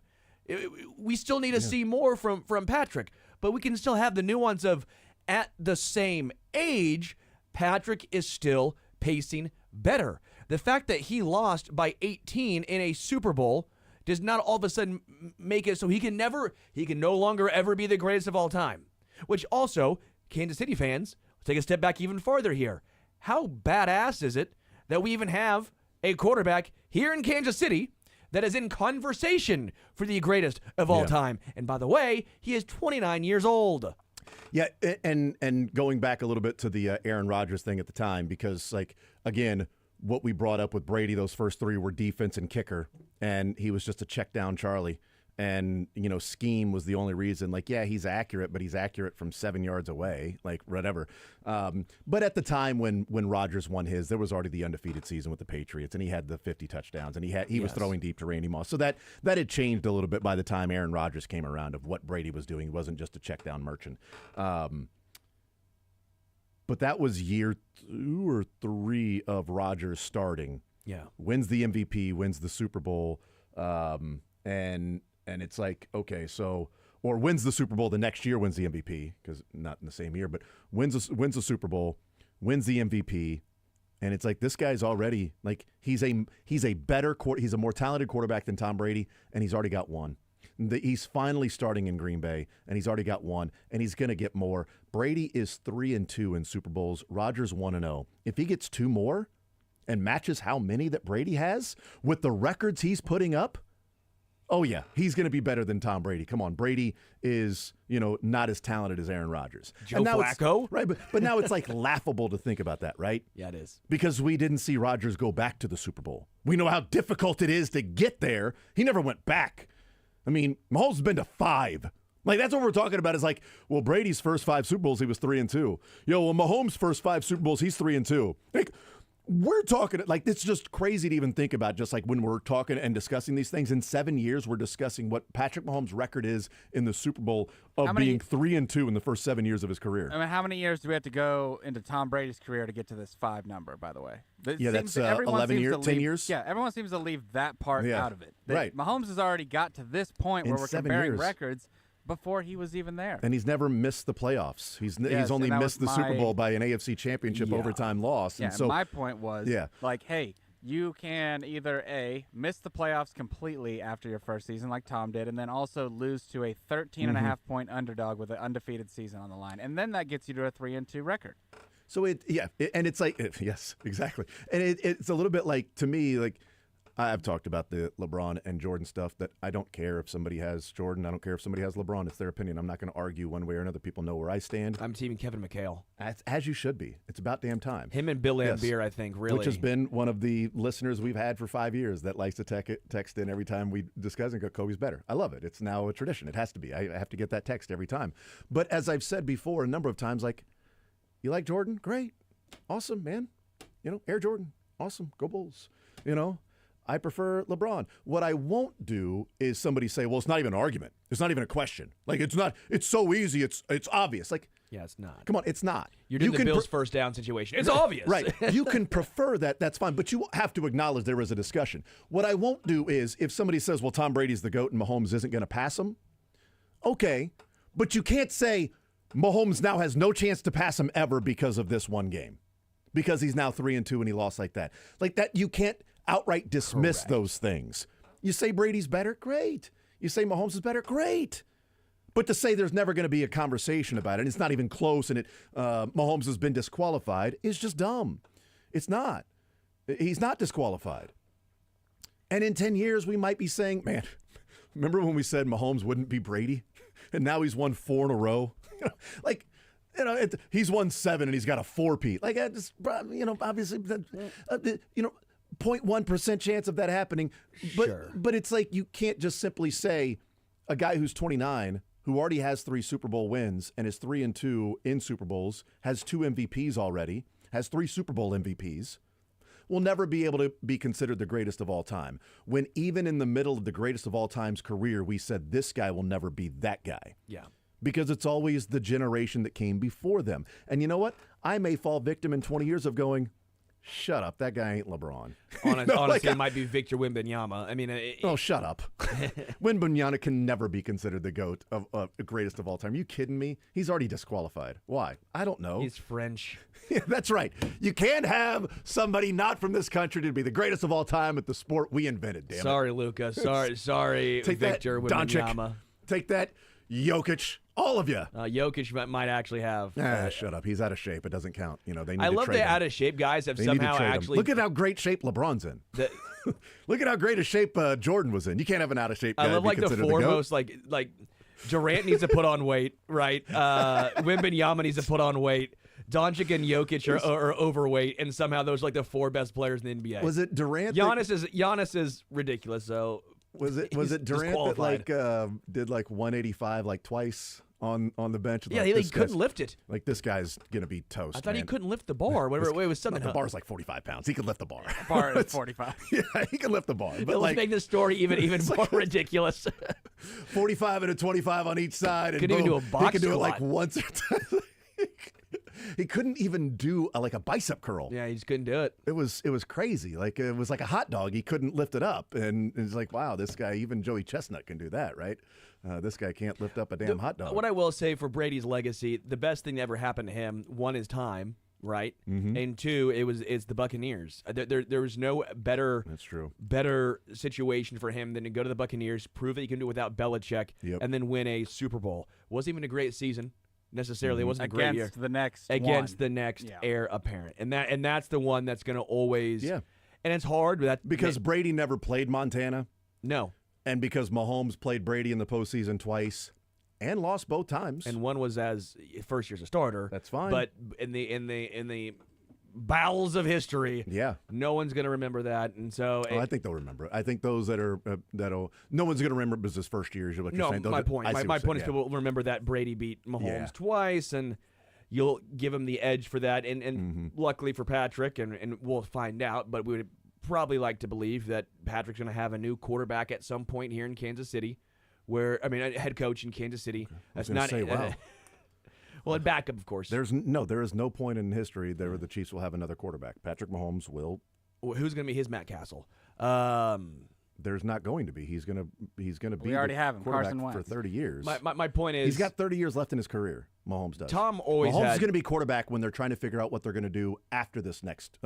We still need to see more from Patrick, but we can still have the nuance of, at the same age, Patrick is still pacing better. The fact that he lost by 18 in a Super Bowl does not all of a sudden make it so he can no longer ever be the greatest of all time. Which also, Kansas City fans, take a step back even farther here. How badass is it that we even have a quarterback here in Kansas City that is in conversation for the greatest of all time? And by the way, he is 29 years old. Yeah, and going back a little bit to the Aaron Rodgers thing at the time, because, like, again, what we brought up with Brady, those first three were defense and kicker, and he was just a check down Charlie. And, scheme was the only reason. Like, yeah, he's accurate, but he's accurate from 7 yards away, like, whatever. But at the time when Rodgers won his, there was already the undefeated season with the Patriots, and he had the 50 touchdowns, and he was throwing deep to Randy Moss. So that had changed a little bit by the time Aaron Rodgers came around of what Brady was doing. He wasn't just a check down merchant. But that was year 2 or 3 of Rodgers starting. Yeah. Wins the MVP, wins the Super Bowl, and it's like, okay, so, or wins the Super Bowl the next year, wins the MVP, because not in the same year, but wins the Super Bowl, wins the MVP, and it's like, this guy's already, like, he's a more talented quarterback than Tom Brady, and he's already got one. He's finally starting in Green Bay, and he's already got one, and he's going to get more. Brady is 3-2 in Super Bowls. Rodgers 1-0. If he gets 2 more and matches how many that Brady has with the records he's putting up, oh, yeah, he's going to be better than Tom Brady. Come on, Brady is, not as talented as Aaron Rodgers. Joe Flacco? Right, but now it's like laughable to think about that, right? Yeah, it is. Because we didn't see Rodgers go back to the Super Bowl. We know how difficult it is to get there. He never went back. I mean, Mahomes has been to 5. Like, that's what we're talking about is like, well, Brady's first 5 Super Bowls, he was 3-2. Well, Mahomes' first 5 Super Bowls, he's 3-2. Like, we're talking, like, it's just crazy to even think about, just like when we're talking and discussing these things. In 7 years, we're discussing what Patrick Mahomes' record is in the Super Bowl of being 3-2 in the first 7 years of his career. I mean, how many years do we have to go into Tom Brady's career to get to this 5 number, by the way? That's 11 years, 10 years? Yeah, everyone seems to leave that part out of it. Right. Mahomes has already got to this point where we're 7 comparing years. records before he was even there. And he's never missed the playoffs. He's only missed the Super Bowl by an AFC Championship overtime loss. Yeah, and so my point was, like, hey, you can either A, miss the playoffs completely after your first season like Tom did, and then also lose to a 13.5-point underdog with an undefeated season on the line. And then that gets you to a 3-2 record. So and it's like, yes, exactly. And it's a little bit like, to me, like, I've talked about the LeBron and Jordan stuff, that I don't care if somebody has Jordan. I don't care if somebody has LeBron. It's their opinion. I'm not going to argue one way or another. People know where I stand. I'm teaming Kevin McHale. As you should be. It's about damn time. Him and Bill Laimbeer, I think, really. Which has been one of the listeners we've had for 5 years that likes to text in every time we discuss and go, Kobe's better. I love it. It's now a tradition. It has to be. I have to get that text every time. But as I've said before a number of times, like, you like Jordan? Great. Awesome, man. Air Jordan. Awesome. Go Bulls. I prefer LeBron. What I won't do is somebody say, well, it's not even an argument. It's not even a question. Like, it's so easy. It's obvious. Like, yeah, it's not. Come on, it's not. You're doing the Bills' first down situation. It's obvious. Right. You can prefer that. That's fine. But you have to acknowledge there is a discussion. What I won't do is if somebody says, well, Tom Brady's the GOAT and Mahomes isn't going to pass him. Okay. But you can't say Mahomes now has no chance to pass him ever because of this one game. Because he's now 3-2 and he lost like that. Like that, you can't outright dismiss those things. You say Brady's better? Great. You say Mahomes is better? Great. But to say there's never going to be a conversation about it, and it's not even close, and Mahomes has been disqualified, is just dumb. It's not. He's not disqualified. And in 10 years, we might be saying, man, remember when we said Mahomes wouldn't be Brady? And now he's won 4 in a row? He's won 7 and he's got a 4-peat. Like, obviously, 0.1% chance of that happening. But it's like, you can't just simply say a guy who's 29, who already has 3 Super Bowl wins and is 3-2 in Super Bowls, has 2 MVPs already, has 3 Super Bowl MVPs, will never be able to be considered the greatest of all time. When even in the middle of the greatest of all time's career, we said this guy will never be that guy. Yeah. Because it's always the generation that came before them. And you know what? I may fall victim in 20 years of going, shut up, that guy ain't LeBron. Honestly, it might be Victor Wembanyama. I mean, oh, shut up. Wembanyama can never be considered the GOAT of the greatest of all time. Are you kidding me? He's already disqualified. Why? I don't know. He's French. Yeah, that's right. You can't have somebody not from this country to be the greatest of all time at the sport we invented, damn it. Sorry, Luka. Sorry, Take Victor that, Doncic. Wembanyama. Take that, Jokic. All of you. Jokic might actually have. Shut up. He's out of shape. It doesn't count. You know, they need I to love trade the him. out of shape guys have They need to somehow trade him. actually. Look at how great shape LeBron's in. Look at how great a shape Jordan was in. You can't have an out of shape guy. I love be like the considered foremost GOAT. like Durant needs to put on weight, right? Wembanyama needs to put on weight. Doncic and Jokic are overweight, and somehow those are like the 4 best players in the NBA. Was it Durant? Giannis is ridiculous. So was it Durant disqualified. that did 185 twice on the bench? Yeah, he couldn't lift it. Like, this guy's gonna be toast. I thought he man. couldn't lift the bar. Whatever it was something. The bar's like 45 pounds. He could lift the bar. Bar is 45. Yeah, he can lift the bar. But Let's make this story even more ridiculous. 45 and a 25 on each side. And Couldn't even boom, do a box He could do it squat. once or twice. He couldn't even do a bicep curl. Yeah, he just couldn't do it. It was crazy. It was like a hot dog. He couldn't lift it up, and it's like, wow, this guy, even Joey Chestnut can do that, right? This guy can't lift up a damn hot dog. What I will say for Brady's legacy, the best thing that ever happened to him, 1 is time, right? Mm-hmm. And 2, it's the Buccaneers. There was no better That's true. better situation for him than to go to the Buccaneers, prove that he can do it without Belichick, Yep. and then win a Super Bowl. Wasn't even a great season necessarily. It wasn't a great year Against the next against one. the next Yeah. heir apparent, and that's the one that's going to always. Yeah. And it's hard, but that Because Brady never played Montana, no, and because Mahomes played Brady in the postseason twice and lost both times. and one was as first year's a starter. That's fine. But in the bowels of history, yeah. no one's going to remember that, and so I think they'll remember it. I think those that are no one's going to remember it was his first year. Is what you're saying. my point. I see My what you're point is saying, people will remember that Brady beat Mahomes Yeah. twice, and you'll give him the edge for that. And Mm-hmm. luckily for Patrick, and we'll find out, but we would probably like to believe that Patrick's going to have a new quarterback at some point here in Kansas City, a head coach in Kansas City. That's gonna not say, wow. well, and backup, of course. there is no point in history where the Chiefs will have another quarterback. Patrick Mahomes will. Who's going to be his Matt Castle? There's not going to be. He's gonna be. We already the have him, quarterback Carson for Wentz. 30 years. My point is He's got 30 years left in his career. Mahomes does. Tom always Mahomes had is going to be quarterback when they're trying to figure out what they're going to do after this next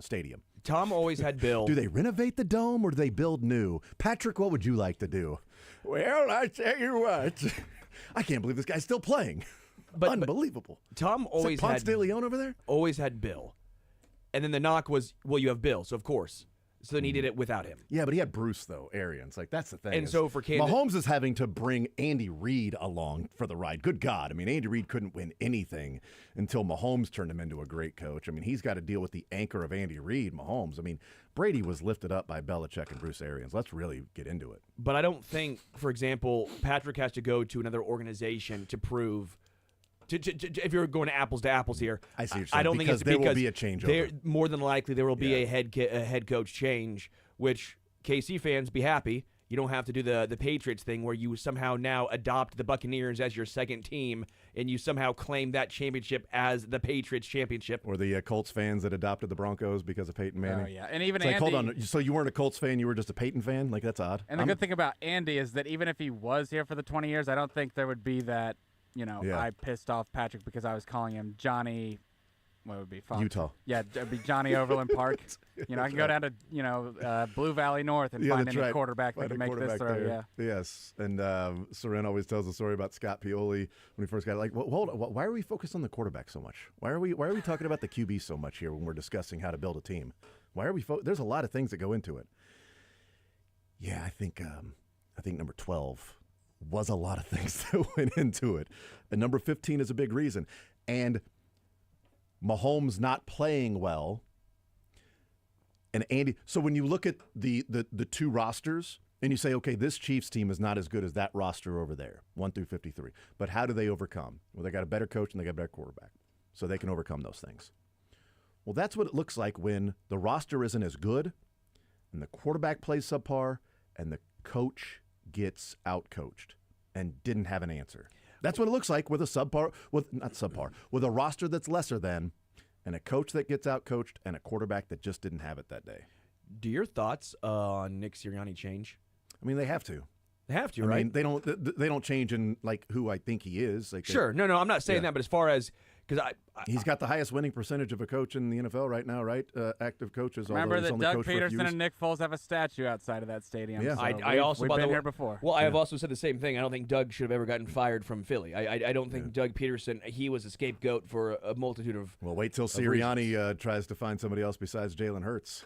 stadium. Tom always had Bill. Do they renovate the dome or do they build new? Patrick, what would you like to do? Well, I tell you what, I can't believe this guy's still playing. But Unbelievable. Tom Is always that Ponce had de Leon over there? always had Bill, and then the knock was, well, you have Bill, so of course, so they needed it without him. Yeah, but he had Bruce though, Arians. Like that's the thing. And is so for Kansas- Mahomes is having to bring Andy Reid along for the ride. Good God! I mean, Andy Reid couldn't win anything until Mahomes turned him into a great coach. I mean, he's got to deal with the anchor of Andy Reid, Mahomes. I mean, Brady was lifted up by Belichick and Bruce Arians. Let's really get into it. But I don't think, for example, Patrick has to go to another organization to prove. If you're going to apples here, I see what you're I don't saying, think it's because there will because be a changeover. there- More than likely, there will be Yeah. a head coach change, which KC fans be happy. You don't have to do the Patriots thing where you somehow now adopt the Buccaneers as your second team and you somehow claim that championship as the Patriots championship. Or the Colts fans that adopted the Broncos because of Peyton Manning. Oh, yeah. And even It's like, Andy, hold on. So you weren't a Colts fan, you were just a Peyton fan? Like, that's odd. And the good thing about Andy is that even if he was here for the 20 years, I don't think there would be that, Yeah. I pissed off Patrick because I was calling him Johnny, what would it be? Fox? Utah. Yeah, it'd be Johnny Overland Park. I can go down to, Blue Valley North and find that's any right. quarterback that Find can a make this quarterback throw. there. Yeah. Yes. And Soren always tells a story about Scott Pioli when he first got like, well, hold on, why are we focused on the quarterback so much? Why are we talking about the QB so much here when we're discussing how to build a team? Why are we there's a lot of things that go into it. Yeah, I think number 12 was a lot of things that went into it. And number 15 is a big reason. And Mahomes not playing well. And Andy, so when you look at the two rosters and you say, okay, this Chiefs team is not as good as that roster over there, 1 through 53. But how do they overcome? Well, they got a better coach and they got a better quarterback. So they can overcome those things. Well, that's what it looks like when the roster isn't as good and the quarterback plays subpar and the coach gets outcoached and didn't have an answer. That's what it looks like with with a roster that's lesser than and a coach that gets outcoached and a quarterback that just didn't have it that day. Do your thoughts on Nick Sirianni change? I mean, they have to. They have to, I right? mean, they don't change in like who I think he is. Like Sure. No, I'm not saying that, but as far as because he's got the highest winning percentage of a coach in the NFL right now, right? Active coaches. Remember that only Doug coached for a few Peterson years. and Nick Foles have a statue outside of that stadium. Yeah. So I also we've by the been way- here before. Well, I have also said the same thing. I don't think Doug should have ever gotten fired from Philly. I don't think Doug Peterson. He was a scapegoat for a multitude of. Well, wait till Sirianni tries to find somebody else besides Jalen Hurts.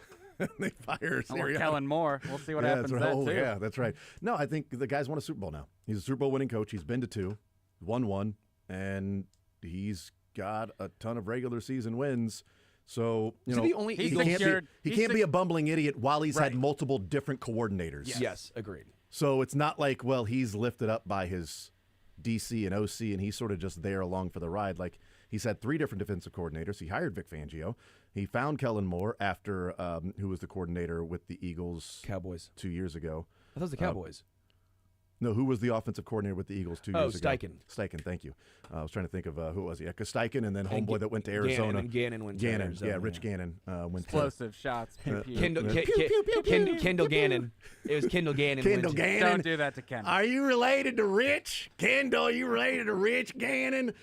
They fire Or Sirianni. Kellen Moore. We'll see what happens that's then, right. too. Yeah, that's right. No, I think the guy's won a Super Bowl now. He's a Super Bowl winning coach. He's been to 2, won 1, and he's got a ton of regular season wins. So, Is he the only he Eagles- can't be a bumbling idiot while he's Right. had multiple different coordinators. Yes, agreed. So it's not like, well, he's lifted up by his DC and OC, and he's sort of just there along for the ride. Like, he's had 3 different defensive coordinators. He hired Vic Fangio. He found Kellen Moore after who was the coordinator with the Eagles Cowboys. 2 years ago. I thought it was the Cowboys. No, who was the offensive coordinator with the Eagles 2 years ago? Steichen. Steichen, thank you. I was trying to think of who was he? Because Steichen and then homeboy that went to Arizona. Gannon went to Arizona, yeah, Rich Gannon went Explosive shots. Pew, pew. Kendall Gannon. It was Kendall Gannon. Kendall went to- Gannon. Don't do that to Ken. Are you related to Rich? Kendall, are you related to Rich Gannon?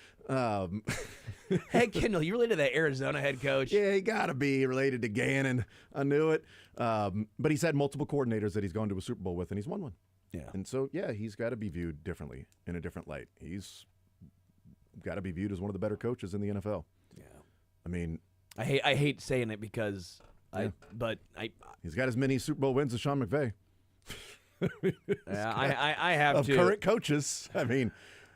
Hey, Kendall, you related to that Arizona head coach? Yeah, he got to be related to Gannon. I knew it. But he's had multiple coordinators that he's gone to a Super Bowl with, and he's won one. Yeah. And so, yeah, he's got to be viewed differently, in a different light. He's got to be viewed as one of the better coaches in the NFL. Yeah. I mean, I hate saying it because he's got as many Super Bowl wins as Sean McVay. I have Of to. current coaches. I mean,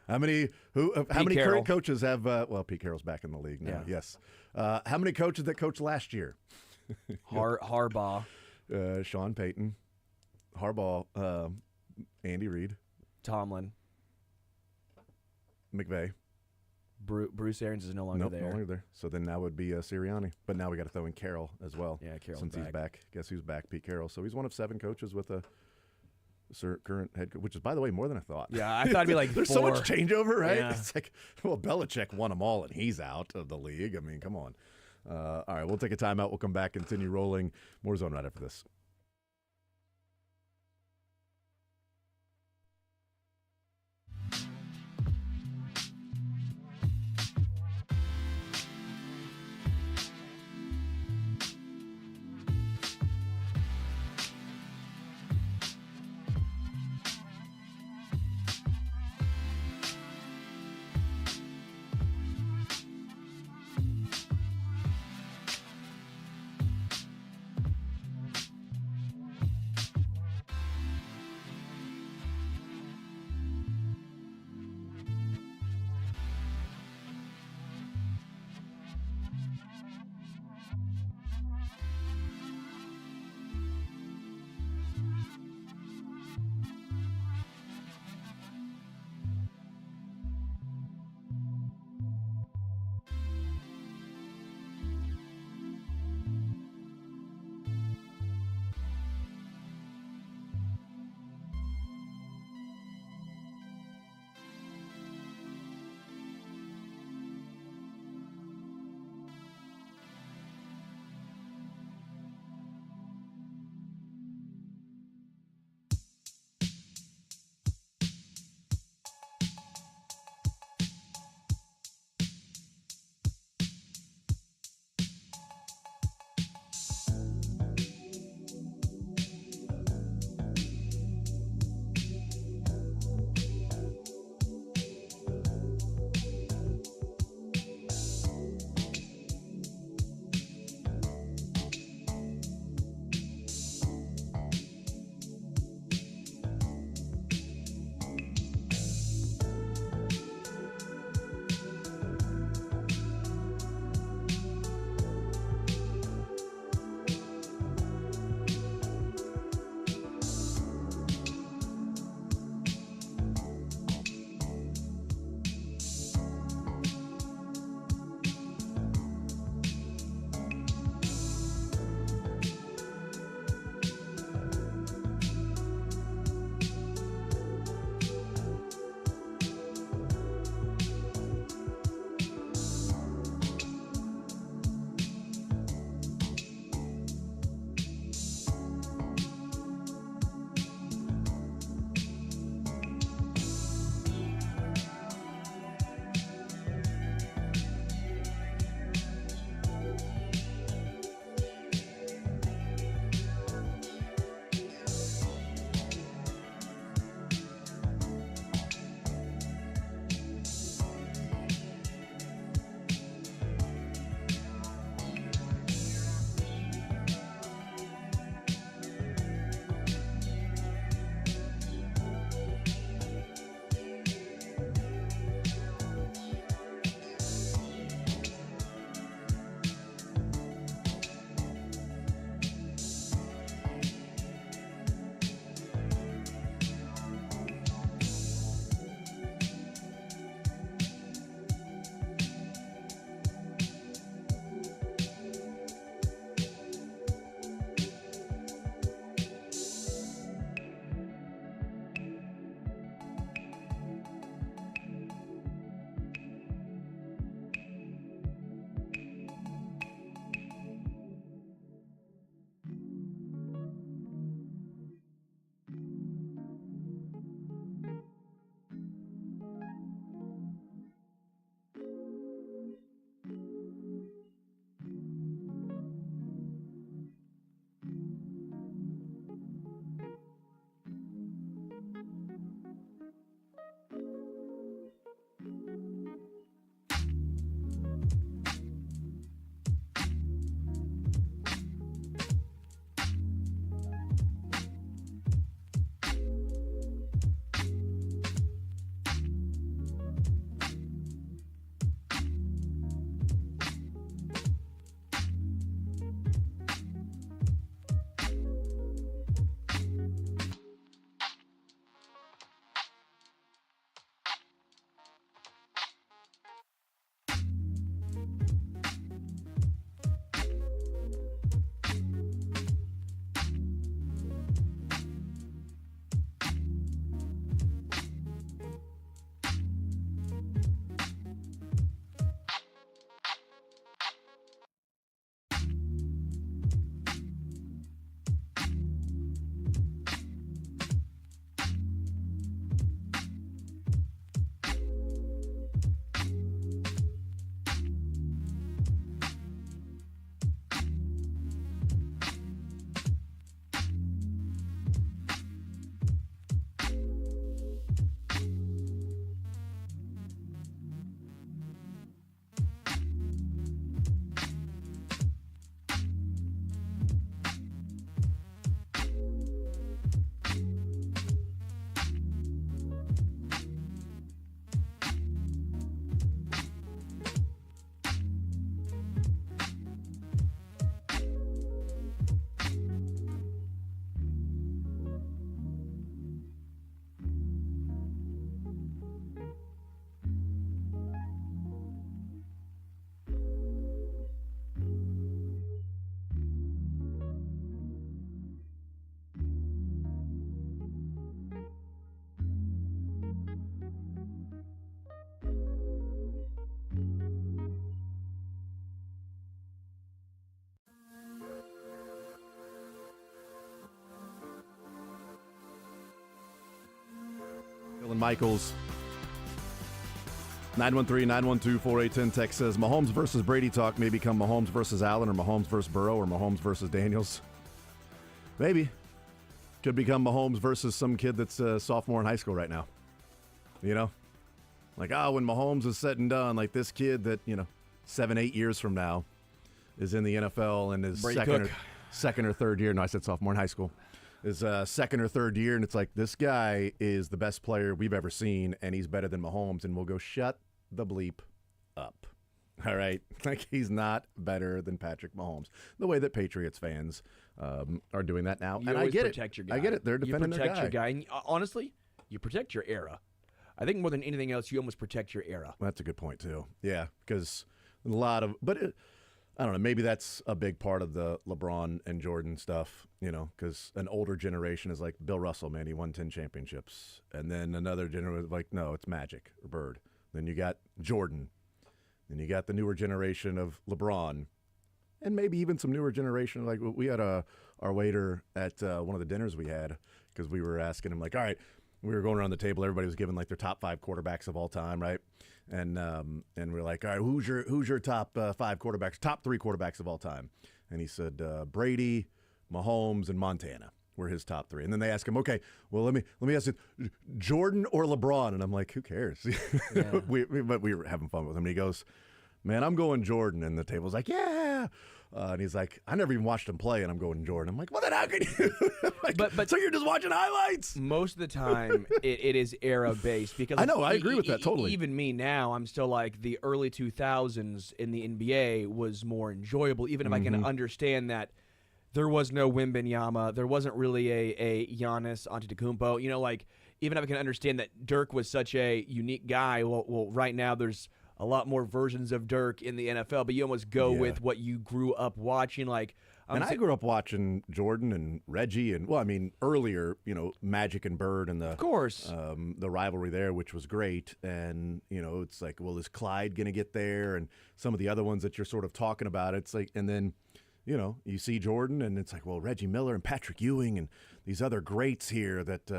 how many Carroll. current coaches have? Well, Pete Carroll's back in the league now. Yeah. Yes. How many coaches that coached last year? Harbaugh, Sean Payton, Harbaugh, Andy Reid, Tomlin, McVay. Bruce Arians is no longer Nope, there. no longer there. So then now would be Sirianni. But now we got to throw in Carroll as well. Yeah, Carroll's since he's back. back. Guess who's back? Pete Carroll. So he's one of 7 coaches with a current head coach, which is, by the way, more than I thought. Yeah, I thought it'd be like There's 4. so much changeover, right? Yeah. It's like, well, Belichick won them all, and he's out of the league. I mean, come on. All right, we'll take a timeout. We'll come back, continue rolling. More Zone right after this. Maitland Michaels. 913-912-4810 text says Mahomes versus Brady talk may become Mahomes versus Allen or Mahomes versus Burrow or Mahomes versus Daniels. Maybe. Could become Mahomes versus some kid that's a sophomore in high school right now. You know? Like, when Mahomes is said and done, like this kid that, 7-8 years from now is in the NFL and is second or third year. No, I said sophomore in high school. Is second or third year, and it's like, this guy is the best player we've ever seen, and he's better than Mahomes, and we'll go, shut the bleep up. All right? Like, he's not better than Patrick Mahomes. The way that Patriots fans are doing that now. You and always I get protect it. your guy. I get it. They're defending you their protect your guy. And honestly, you protect your era. I think more than anything else, you almost protect your era. Well, that's a good point, too. Yeah, because a lot of – but I don't know. Maybe that's a big part of the LeBron and Jordan stuff, because an older generation is like Bill Russell, man. He won 10 championships. And then another generation like, no, it's Magic or Bird. Then you got Jordan. Then you got the newer generation of LeBron. And maybe even some newer generation. Like we had our waiter at one of the dinners we had because we were asking him, like, all right, we were going around the table. Everybody was giving like their top 5 quarterbacks of all time, right? And we're like, all right, who's your top 5 quarterbacks, top 3 quarterbacks of all time? And he said Brady, Mahomes, and Montana were his top 3. And then they ask him, okay, well let me ask you, Jordan or LeBron? And I'm like, who cares? Yeah. But we were having fun with him. And he goes, man, I'm going Jordan. And the table's like, yeah. And he's like, I never even watched him play, and I'm going Jordan. I'm like, well, then how can you? Like, but so you're just watching highlights? Most of the time, it is era-based. Because I know, I agree with that totally. Even me now, I'm still like, the early 2000s in the NBA was more enjoyable, even if I can understand that there was no Wembanyama, there wasn't really a Giannis Antetokounmpo. Even if I can understand that Dirk was such a unique guy, well, right now there's a lot more versions of Dirk in the NFL, but you almost go with what you grew up watching. Like, I grew up watching Jordan and Reggie, and earlier, Magic and Bird, and of course, the rivalry there, which was great. And it's like, well, is Clyde going to get there? And some of the other ones that you're sort of talking about, it's like, and then you see Jordan, and it's like, well, Reggie Miller and Patrick Ewing and these other greats here that,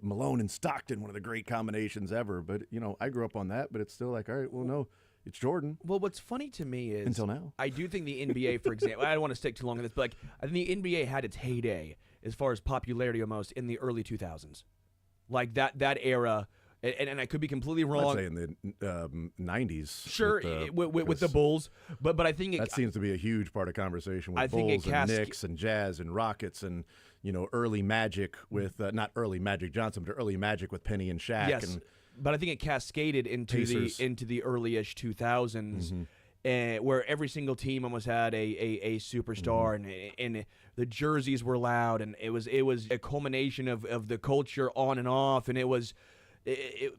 Malone and Stockton, one of the great combinations ever. But, I grew up on that, but it's still like, all right, well, no, it's Jordan. Well, what's funny to me is, until now, I do think the NBA, for example, I don't want to stick too long on this, but like, I think the NBA had its heyday as far as popularity almost in the early 2000s. Like that era. And I could be completely wrong. I'd say in the 90s. Sure, with the Bulls. But I think that seems to be a huge part of conversation with Bulls and Knicks and Jazz and Rockets and, early Magic with, not early Magic Johnson, but early Magic with Penny and Shaq. Yes, but I think it cascaded into the early-ish 2000s. Where every single team almost had a superstar, and the jerseys were loud, and it was a culmination of the culture on and off, and it was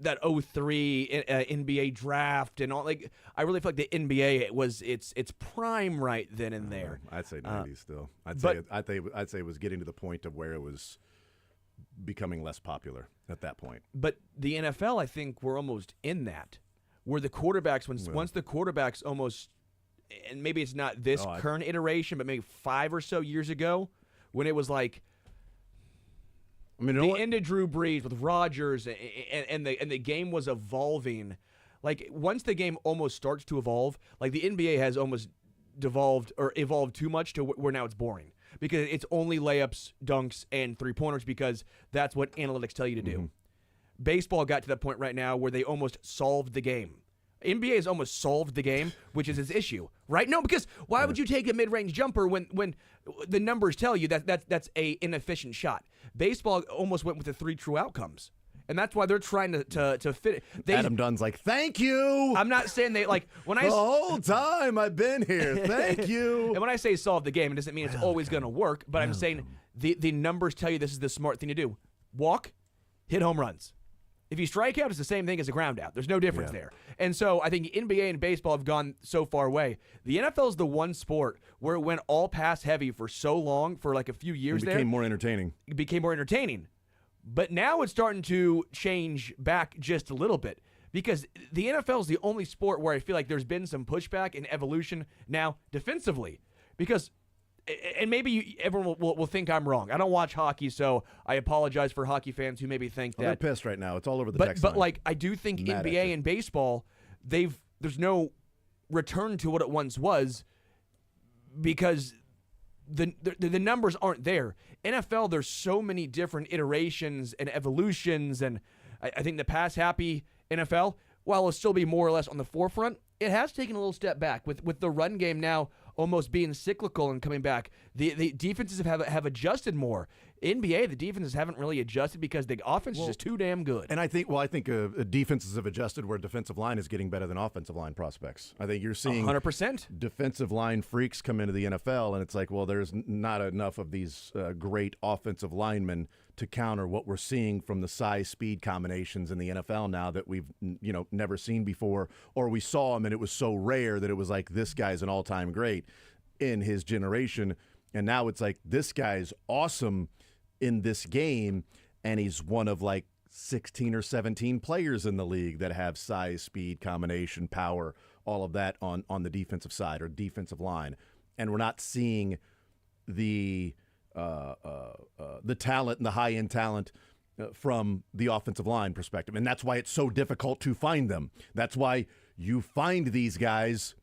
that 03 NBA draft and all. Like, I really feel like the NBA was its prime right then and there. I'd say 90s still. I'd say it was getting to the point of where it was becoming less popular at that point. But the NFL, I think, we're almost in that, where the quarterbacks, once the quarterbacks almost, and maybe it's not this current iteration, but maybe 5 or so years ago, when it was like, the end of Drew Brees with Rodgers, and the game was evolving. Like, once the game almost starts to evolve, like the NBA has almost evolved too much to where now it's boring, because it's only layups, dunks, and three-pointers, because that's what analytics tell you to do. Baseball got to that point right now where they almost solved the game. NBA has almost solved the game, which is its issue, right? No, because why would you take a mid-range jumper when the numbers tell you that's a inefficient shot? Baseball almost went with the 3 true outcomes, and that's why they're trying to fit it. Adam Dunn's like, thank you. I'm not saying they like when the whole time I've been here. Thank you. And when I say solve the game, it doesn't mean it's always going to work, but I'm saying the numbers tell you this is the smart thing to do. Walk, hit home runs. If you strike out, it's the same thing as a ground out. There's no difference there. And so I think NBA and baseball have gone so far away. The NFL is the one sport where it went all pass heavy for so long, for like a few years there. It became more entertaining. It became more entertaining. But now it's starting to change back just a little bit, because the NFL is the only sport where I feel like there's been some pushback and evolution now defensively. Because and maybe everyone will think I'm wrong. I don't watch hockey, so I apologize for hockey fans who maybe think that. They're pissed right now. It's all over the text But line. like, I do think Mad at NBA you. and baseball, there's no return to what it once was because the numbers aren't there. NFL, there's so many different iterations and evolutions, and I think the pass-happy NFL, while it'll still be more or less on the forefront, it has taken a little step back with the run game now almost being cyclical and coming back. The defenses have adjusted more. NBA, the defenses haven't really adjusted because the offense is just too damn good. And I think defenses have adjusted where defensive line is getting better than offensive line prospects. I think you're seeing 100%. defensive line freaks come into the NFL, and it's like, well, there's not enough of these great offensive linemen to counter what we're seeing from the size-speed combinations in the NFL now that we've never seen before, or we saw them and it was so rare that it was like, this guy's an all-time great in his generation, and now it's like, this guy's awesome in this game, and he's one of like 16 or 17 players in the league that have size, speed, combination, power, all of that on the defensive side or defensive line, and we're not seeing the talent and the high-end talent from the offensive line perspective. And that's why it's so difficult to find them. That's why you find these guys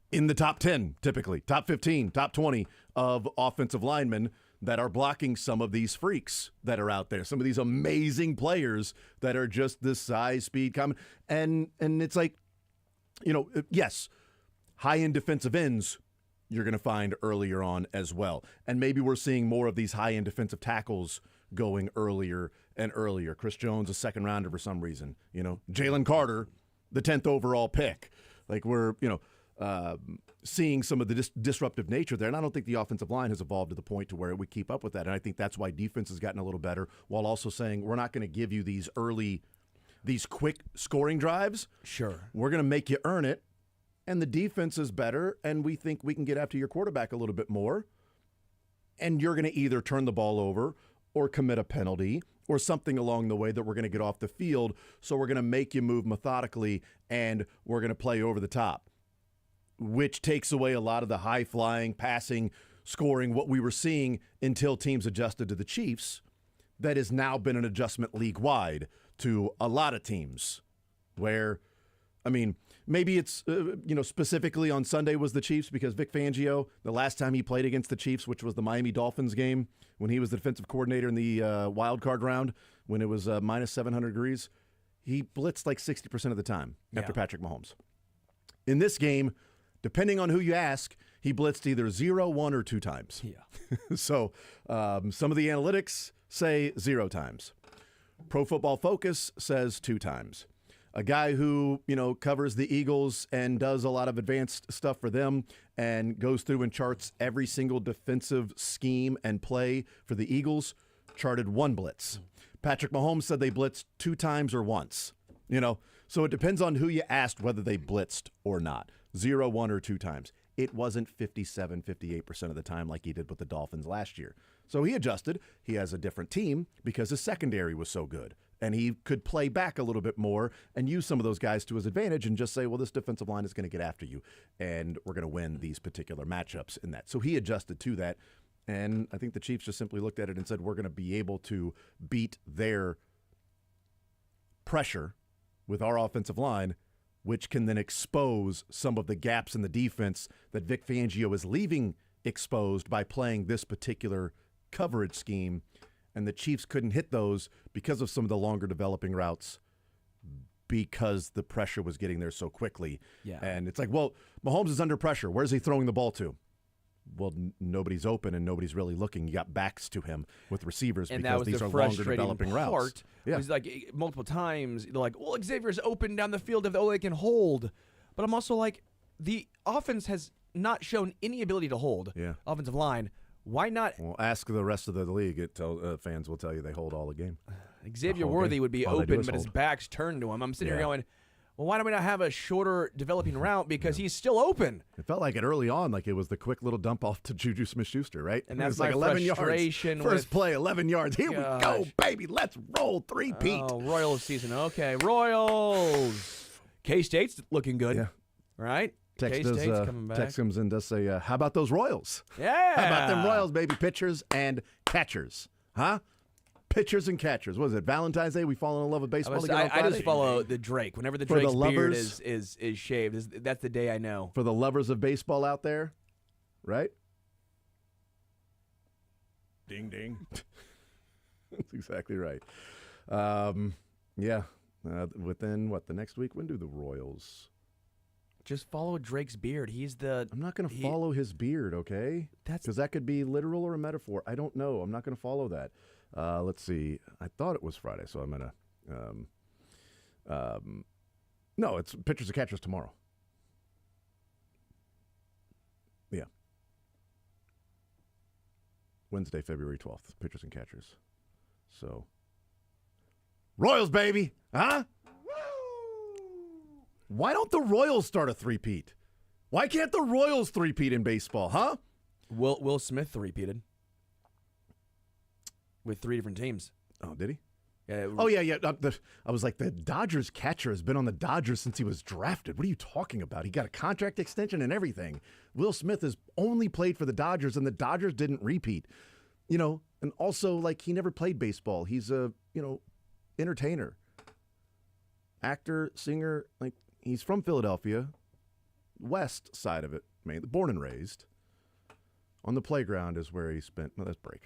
in the top 10, typically, top 15, top 20 of offensive linemen that are blocking some of these freaks that are out there, some of these amazing players that are just this size, speed, and it's like, yes, high-end defensive ends you're going to find earlier on as well. And maybe we're seeing more of these high-end defensive tackles going earlier and earlier. Chris Jones, a second rounder for some reason. Jalen Carter, the 10th overall pick. Like we're, seeing some of the disruptive nature there. And I don't think the offensive line has evolved to the point to where we keep up with that. And I think that's why defense has gotten a little better, while also saying we're not going to give you these quick scoring drives. Sure. We're going to make you earn it. And the defense is better, and we think we can get after your quarterback a little bit more. And you're going to either turn the ball over or commit a penalty or something along the way that we're going to get off the field. So we're going to make you move methodically, and we're going to play over the top, which takes away a lot of the high-flying, passing, scoring, what we were seeing until teams adjusted to the Chiefs. That has now been an adjustment league-wide to a lot of teams where, maybe it's, specifically on Sunday was the Chiefs because Vic Fangio, the last time he played against the Chiefs, which was the Miami Dolphins game when he was the defensive coordinator in the wild card round when it was minus 700 degrees, he blitzed like 60% of the time after Patrick Mahomes. In this game, depending on who you ask, he blitzed either 0, 1, or 2 times. Yeah. So some of the analytics say 0 times. Pro Football Focus says 2 times. A guy who, covers the Eagles and does a lot of advanced stuff for them and goes through and charts every single defensive scheme and play for the Eagles, charted 1 blitz. Patrick Mahomes said they blitzed 2 times or once. So it depends on who you asked whether they blitzed or not. 0, 1, or 2 times. It wasn't 57, 58% of the time like he did with the Dolphins last year. So he adjusted. He has a different team because his secondary was so good. And he could play back a little bit more and use some of those guys to his advantage and just say, well, this defensive line is going to get after you, and we're going to win these particular matchups in that. So he adjusted to that, and I think the Chiefs just simply looked at it and said, we're going to be able to beat their pressure with our offensive line, which can then expose some of the gaps in the defense that Vic Fangio is leaving exposed by playing this particular coverage scheme. And the Chiefs couldn't hit those because of some of the longer developing routes because the pressure was getting there so quickly. Yeah. And it's like, well, Mahomes is under pressure. Where's he throwing the ball to? Well, nobody's open and nobody's really looking. You got backs to him with receivers and because these are longer developing routes. Part was like multiple times, they're like, well, Xavier's open down the field if they can hold. But I'm also like, the offense has not shown any ability to hold. Yeah. Offensive line. Why not? Well, ask the rest of the league. Fans will tell you they hold all the game. Xavier Worthy would be open, but his back's turned to him. I'm sitting here going, well, why do we not have a shorter developing route? Because he's still open. It felt like it early on, like it was the quick little dump off to Juju Smith-Schuster, right? And that's it was like 11 frustration yards. First play, 11 yards. Here we go, baby. Let's roll 3-peat. Oh, Royals season. Okay, Royals. K-State's looking good, right? K-State's coming back. Text comes in and does say, how about those Royals? Yeah. How about them Royals, baby? Pitchers and catchers. Huh? Pitchers and catchers. What is it, Valentine's Day? We fall in love with baseball again on I Friday? just follow the Drake. Whenever the For the Drake's beard lovers- is shaved, that's the day I know. For the lovers of baseball out there, right? Ding, ding. That's exactly right. Yeah. Within, the next week? When do the Royals... Just follow Drake's beard. He's the. I'm not going to follow his beard, okay? Because that could be literal or a metaphor. I don't know. I'm not going to follow that. Let's see. I thought it was Friday, so I'm going to. No, it's pitchers and catchers tomorrow. Yeah. Wednesday, February 12th. Pitchers and catchers. So. Royals, baby! Huh? Why don't the Royals start a three-peat? Why can't the Royals three-peat in baseball, huh? Will Smith three-peated with 3 different teams. Oh, did he? Yeah. Oh, yeah. I was like, the Dodgers catcher has been on the Dodgers since he was drafted. What are you talking about? He got a contract extension and everything. Will Smith has only played for the Dodgers, and the Dodgers didn't repeat. And also, like, he never played baseball. He's a, entertainer. Actor, singer, like, he's from Philadelphia, west side of it, born and raised. On the playground is where he spent. Let's break.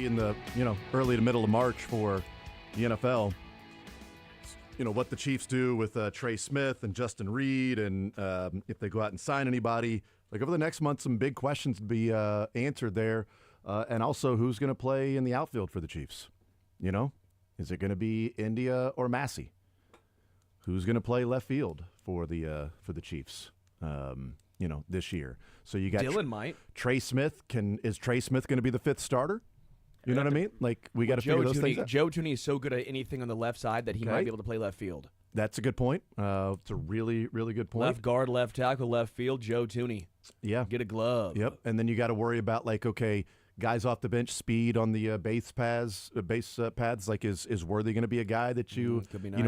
in the early to middle of March for the NFL. What the Chiefs do with Trey Smith and Justin Reed, and if they go out and sign anybody. Like over the next month, some big questions to be answered there, and also who's going to play in the outfield for the Chiefs. Is it going to be India or Massey? Who's going to play left field for the Chiefs? This year. So you got Dylan might. Trey Smith. Is Trey Smith going to be the fifth starter? You know what I mean? Like we got to figure those things out. Joe Tooney is so good at anything on the left side that he might be able to play left field. That's a good point. It's a really, really good point. Left guard, left tackle, left field, Joe Tooney. Yeah. Get a glove. Yep. And then you got to worry about guys off the bench, speed on the base paths. Like is Worthy going to be a guy that you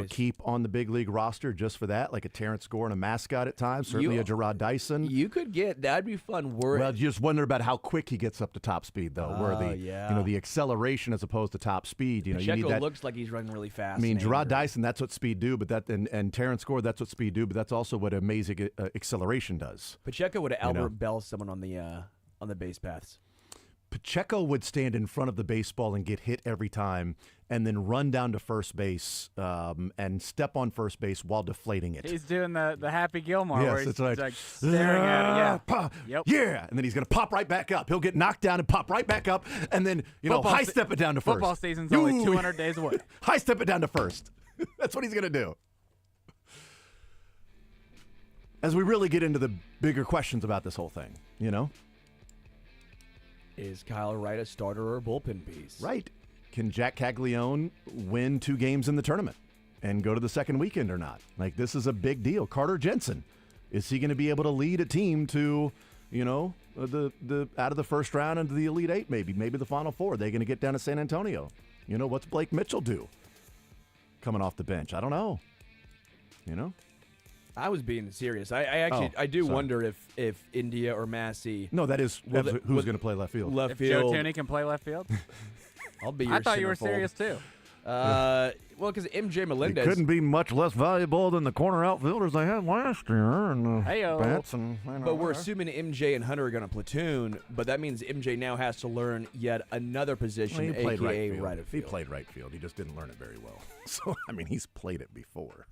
keep on the big league roster just for that, like a Terrence Gore and a mascot at times? Certainly a Gerard Dyson. You could that'd be fun. Well, you just wonder about how quick he gets up to top speed, though. Worthy, the acceleration as opposed to top speed. Pacheco you need that. Looks like he's running really fast. I mean, Gerard Dyson, that's what speed do, but and Terrence Gore, that's what speed do, but that's also what amazing acceleration does. Pacheco would Albert Bell someone on the base paths. Pacheco would stand in front of the baseball and get hit every time and then run down to first base and step on first base while deflating it. He's doing the Happy Gilmore where he's like staring at it. Yeah. And then he's going to pop right back up. He'll get knocked down and pop right back up and then, high step it down to first. Football season's only 200 days away. High step it down to first. That's what he's going to do. As we really get into the bigger questions about this whole thing, Is Kyle Wright a starter or a bullpen piece? Right. Can Jack Caglione win 2 games in the tournament and go to the second weekend or not? Like, this is a big deal. Carter Jensen, is he going to be able to lead a team to, the out of the first round into the Elite Eight, maybe the Final Four? Are they going to get down to San Antonio? What's Blake Mitchell do coming off the bench? I don't know. I was being serious. I do wonder if India or Massey. No, that is who's going to play left field. Left if field. Joe Tooney can play left field, I'll be your I thought you were centerfold. serious too. Well, because MJ Melendez couldn't be much less valuable than the corner outfielders they had last year. And bats and, But we're assuming MJ and Hunter are going to platoon, but that means MJ now has to learn yet another position, he played a.k.a. right right of He field. played right field. He just didn't learn it very well. So, he's played it before.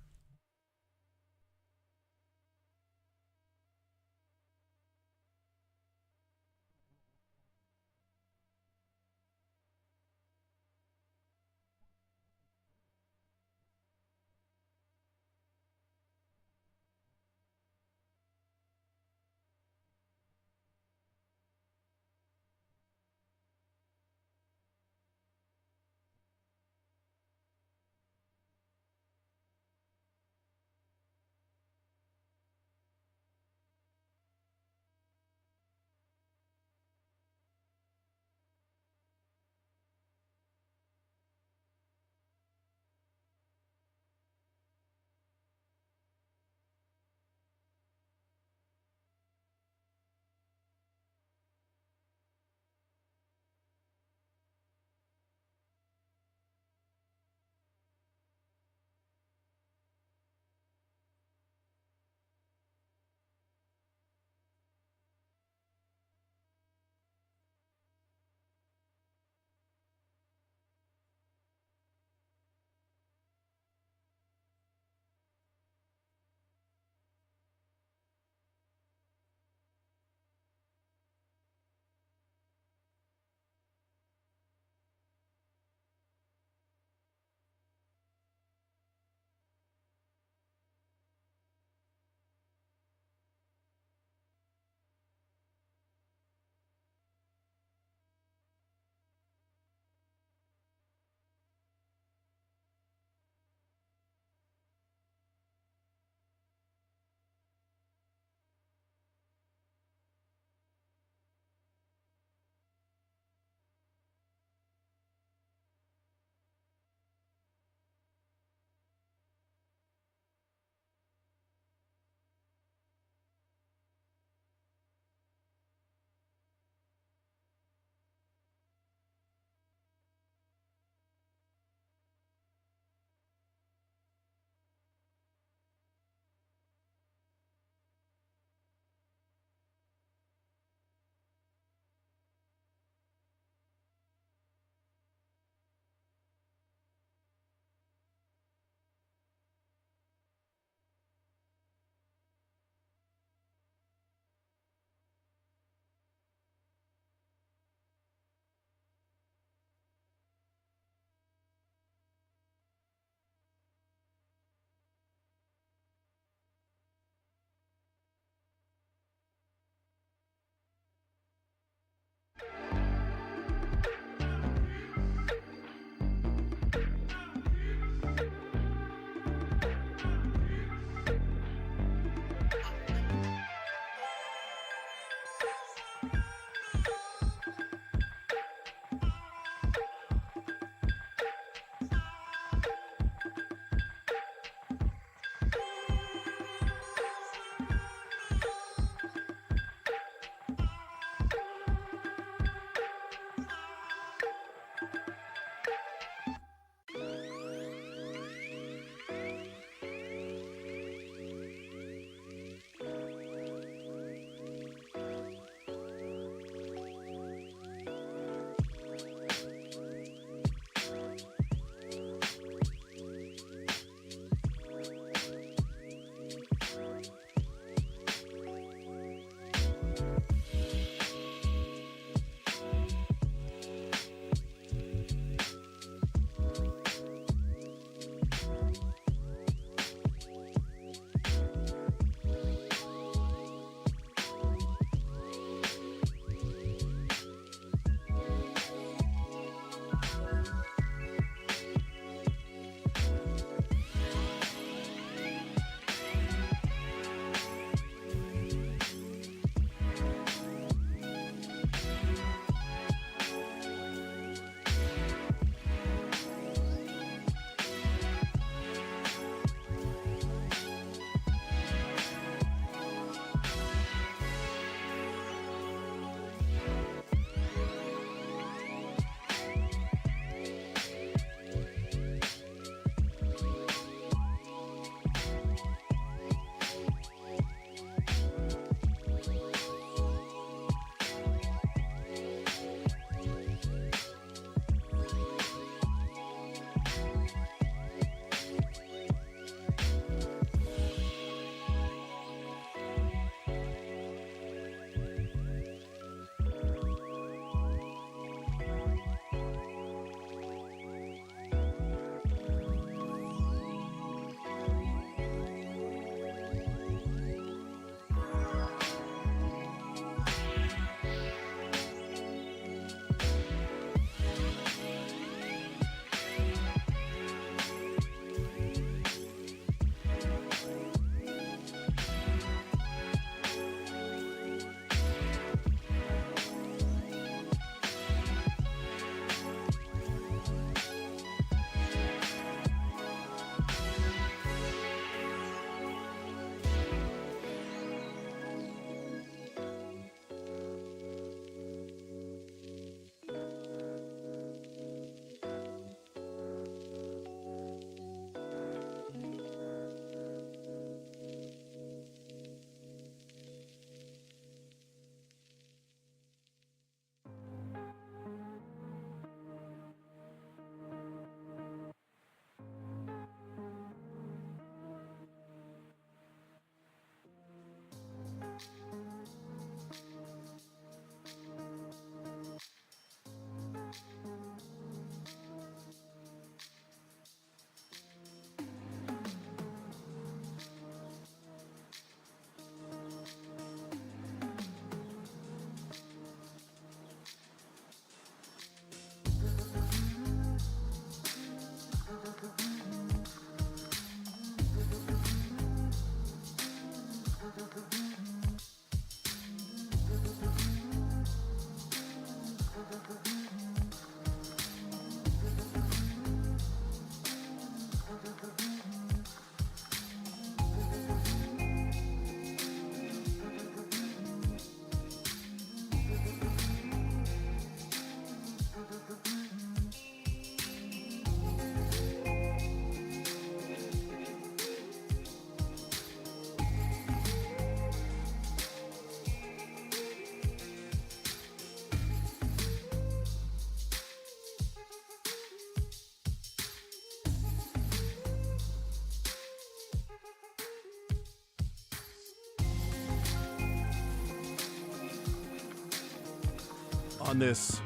on this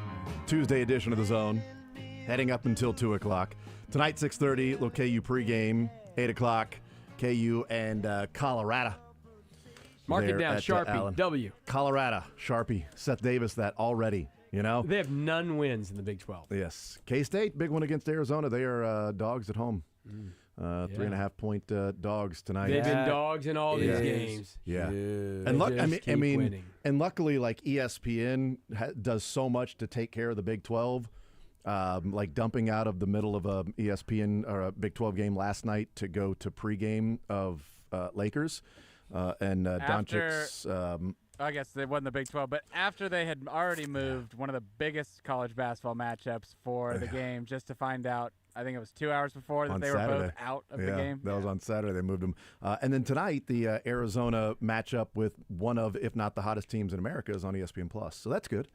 Tuesday edition of The Zone, heading up until 2 o'clock. Tonight, 6:30, little KU pregame, 8 o'clock, KU and Colorado. Mark it down, at, Sharpie, Allen. W. Colorado, Sharpie, Seth Davis, that already, you know? They have none wins in the Big 12. Yes. K-State, big one against Arizona. They are dogs at home. 3.5-point dogs tonight. They've been dogs in all these games. Yeah. They And just keep winning. and luckily, like ESPN does so much to take care of the Big 12. Like dumping out of the middle of a ESPN or a Big 12 game last night to go to pregame of Lakers and Doncic's. I guess it wasn't the Big 12, but after they had already moved one of the biggest college basketball matchups for the game, just to find out, I think it was 2 hours before that on they Saturday. were both out of the game. That was on Saturday. They moved them. And then tonight, the Arizona matchup with one of, if not the hottest teams in America, is on ESPN Plus. So that's good.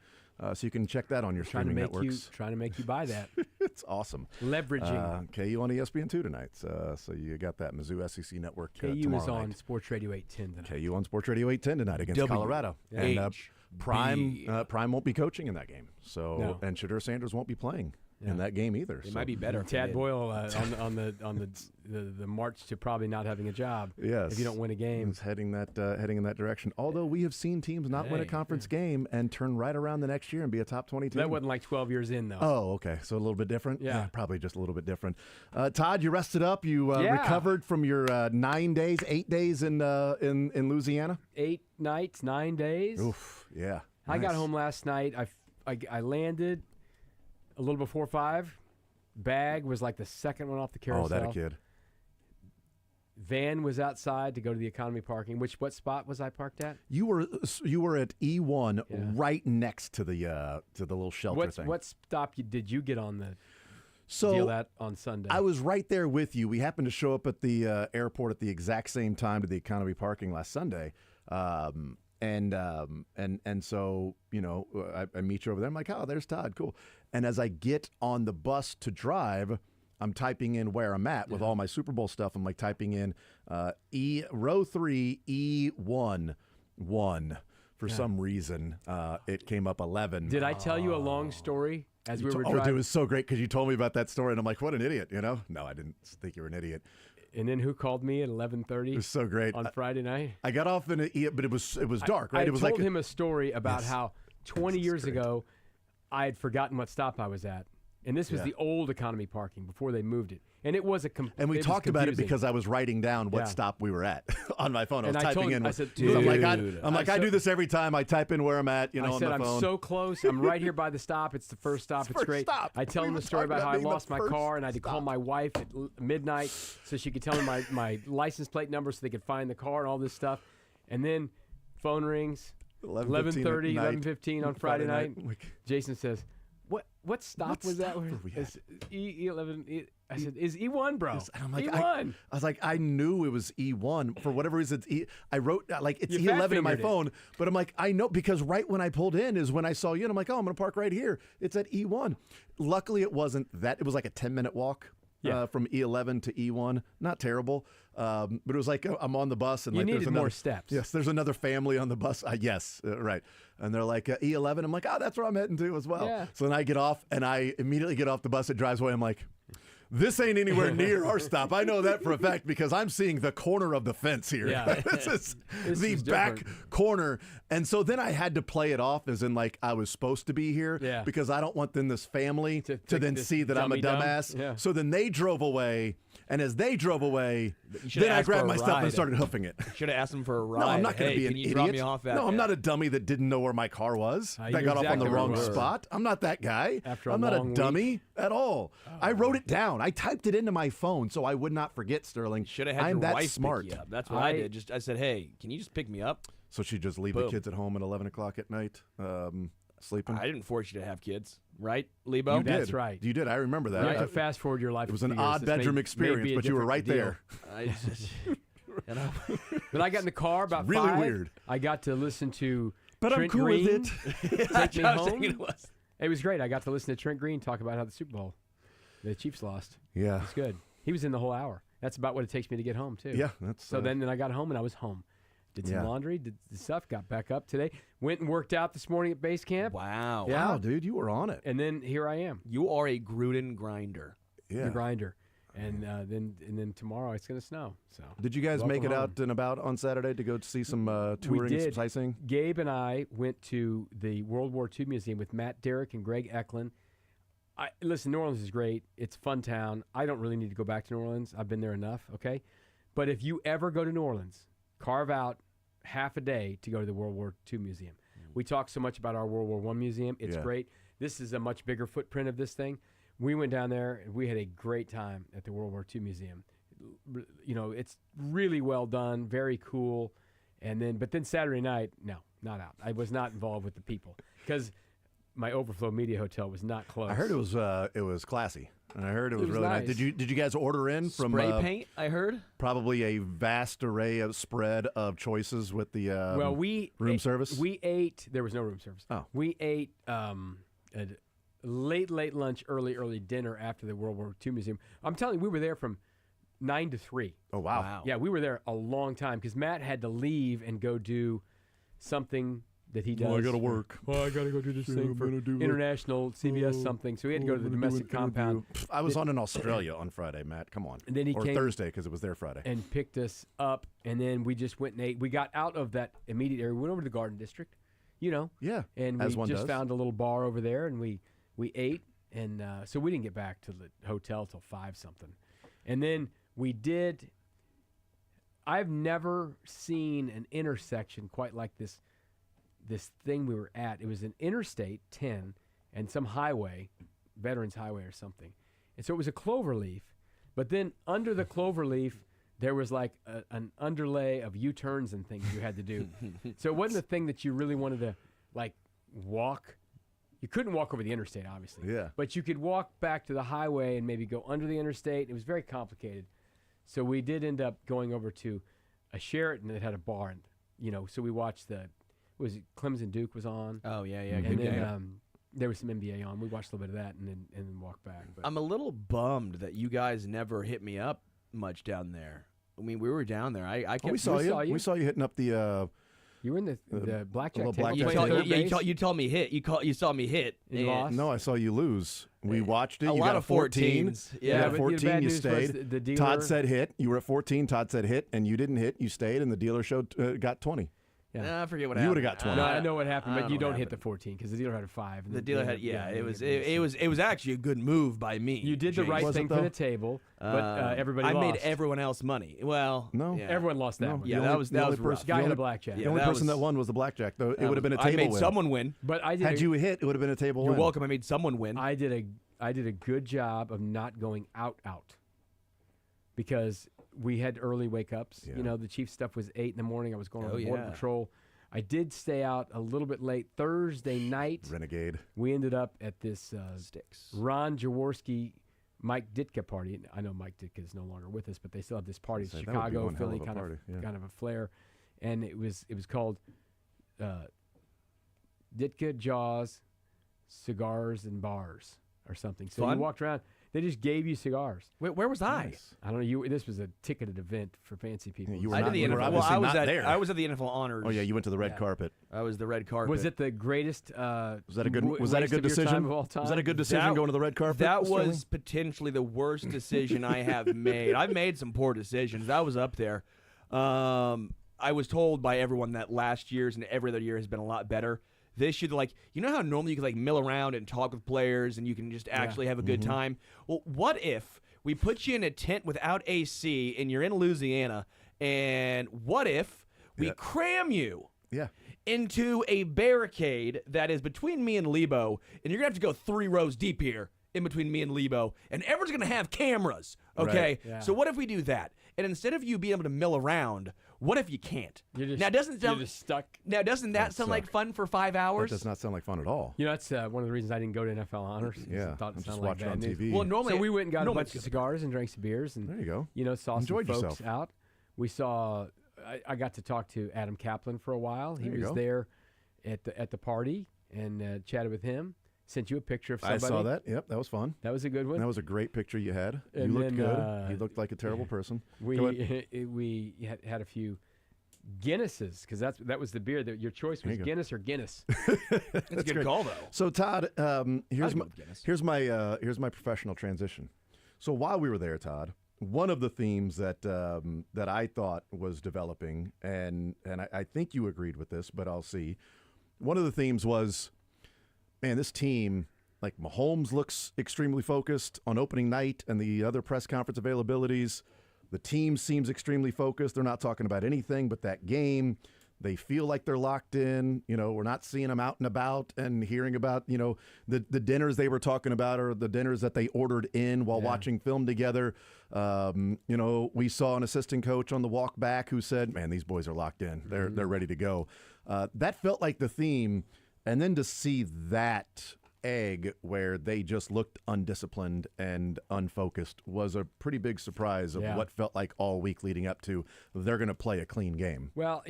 So you can check that on your streaming networks. Trying to make you buy that. It's awesome. Leveraging. KU on ESPN2 tonight. So you got that Mizzou SEC Network KU tomorrow is on night. Sports Radio 810 tonight. KU on Sports Radio 810 tonight against Colorado. And Prime won't be coaching in that game. So and Shadur Sanders won't be playing in that game either. It might be better. Tad Boyle on the march to probably not having a job. Yes, if you don't win a game, he's heading in that direction. Although we have seen teams not win a conference game and turn right around the next year and be a top 20 team. That wasn't like 12 years in though. Oh, okay, so a little bit different. Yeah, probably just a little bit different. Todd, you rested up. You recovered from your 8 days in Louisiana. 8 nights, 9 days. Oof, yeah. I got home last night. I landed a little before 5. Bag was like the second one off the carousel. Oh, that a kid. Van was outside to go to the economy parking. What spot was I parked at? You were at E1, right next to the little shelter thing. What stop did you get on the so deal that on Sunday? I was right there with you. We happened to show up at the airport at the exact same time to the economy parking last Sunday. And so, you know, I meet you over there. I'm like, oh, there's Todd. Cool. And as I get on the bus to drive, I'm typing in where I'm at with all my Super Bowl stuff. I'm like typing in row 3, E1, 1. For some reason, it came up 11. Did I tell you a long story as we were driving? Oh, it was so great because you told me about that story. And I'm like, what an idiot, you know? No, I didn't think you were an idiot. And then who called me at 11:30? It was so great on Friday night. I got off but it was dark, right? I It was told him a story about how 20 years ago I had forgotten what stop I was at, and this was the old economy parking before they moved it, and it was and we talked about it because I was writing down what stop we were at on my phone. I was typing in. I said, dude, I do this every time. I type in where I'm at. You know, I said, on my phone. I'm so close. I'm right here by the stop. It's the first stop. It's great. Stop. I tell him the story about how I lost my car and I had to call my wife at midnight so she could tell me my license plate number so they could find the car and all this stuff. And then phone rings. 11:30, 11:15 on Friday night. Jason says, "What stop was that? E11. I said, "Is E1, bro?" And I'm like, E1. I was like, I knew it was E1 for whatever reason. I wrote it's You E11 in my fat-fingered phone, but I'm like, I know because right when I pulled in is when I saw you, and I'm like, oh, I'm gonna park right here. It's at E1. Luckily, it wasn't that. It was like a 10-minute walk. From E11 to E1, not terrible, but it was like I'm on the bus and you like needed there's another, more steps. Yes, there's another family on the bus. Yes, right, and they're like E11. I'm like, oh, that's where I'm heading to as well. Yeah. So then I get off and I immediately get off the bus. It drives away. I'm like, this ain't anywhere near our stop. I know that for a fact because I'm seeing the corner of the fence here. Yeah. This is the back corner. And so then I had to play it off as in like I was supposed to be here because I don't want then this family to then see that I'm a dumbass. Yeah. So then they drove away. And as they drove away, then I grabbed my stuff and started hoofing it. Should have asked them for a ride. No, I'm not going to be an can you idiot. Drop me off I'm not a dummy that didn't know where my car was. That got off on the wrong spot. I'm not that guy. I'm not a dummy at all. I wrote it down. I typed it into my phone so I would not forget, Sterling. Should have had I'm your that wife smart. pick you up. That's what I did. I said, hey, can you just pick me up? So she'd just leave the kids at home at 11 o'clock at night, sleeping? I didn't force you to have kids, right, Lebo? You did. That's right. You did. I remember that. You have to fast forward your life. It was an odd bedroom experience, but you were right there. But I got in the car about really 5. Weird. I got to listen to But Trent I'm cool Green with it. take me home. It was great. I got to listen to Trent Green talk about how the Super Bowl, the Chiefs lost. Yeah. It's good. He was in the whole hour. That's about what it takes me to get home, too. Yeah. That's So then I got home, and I was home. did some laundry, did the stuff, got back up today, went and worked out this morning at base camp. Wow. Yeah. Wow, dude, you were on it. And then here I am. You are a Gruden grinder. Yeah. The grinder. And then tomorrow it's going to snow. So Did you guys make it home. out and about on Saturday to go see some touring We did. and some sightseeing? Gabe and I went to the World War II Museum with Matt Derrick and Greg Eklund. Listen, New Orleans is great. It's a fun town. I don't really need to go back to New Orleans. I've been there enough, okay? But if you ever go to New Orleans, carve out half a day to go to the World War II Museum. We talk so much about our World War I museum. It's great. This is a much bigger footprint of this thing. We went down there, and we had a great time at the World War II Museum. You know, it's really well done, very cool. But then Saturday night, no, not out. I was not involved with the people because my Overflow Media Hotel was not closed. I heard it was classy. And I heard it was really nice. nice. Did you guys order in from Spray paint, I heard? probably a vast array of spread of choices with the room service? We ate. There was no room service. Oh. We ate a late lunch, early dinner after the World War II Museum. I'm telling you, we were there from 9 to 3. Oh, wow. Yeah, we were there a long time because Matt had to leave and go do something that he does. I got to work. Well, I got to go do this thing for international CBS something. So he had to go to the domestic compound. I was on in Australia on Friday, Matt. Come on. And then he or came Thursday because it was there Friday. and picked us up, and then we just went and ate. We got out of that immediate area. We went over to the Garden District, you know. Yeah, And as we one just does. found a little bar over there, and we ate, and so we didn't get back to the hotel till 5-something. And then we did. I've never seen an intersection quite like this thing we were at. It was an Interstate 10 and some highway, Veterans Highway or something. And so it was a clover leaf, but then under the clover leaf, there was like an underlay of U-turns and things you had to do. So it wasn't a thing that you really wanted to like walk. You couldn't walk over the interstate, obviously. Yeah. But you could walk back to the highway and maybe go under the interstate. It was very complicated. So we did end up going over to a Sheraton that had a bar. And, you know, so we watched Clemson Duke was on. Oh, yeah. And Good then game. there was some NBA on. We watched a little bit of that and then walked back. But I'm a little bummed that you guys never hit me up much down there. I mean, we were down there. I kept we saw saw you. you. We saw you hitting up the. you were in the blackjack little table. blackjack Playing table. third base? You told me hit. You saw me hit. And you lost? No, I saw you lose. We watched it. A You lot got of 14. 14s. You Yeah, got but the 14. bad You news was stayed. the dealer- Todd said hit. You were at 14. Todd said hit, and you didn't hit. You stayed, and the dealer got 20. Yeah. I forget what You happened. would've got 20. No, I know what happened, I but you know what don't hit the happened. 14 because the dealer had a 5. And The dealer had it was actually a good move by me. You did the James. right Was it, thing for though? the table, but everybody I lost. made everyone else money. Well, No. yeah. Everyone lost that No. one. Yeah, The that only- was the only rough. person- Guy the had only- a blackjack. The Yeah, only that person was- that won was the blackjack, though. It would have been a table I made win. someone win. But I did. Had you hit, it would have been a table You're win. welcome. I made someone win. I did a good job of not going out because we had early wake ups. Yeah. You know, the Chiefs stuff was 8 in the morning. I was going on border yeah. patrol. I did stay out a little bit late Thursday night. Renegade. We ended up at this Sticks. Ron Jaworski, Mike Ditka party. I know Mike Ditka is no longer with us, but they still have this party. Say, that would be Chicago, one hell Philly, of a kind party, yeah. of a flair, and it was called Ditka Jaws, Cigars and Bars or something. So Fun? you walked around. They just gave you cigars. Where was I? Nice. I don't know. This was a ticketed event for fancy people. Yeah, you were I not- did the you were NFL. Well, obviously I was not at there. I was at the NFL honors. Oh yeah, you went to the red Yeah. carpet. I was the red carpet. Was it the greatest? Was that a good? waste Was that a of good your time decision? of all time? Was that a good decision That- going to the red carpet? That Mr. was Lee? potentially the worst decision I have made. I've made some poor decisions. That was up there. I was told by everyone that last year's and every other year has been a lot better. This year, like, you know how normally you can like mill around and talk with players and you can just actually have a good Mm-hmm. time? Well, what if we put you in a tent without AC and you're in Louisiana, and what if we Yeah. cram you Yeah. into a barricade that is between me and Lebo, and you're going to have to go 3 rows deep here in between me and Lebo, and everyone's going to have cameras, okay? Right. Yeah. So what if we do that? And instead of you being able to mill around, what if you can't? You're just, now, doesn't you're sound, just stuck. now, doesn't that That'd sound like suck. fun for 5 That hours? does not sound like fun at all. You know, that's one of the reasons I didn't go to NFL honors. is I Yeah. thought I'm it just sounded like watching bad on news. TV. Well, normally, So we went and got a normally bunch of cigars and drank some beers, and There you go. you know, saw Enjoyed some folks yourself. out. We saw. I got to talk to Adam Kaplan for a while. He There you was go. there at the party and chatted with him. Sent you a picture of I somebody. saw that. Yep, that was fun. That was a good one. That was a great picture you had. You And looked then, good. You looked like a terrible person. Go ahead. we had a few Guinnesses, because that was the beer that your choice was, Guinness or Guinness. That's a good call, though. So Todd, here's my professional transition. So while we were there, Todd, one of the themes that that I thought was developing, and I think you agreed with this, but I'll see. One of the themes was, man, this team, like Mahomes looks extremely focused on opening night and the other press conference availabilities. The team seems extremely focused. They're not talking about anything but that game. They feel like they're locked in. We're not seeing them out and about and hearing about, the dinners they were talking about or the dinners that they ordered in while watching film together. We saw an assistant coach on the walk back who said, man, these boys are locked in. They're ready to go. That felt like the theme. And then to see that egg where they just looked undisciplined and unfocused was a pretty big surprise of what felt like all week leading up to they're going to play a clean game. Well,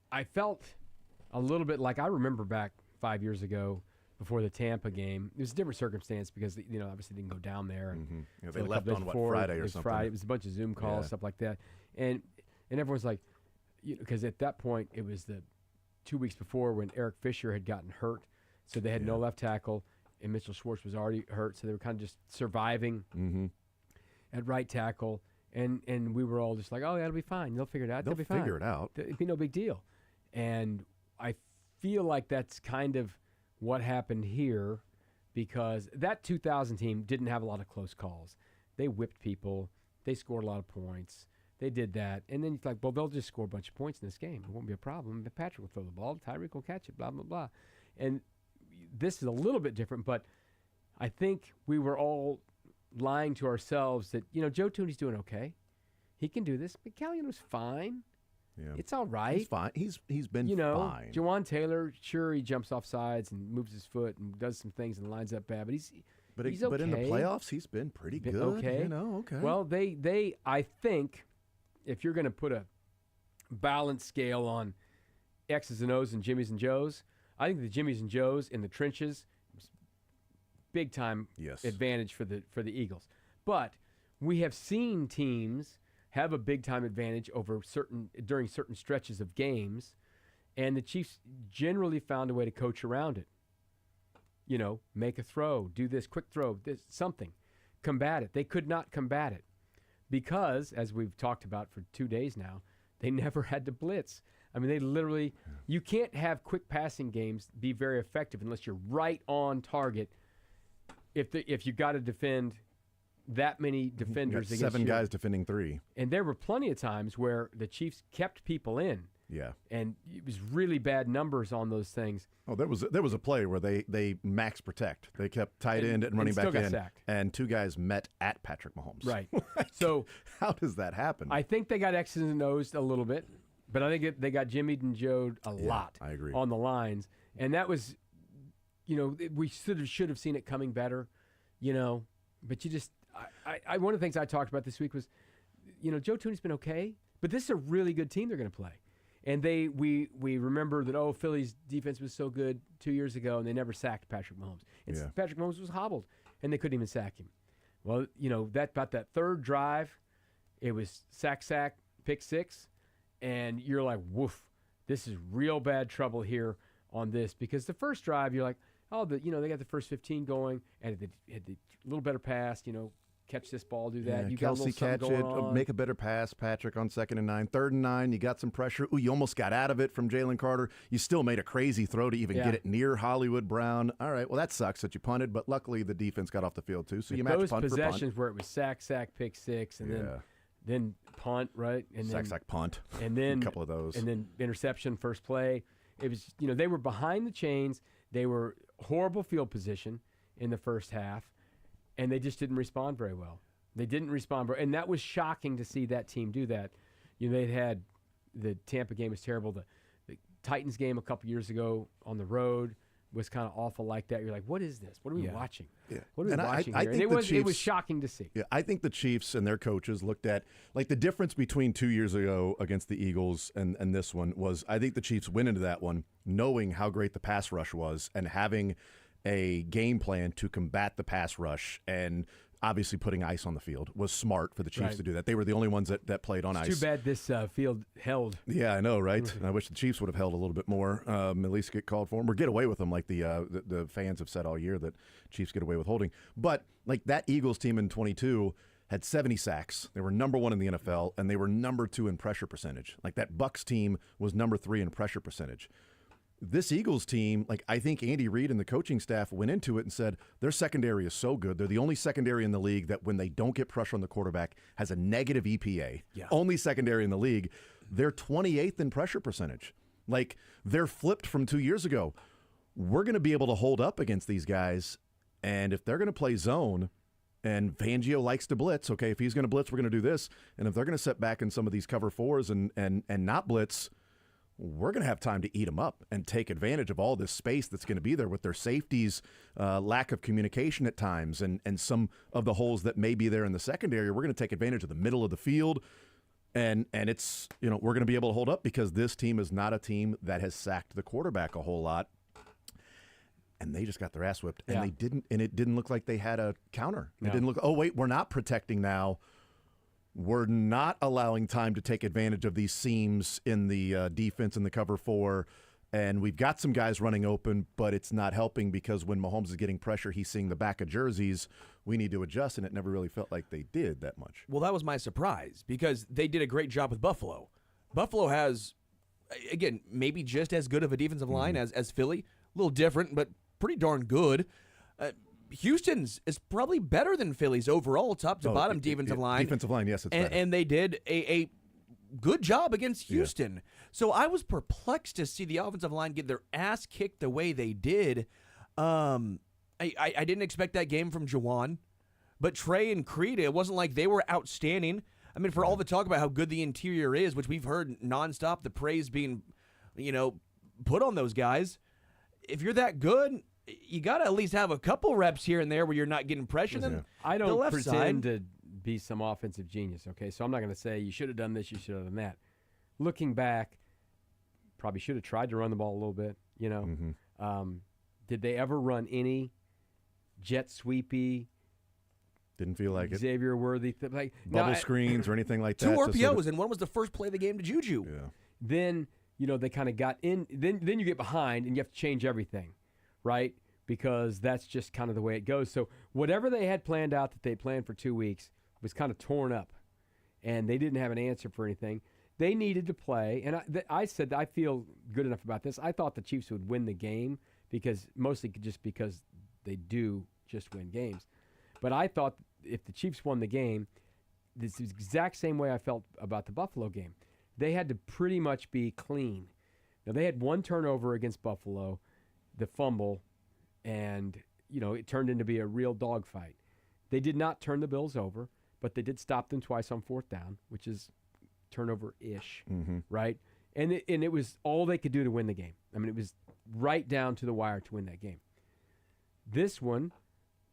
I felt a little bit like I remember back 5 years ago before the Tampa game. It was a different circumstance because, obviously didn't go down there. And they left on, Friday or something? It was a bunch of Zoom calls, stuff like that. And everyone's like, because at that point it was the 2 weeks before when Eric Fisher had gotten hurt. So they had no left tackle, and Mitchell Schwartz was already hurt. So they were kind of just surviving at right tackle. And we were all just like, oh, that'll be fine. They'll figure it out. They'll be fine. Figure it out. It'd be no big deal. And I feel like that's kind of what happened here because that 2000 team didn't have a lot of close calls. They whipped people. They scored a lot of points. They did that. And then it's like, well, they'll just score a bunch of points in this game. It won't be a problem. Patrick will throw the ball. Tyreek will catch it, blah, blah, blah. And this is a little bit different, but I think we were all lying to ourselves that, Joe Thuney's doing okay. He can do this. McCallion was fine. Yeah. It's all right. He's fine. He's been fine. Jawan Taylor, sure, he jumps off sides and moves his foot and does some things and lines up bad, but he's okay. But in the playoffs, he's been pretty good. Okay. Okay. Well, they I think if you're going to put a balance scale on X's and O's and Jimmy's and Joe's, I think the Jimmy's and Joe's in the trenches, big time advantage for the Eagles. But we have seen teams have a big time advantage during certain stretches of games, and the Chiefs generally found a way to coach around it. Make a throw, do this quick throw, this something, combat it. They could not combat it because, as we've talked about for 2 days now, they never had to blitz. I mean, they literally, you can't have quick passing games be very effective unless you're right on target. If you got to defend that many defenders against 7 guys defending 3. And there were plenty of times where the Chiefs kept people in. Yeah. And it was really bad numbers on those things. Oh, there was a play where they max protect. They kept tight end and running back in, sacked. And 2 guys met at Patrick Mahomes. Right. So how does that happen? I think they got X's and O's a little bit, but I think they got Jimmy'd and Joe'd a lot. I agree. On the lines, and that was, we should have seen it coming better, But you just, one of the things I talked about this week was, Joe Thuney's been okay, but this is a really good team they're going to play. And we remember that, Philly's defense was so good 2 years ago, and they never sacked Patrick Mahomes. Patrick Mahomes was hobbled, and they couldn't even sack him. Well, about that third drive, it was sack, pick 6, and you're like, woof, this is real bad trouble here on this. Because the first drive, you're like, they got the first 15 going, and they had the little better pass, catch this ball, do that. Yeah, you Kelsey got a little catch it, on. make a better pass, Patrick, on 2nd and 9. 3rd and 9, you got some pressure. Ooh, you almost got out of it from Jalen Carter. You still made a crazy throw to even get it near Hollywood Brown. All right, well, that sucks that you punted, but luckily the defense got off the field too, so you match punt for punt. Those possessions where it was sack, pick 6, and then punt, right? And sack, punt. And then a couple of those. And then interception, first play. It was, they were behind the chains. They were horrible field position in the first half, and they just didn't respond very well. They didn't respond, and that was shocking to see that team do that. They'd had the Tampa game was terrible. The Titans game a couple years ago on the road was kind of awful like that. You're like, what is this? What are we watching? Yeah. What are we watching here? And it was shocking to see. Yeah, I think the Chiefs and their coaches looked at, like, the difference between 2 years ago against the Eagles and this one was, I think the Chiefs went into that one knowing how great the pass rush was and having a game plan to combat the pass rush and obviously putting ice on the field was smart for the Chiefs to do that. They were the only ones that played on ice. Too bad this field held. Yeah, I know, right? I wish the Chiefs would have held a little bit more, at least get called for them or get away with them, like the fans have said all year that Chiefs get away with holding. But like that Eagles team in 22 had 70 sacks. They were number 1 in the NFL, and they were number 2 in pressure percentage. Like that Bucs team was number 3 in pressure percentage. This Eagles team, like I think Andy Reid and the coaching staff went into it and said their secondary is so good. They're the only secondary in the league that when they don't get pressure on the quarterback has a negative EPA. Yeah. Only secondary in the league. They're 28th in pressure percentage. Like they're flipped from 2 years ago. We're going to be able to hold up against these guys, and if they're going to play zone, and Fangio likes to blitz. Okay, if he's going to blitz, we're going to do this. And if they're going to set back in some of these cover 4s and not blitz, we're going to have time to eat them up and take advantage of all this space that's going to be there with their safeties, lack of communication at times, and some of the holes that may be there in the secondary. We're going to take advantage of the middle of the field. And it's, we're going to be able to hold up because this team is not a team that has sacked the quarterback a whole lot. And they just got their ass whipped, and it didn't look like they had a counter. It didn't look, oh, wait, we're not protecting now. We're not allowing time to take advantage of these seams in the defense in the cover 4, and we've got some guys running open, but it's not helping because when Mahomes is getting pressure, he's seeing the back of jerseys. We need to adjust, and it never really felt like they did that much. Well, that was my surprise because they did a great job with Buffalo. Buffalo has, again, maybe just as good of a defensive line as Philly. A little different, but pretty darn good. Houston's is probably better than Philly's overall top to bottom defensive line. Defensive line, yes, it's better. And they did a good job against Houston. Yeah. So I was perplexed to see the offensive line get their ass kicked the way they did. I didn't expect that game from Juwan, but Trey and Creed, it wasn't like they were outstanding. I mean, for all the talk about how good the interior is, which we've heard nonstop, the praise being, put on those guys. If you're that good, you got to at least have a couple reps here and there where you're not getting pressure. Yeah. I don't pretend to be some offensive genius, okay? So I'm not going to say you should have done this, you should have done that. Looking back, probably should have tried to run the ball a little bit, Did they ever run any jet sweepy? Didn't feel like it. Xavier Worthy. Bubble screens or anything like that. 2 RPOs, and one was the first play of the game to Juju. Yeah. Then, they kind of got in. Then you get behind, and you have to change everything, right? Because that's just kind of the way it goes. So whatever they had planned out that they planned for 2 weeks was kind of torn up, and they didn't have an answer for anything. They needed to play, and I said I feel good enough about this. I thought the Chiefs would win the game mostly just because they do just win games. But I thought if the Chiefs won the game, this is the exact same way I felt about the Buffalo game. They had to pretty much be clean. Now, they had one turnover against Buffalo, the fumble, and, it turned into be a real dogfight. They did not turn the Bills over, but they did stop them twice on 4th down, which is turnover-ish, right? And it was all they could do to win the game. I mean, it was right down to the wire to win that game. This one,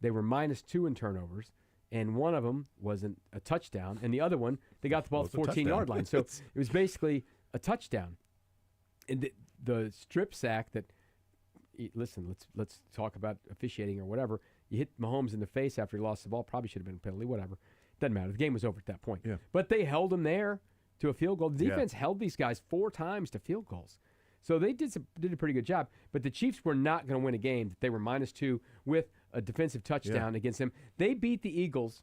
they were -2 in turnovers, and one of them wasn't a touchdown, and the other one, they got the ball at the 14-yard line. So it was basically a touchdown. And the strip sack that, listen, let's talk about officiating or whatever. You hit Mahomes in the face after he lost the ball, probably should have been a penalty, whatever. Doesn't matter. The game was over at that point. Yeah. But they held him there to a field goal. The defense held these guys 4 times to field goals. So they did a pretty good job. But the Chiefs were not going to win a game that they were -2 with a defensive touchdown against them. They beat the Eagles.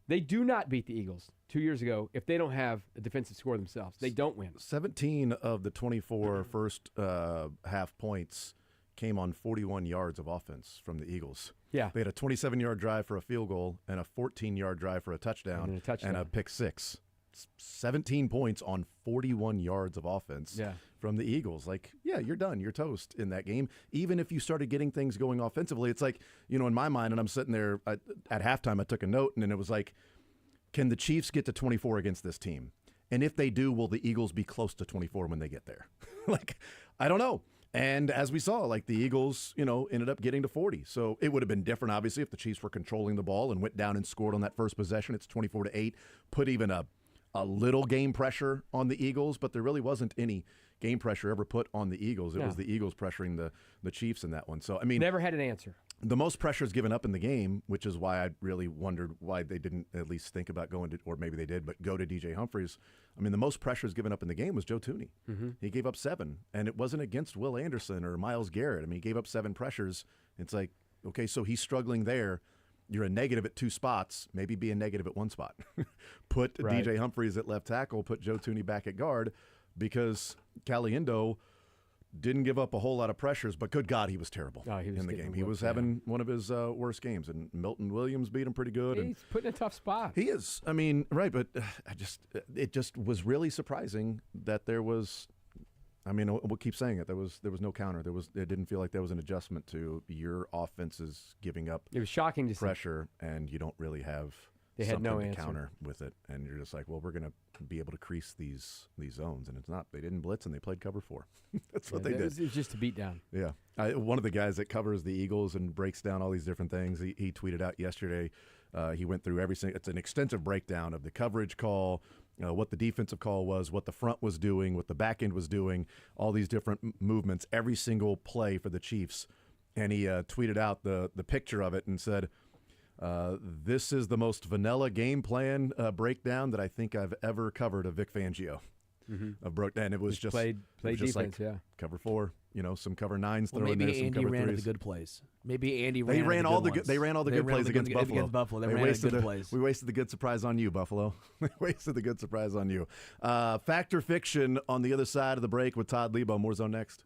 They do not beat the Eagles 2 years ago if they don't have a defensive score themselves. They don't win. 17 of the 24 first half points came on 41 yards of offense from the Eagles. Yeah. They had a 27-yard drive for a field goal and a 14-yard drive for a touchdown and a pick six. 17 points on 41 yards of offense from the Eagles. Like, you're done. You're toast in that game. Even if you started getting things going offensively, it's like, in my mind, and I'm sitting there at halftime, I took a note, and then it was like, can the Chiefs get to 24 against this team? And if they do, will the Eagles be close to 24 when they get there? I don't know. And as we saw, the Eagles, ended up getting to 40. So it would have been different, obviously, if the Chiefs were controlling the ball and went down and scored on that first possession. It's 24-8. Put even a little game pressure on the Eagles, but there really wasn't any game pressure ever put on the Eagles. It was the Eagles pressuring the Chiefs in that one. So, I mean, never had an answer. The most pressures given up in the game, which is why I really wondered why they didn't at least think about going to, or maybe they did, but go to DJ Humphries. I mean, the most pressures given up in the game was Joe Thuney. Mm-hmm. He gave up 7, and it wasn't against Will Anderson or Myles Garrett. I mean, he gave up 7 pressures. It's like, okay, so he's struggling there. You're a negative at 2 spots, maybe be a negative at 1 spot. Put DJ Humphries at left tackle, put Joe Thuney back at guard, because Caliendo didn't give up a whole lot of pressures, but good God, he was terrible in the game. He was having one of his worst games, and Milton Williams beat him pretty good. He's put in a tough spot. He is. I mean, right, but it just was really surprising that there was. I mean, we'll keep saying it. There was no counter. It didn't feel like there was an adjustment to your offenses giving up. It was shocking to pressure, and you don't really have. They had no to answer. Counter with it, and you're just like, well, we're going to be able to crease these zones, and it's not. They didn't blitz, and they played cover 4. That's what they did. It was just a beat down. Yeah. One of the guys that covers the Eagles and breaks down all these different things, he tweeted out yesterday, he went through every single – it's an extensive breakdown of the coverage call, what the defensive call was, what the front was doing, what the back end was doing, all these different movements, every single play for the Chiefs. And he tweeted out the picture of it and said – this is the most vanilla game plan breakdown that I think I've ever covered of Vic Fangio. Mm-hmm. And it was just played defense, like cover 4, some cover 9s thrown in maybe there, some Andy cover ran 3s. the good plays. Maybe Andy They ran all the good. They ran all the good plays against Buffalo. They ran the good plays. We wasted the good surprise on you, Buffalo. We wasted the good surprise on you. Fact or fiction on the other side of the break with Todd Lebo. More Zone next.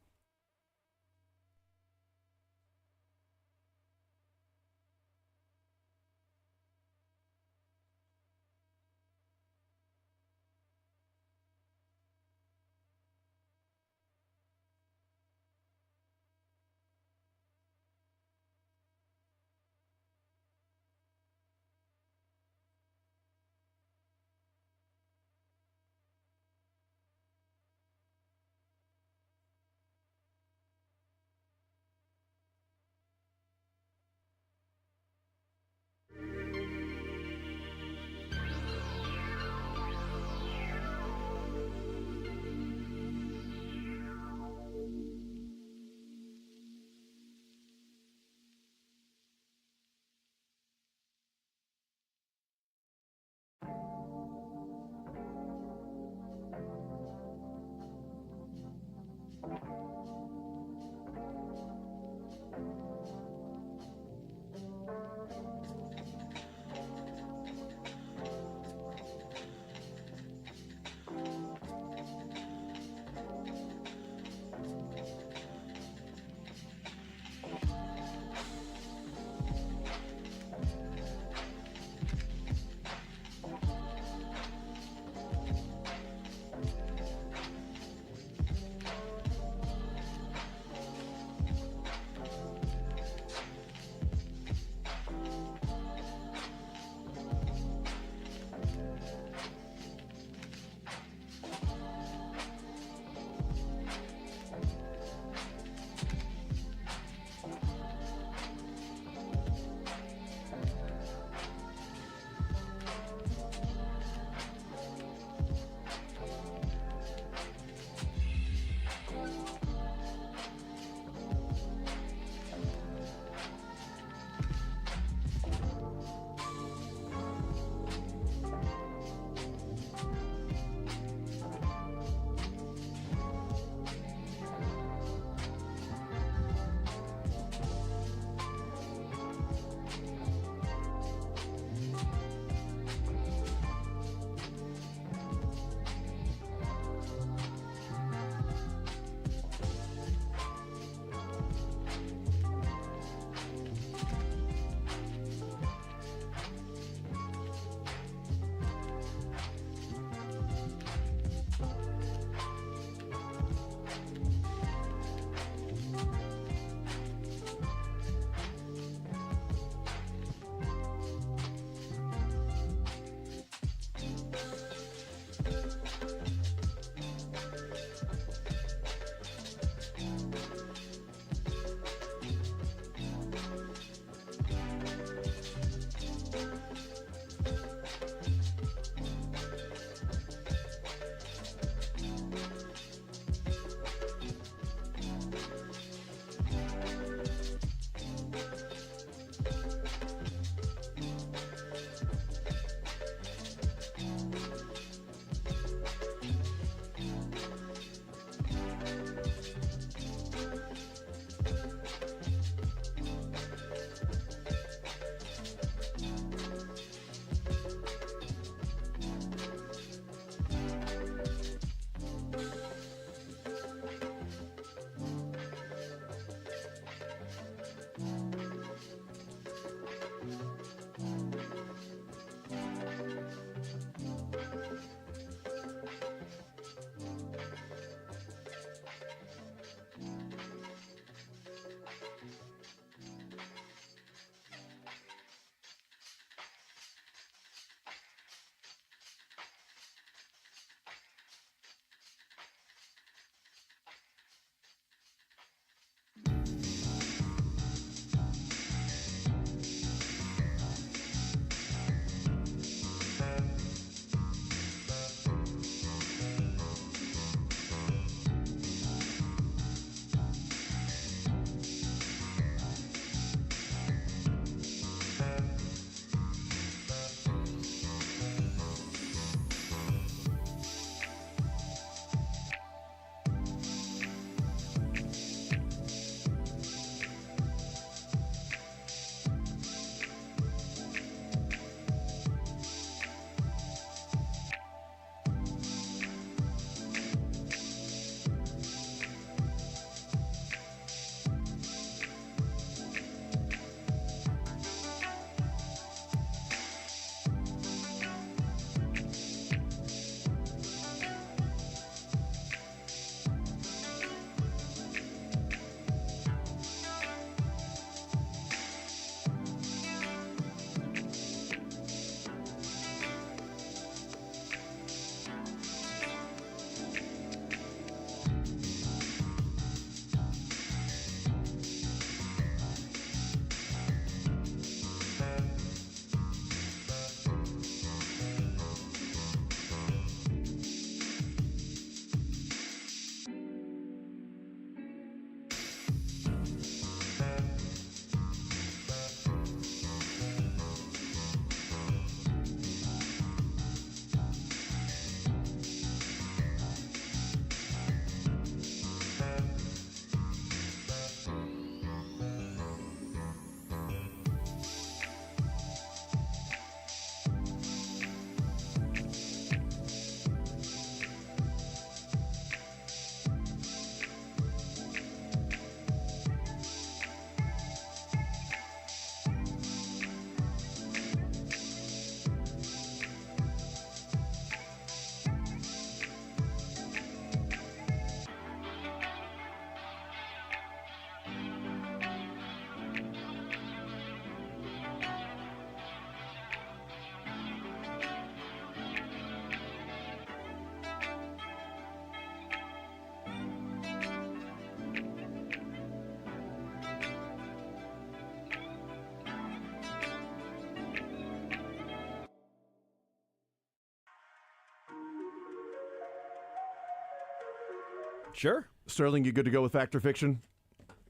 Sure. Sterling, you good to go with fact or fiction?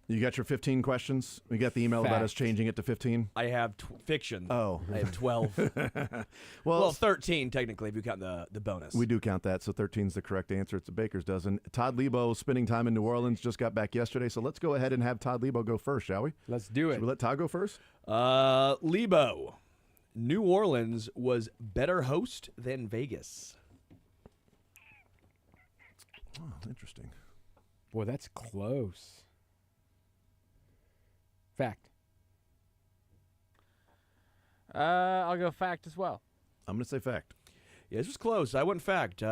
You got your 15 questions? We got the email about us changing it to 15? I have fiction. Oh. I have 12. well, 13 technically if you count the bonus. We do count that, so 13 is the correct answer. It's a baker's dozen. Todd Lebo spending time in New Orleans, just got back yesterday, so let's go ahead and have Todd Lebo go first, shall we? Let's do it. Should we let Todd go first? Lebo. New Orleans was better host than Vegas. Oh, interesting. Boy, that's close. Fact. I'll go fact as well. I'm going to say fact. Yeah, this was close. I went fact.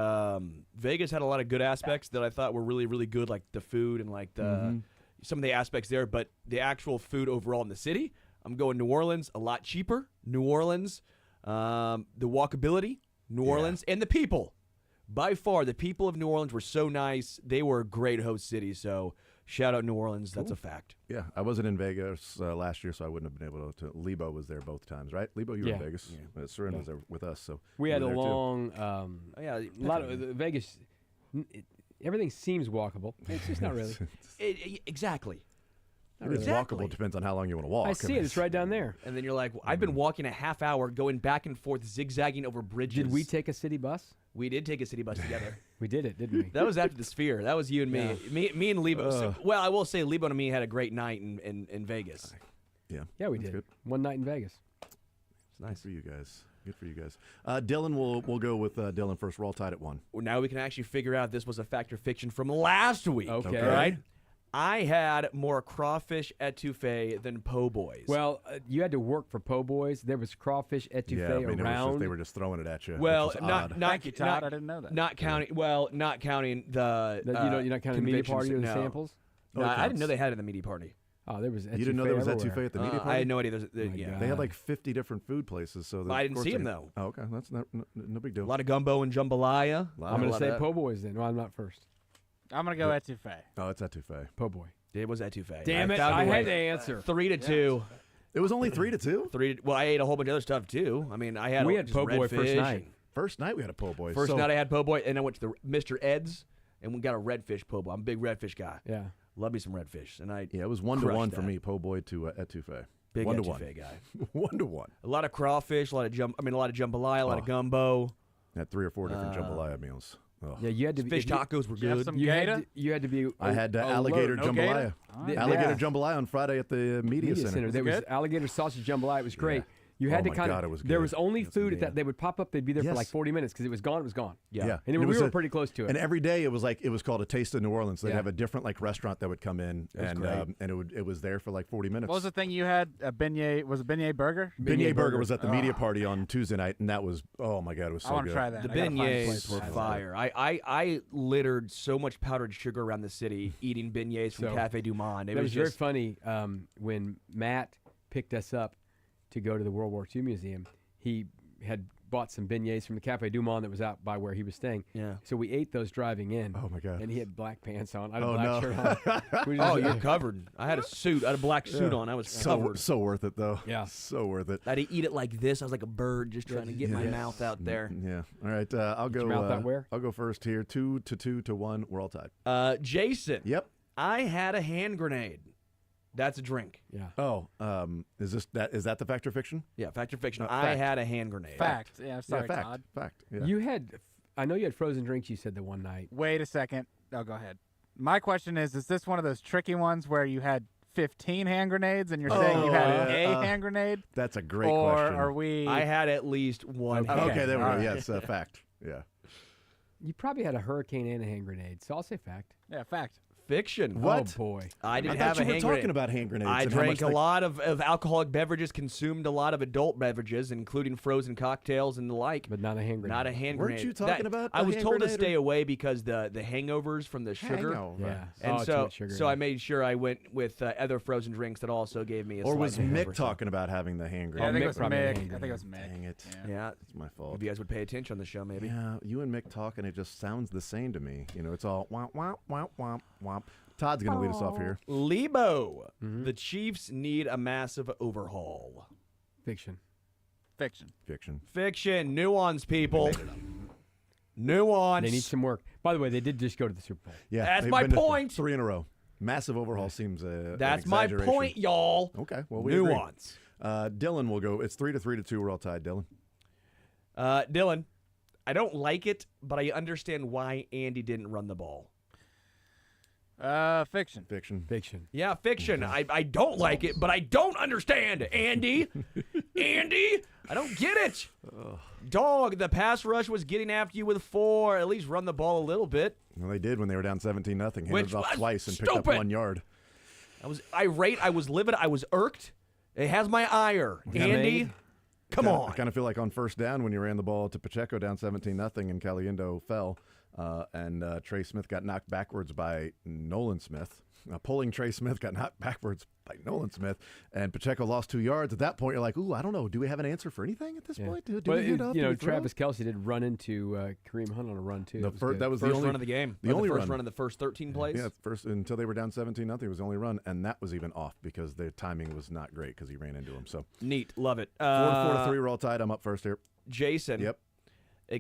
Vegas had a lot of good aspects that I thought were really, really good, like the food and like the some of the aspects there. But the actual food overall in the city, I'm going New Orleans, a lot cheaper. New Orleans, the walkability, New Orleans, and the people. By far, the people of New Orleans were so nice. They were a great host city. So shout out New Orleans. Cool. That's a fact. Yeah, I wasn't in Vegas last year, so I wouldn't have been able to. Lebo was there both times, right? Lebo, you were in Vegas. Yeah. Soren was there with us, so we had a long. a lot of Vegas. Everything seems walkable. It's just not really. Exactly. It's walkable. Depends on how long you want to walk. I see it. It's right down there. And then you're like, I've been walking a half hour, going back and forth, zigzagging over bridges. Did we take a city bus? We did take a city bus together. We did it, didn't we? That was after the Sphere. That was you and me. Me and Lebo. So, well, I will say Lebo and me had a great night in Vegas. Yeah, we did. Good. One night in Vegas. It's nice for you guys. Good for you guys. Dylan, we'll go with Dylan first. We're all tied at 1. Well, now we can actually figure out if this was a fact or fiction from last week. Okay. All right. I had more crawfish etouffee than po' boys. Well, you had to work for po' boys. There was crawfish etouffee around. They were just throwing it at you. Well, not Thank you, Todd. I didn't know that. Not counting. Well, not counting the. You're not counting the media party or the samples. No, I didn't know they had it in the media party. Oh, there was. You didn't know there was etouffee at the media party? I had no idea. They had like 50 different food places. So I didn't see them though. Oh, okay, that's no big deal. A lot of gumbo and jambalaya. I'm going to say po' boys then. No, I'm not first. I'm going to go etouffee. Oh, it's etouffee. Po' boy. It was etouffee. Damn it! I had to answer. 3-2. It was only 3-2. Well, I ate a whole bunch of other stuff too. I mean, I had. We had po' boy first night. First night we had a po' boy. First night I had po' boy, and I went to the Mr. Ed's, and we got a redfish po' boy. I'm a big redfish guy. Yeah. Love me some redfish, and it was 1-1 for me. Po' boy to etouffee. Big 1-1 guy. 1-1. A lot of crawfish, a lot of jambalaya, a lot of gumbo. Had 3 or 4 different jambalaya meals. Oh. Yeah, you had to fish tacos were good. You had to be. I had alligator jambalaya. Alligator jambalaya on Friday at the media center. There was alligator sausage jambalaya. It was great. You had to kind of. It was good. There was only food at that. They would pop up. They'd be there for like 40 minutes because it was gone. It was gone. Yeah. And we were pretty close to it. And every day it was called a Taste of New Orleans. They'd have a different restaurant that would come in, and it was there for like 40 minutes. What was the thing you had? A beignet? Was it beignet burger? Beignet burger was at the media party on Tuesday night, and that was it was so good. I want to try that. The beignets were fire. I littered so much powdered sugar around the city eating beignets from Café Du Monde. It was very funny when Matt picked us up to go to the World War II Museum. He had bought some beignets from the Café Du Monde that was out by where he was staying. Yeah. So we ate those driving in. Oh, my God. And he had black pants on. I had a black shirt on. You're covered. I had a suit. I had a black suit on. I was covered. So worth it, though. Yeah. So worth it. I had to eat it like this. I was like a bird just trying to get my mouth out there. Yeah. All right. I'll go. Your mouth out where? I'll go first here. 2-2 to 1. We're all tied. Jason. Yep. I had a hand grenade. That's a drink. Yeah. Oh, is that the fact or fiction? Yeah, fact or fiction. I had a hand grenade. Fact. Yeah, sorry, fact. Todd. Fact. Yeah. You had, I know you had frozen drinks. You said the one night. Wait a second. Oh, go ahead. My question is this one of those tricky ones where you had 15 hand grenades and you're saying you had a hand grenade? That's a great or question. Or are we? I had at least one. Okay, there we go. right. Yeah, it's a fact. Yeah. You probably had a hurricane and a hand grenade. So I'll say fact. Yeah, fact. Fiction. What? Oh, boy. I didn't I have thought a you were hand talking grenade. about hand grenades. I and how drank much a lot of alcoholic beverages, consumed a lot of adult beverages, including frozen cocktails and the like. But not a hand grenade. Not a hand Weren't grenade. you talking about I the was hand told to grenade, stay or- away because the hangovers from the sugar. Hangover. Yeah. And too much sugar, I made sure I went with other frozen drinks that also gave me a Or slight was hangover, Mick talking about having the hand Yeah, I grenade? think Mick it was probably had a Mick. hand I think it was grenade. Mick. Dang it. Yeah. It's my fault. If you guys would pay attention on the show, maybe. Yeah, you and Mick talk, and it just sounds the same to me. You know, it's all womp, womp, womp, womp, womp. Todd's going to lead us off here. Lebo. The Chiefs need a massive overhaul. Fiction. Fiction. Fiction. Fiction. Nuance, people. Nuance. They need some work. By the way, they did just go to the Super Bowl. Yeah, That's they've my been to point. 3 in a row. Massive overhaul seems That's an my exaggeration. point, y'all. Okay, well, we Nuance. agree. Dylan will go. It's 3-2. We're all tied, Dylan. Dylan, I don't like it, but I understand why Andy didn't run the ball. Fiction. Fiction. Yeah, fiction. I don't like it, but I don't understand. Andy. Andy, I don't get it. Dog, the pass rush was getting after you with 4. At least run the ball a little bit. Well, they did when they were down 17-0. Handed Which it off was twice and picked up stupid. 1 yard. I was irate. I was livid. I was irked. It has my ire. Andy, come on. I kind of feel like on first down when you ran the ball to Pacheco down 17-0 and Caliendo fell. And Trey Smith got knocked backwards by Nolan Smith. Pulling Trey Smith got knocked backwards by Nolan Smith, and Pacheco lost 2 yards. At that point, you're like, ooh, I don't know. Do we have an answer for anything at this point? Do we hand off? Do we throw? Travis Kelce did run into Kareem Hunt on a run, too. That was First the only run of the game. The only first run of the first 13 plays. Yeah, first until they were down 17-0 was the only run, and that was even off because their timing was not great because he ran into him. So Neat. Love it. 4-3, we're all tied. I'm up first here. Jason. Yep.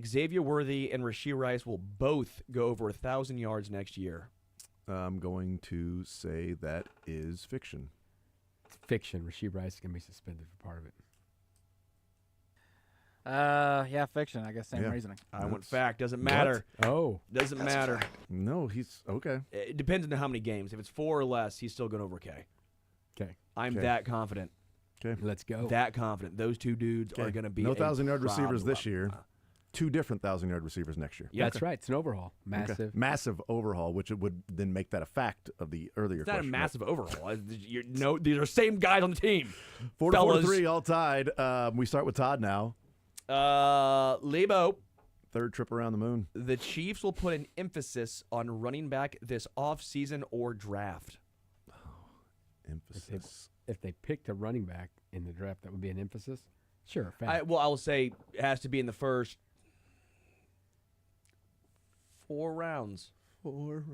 Xavier Worthy and Rashee Rice will both go over 1,000 yards next year. I'm going to say that is fiction. It's fiction. Rashee Rice is going to be suspended for part of it. Yeah, fiction. I guess same reasoning. I went fact. Doesn't matter. Oh. Doesn't matter. No, he's okay. It depends on how many games. If it's 4 or less, he's still going over K. Okay. I'm that confident. Okay. Let's go. That confident. Those two dudes are going to be no a 1,000-yard receivers problem. this year. 2 different 1,000-yard receivers next year. Yeah, That's right. It's an overhaul. Massive. Okay. Massive overhaul, which it would then make that a fact of the earlier It's not a question. massive overhaul. These are same guys on the team. 4-3, all tied. We start with Todd now. Lebo. 3rd trip around the moon. The Chiefs will put an emphasis on running back this offseason or draft. Emphasis. If they picked a running back in the draft, that would be an emphasis? Sure. Fact. I will say it has to be in the first 4 rounds. 4.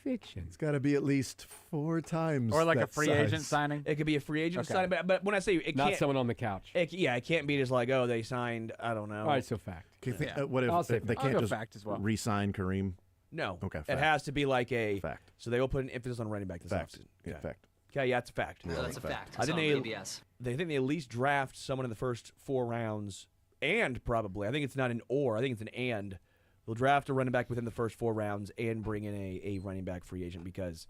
Fiction. It's got to be at least 4 times. Or like a that free size. agent signing. It could be a free agent Okay. signing, but when I say it Not can't, someone on the couch. it can't be just like, oh, they signed, I don't know. All right, so fact. Okay, Yeah. what if I'll say they I'll can't go just fact as well. re-sign Kareem? No. Okay, It fact. has to be like a Fact. So they will put an emphasis on running back this Fact. offseason. Yeah, Okay. fact. Okay, yeah, it's a fact. No, that's a fact. I It's think on they PBS. think they at least draft someone in the first 4 rounds, and probably I think it's not an or, I think it's an and. They'll draft a running back within the first 4 rounds and bring in a running back free agent because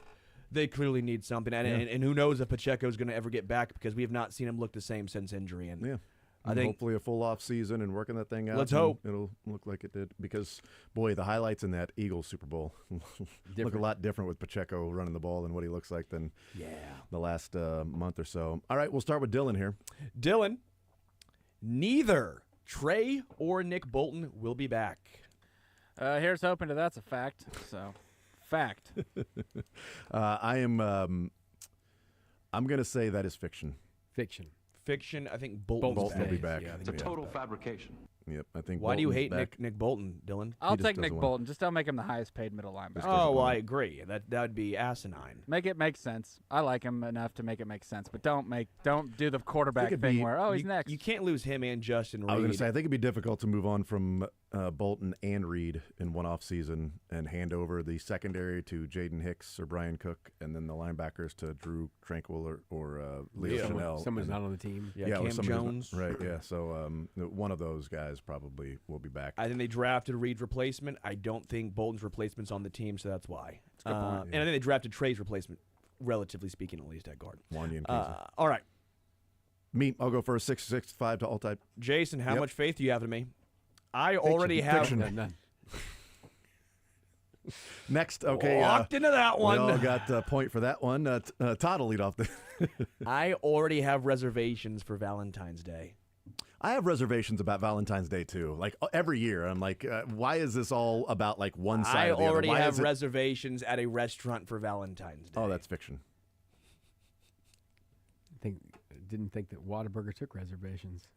they clearly need something. And who knows if Pacheco is going to ever get back because we have not seen him look the same since injury. And Yeah. I think hopefully a full off season and working that thing out. Let's and hope. it'll look like it did because boy, the highlights in that Eagles Super Bowl look a lot different with Pacheco running the ball than what he looks like than the last month or so. All right, we'll start with Dylan here. Dylan, neither Trey or Nick Bolton will be back. Here's hoping that's a fact. So, fact. I'm going to say that is fiction. Fiction. Fiction, I think Bolton Bolton will be back. Yeah, I think It's a he'll be total back. fabrication. Yep, I think. Why do you Bolton's hate back. Nick Bolton, Dylan? I'll just take doesn't Nick want- Bolton. Just don't make him the highest paid middle linebacker. Oh, well, I agree. That would be asinine. Make it make sense. I like him enough to make it make sense, but don't do the quarterback it'd thing be- where he's you, next. You can't lose him and Justin Reed. I was going to say, I think it'd be difficult to move on from Bolton and Reed in one off season and hand over the secondary to Jaden Hicks or Brian Cook, and then the linebackers to Drew Tranquil or Leo Chanel. Someone's and- not on the team. Yeah, or Cam somebody's Jones. Right, yeah. So one of those guys probably will be back. I think they drafted Reed's replacement. I don't think Bolton's replacement's on the team, so that's why. a good point. And I think they drafted Trey's replacement, relatively speaking, at least at guard. Wanya and Casey. All right, Me, I'll go for a 6-6-5 to all type. Jason, how Yep. much faith do you have in me? I already have Fiction. None. Next, okay. walked into that one. We all got a point for that one. Todd will lead off. I already have reservations for Valentine's Day. I have reservations about Valentine's Day too. Like every year, I'm like, why is this all about like one side I or the other? already Why have is it- reservations at a restaurant for Valentine's Day. Oh, that's fiction. Didn't think that Whataburger took reservations.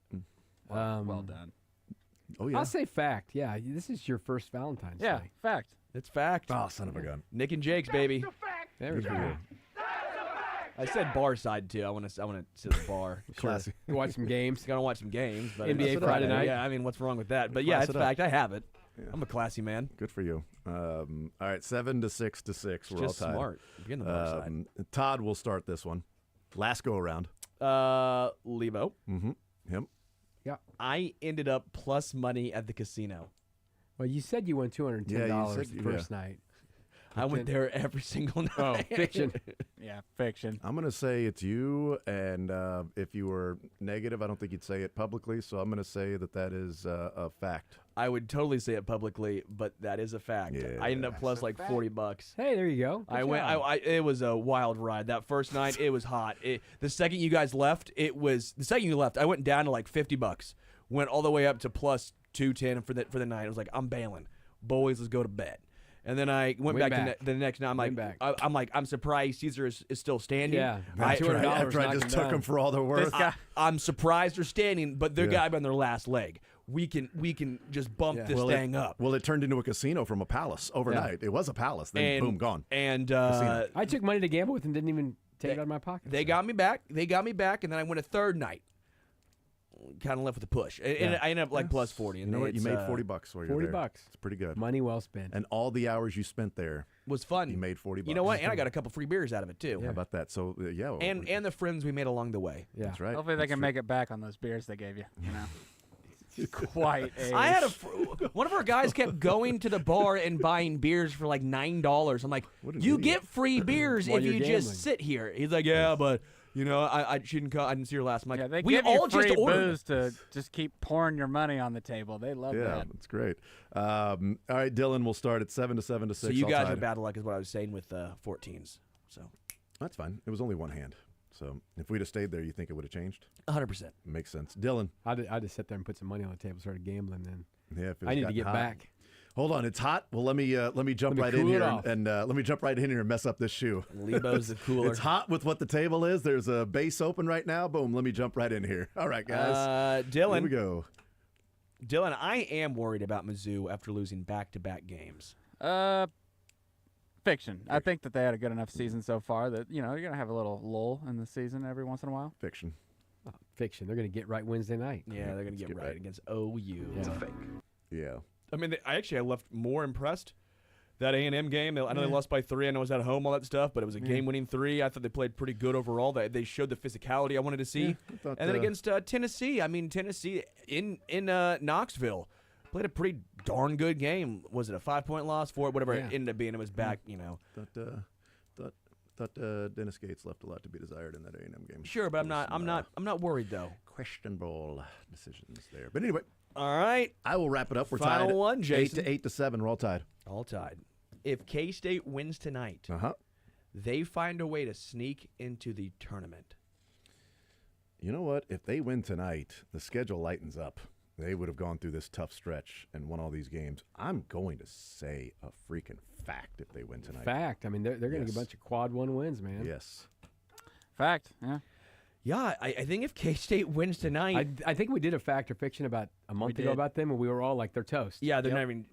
well done. Oh yeah. I'll say fact. Yeah, this is your first Valentine's Yeah, Day. fact. It's fact. Oh, son of a gun. Nick and Jake's, baby. There we Good for go. you. I said bar side too. I want to sit at the bar. Classy. You watch some games. Gotta watch some games. But NBA it's Friday night. Yeah, I mean, what's wrong with that? But yeah, Class it's it a up. fact. I have it. Yeah. I'm a classy man. Good for you. All right, 7 to 6 to 6. We're Just all tied. smart. Be in the bar side. Todd will start this one. Last go around. Lebo. Mm-hmm. Him. I ended up plus money at the casino. Well, you said you won $210 the first night. I went there every single night. Oh, fiction. Yeah, fiction. I'm going to say it's you, and if you were negative, I don't think you'd say it publicly, so I'm going to say that is a fact. I would totally say it publicly, but that is a fact. Yeah. I ended up plus like $40. Hey, there you go. I went. It was a wild ride. That first night, it was hot. The second you guys left, I went down to like $50. Went all the way up to plus 210 for the night. I was like, I'm bailing. Boys, let's go to bed. And then I went back. The next night. I'm surprised Caesar is still standing. Yeah, After I just took him for all they're worth. I'm surprised they're standing, but they're gotta be on their last leg. We can just bump this thing up. Well, it turned into a casino from a palace overnight. It was a palace. Then boom, gone. And I took money to gamble with and didn't even take it out of my pocket. They got me back. And then I went a third night. Kind of left with a push, and I ended up like plus 40. You And know what? You made $40 while you were there. $40. It's pretty good. Money well spent. And all the hours you spent there, was fun. you made $40. You know what? And I got a couple free beers out of it too. How about that? So yeah. Well, And the friends we made along the way. Yeah. that's right. Hopefully they can make it back on those beers they gave you. You know, quite. I had one of our guys kept going to the bar and buying beers for like $9. I'm like, you get free beers While if you're you gambling. just sit here. He's like, yeah, but you know, I didn't see her last. I'm like, Yeah, they we give all you free just ordered. booze to just keep pouring your money on the table. They love Yeah, that. that's great. All right, Dylan, we'll start at 7 to 6. So you all guys tied. are bad luck, is what I was saying with 14s. So That's fine. It was only one hand. So if we'd have stayed there, you think it would have changed? 100%. Makes sense. Dylan. I just sat there and put some money on the table, started gambling. Then Yeah, if it I need to gotten get hot. back. Hold on, it's hot. Well, let me jump right in cool it here off. and let me jump right in here and mess up this shoe. Lebo's the cooler. It's hot with what the table is. There's a base open right now. Boom. Let me jump right in here. All right, guys. Dylan. Here we go. Dylan, I am worried about Mizzou after losing back-to-back games. Fiction. I think that they had a good enough season so far that you're gonna have a little lull in the season every once in a while. Fiction. Fiction. They're going to get right Wednesday night. Yeah, they're going to get get right right. against OU. It's a fake. Yeah. I mean, I left more impressed. That A&M game, I know they lost by 3. I know it was at home, all that stuff, but it was a game-winning 3. I thought they played pretty good overall. They showed the physicality I wanted to see. thought, and then against Tennessee, Tennessee in Knoxville played a pretty darn good game. Was it a 5-point loss for it? Whatever it ended up being, it was back. Thought Dennis Gates left a lot to be desired in that A&M game. Sure, but I'm not worried though. Questionable decisions there. But anyway, All right, I will wrap it up. We're Final tied. one, Jason. 8 to 7. We're all tied. all tied. If K-State wins tonight, they find a way to sneak into the tournament. You know what? If they win tonight, the schedule lightens up. They would have gone through this tough stretch and won all these games. I'm going to say a freaking fact if they win tonight. Fact. I mean, they're going to get a bunch of quad 1 wins, man. Yes. Fact. Yeah. Yeah, I think if K-State wins tonight, I think we did a fact or fiction about a month ago about them, and we were all like, they're toast. yeah, they're not even.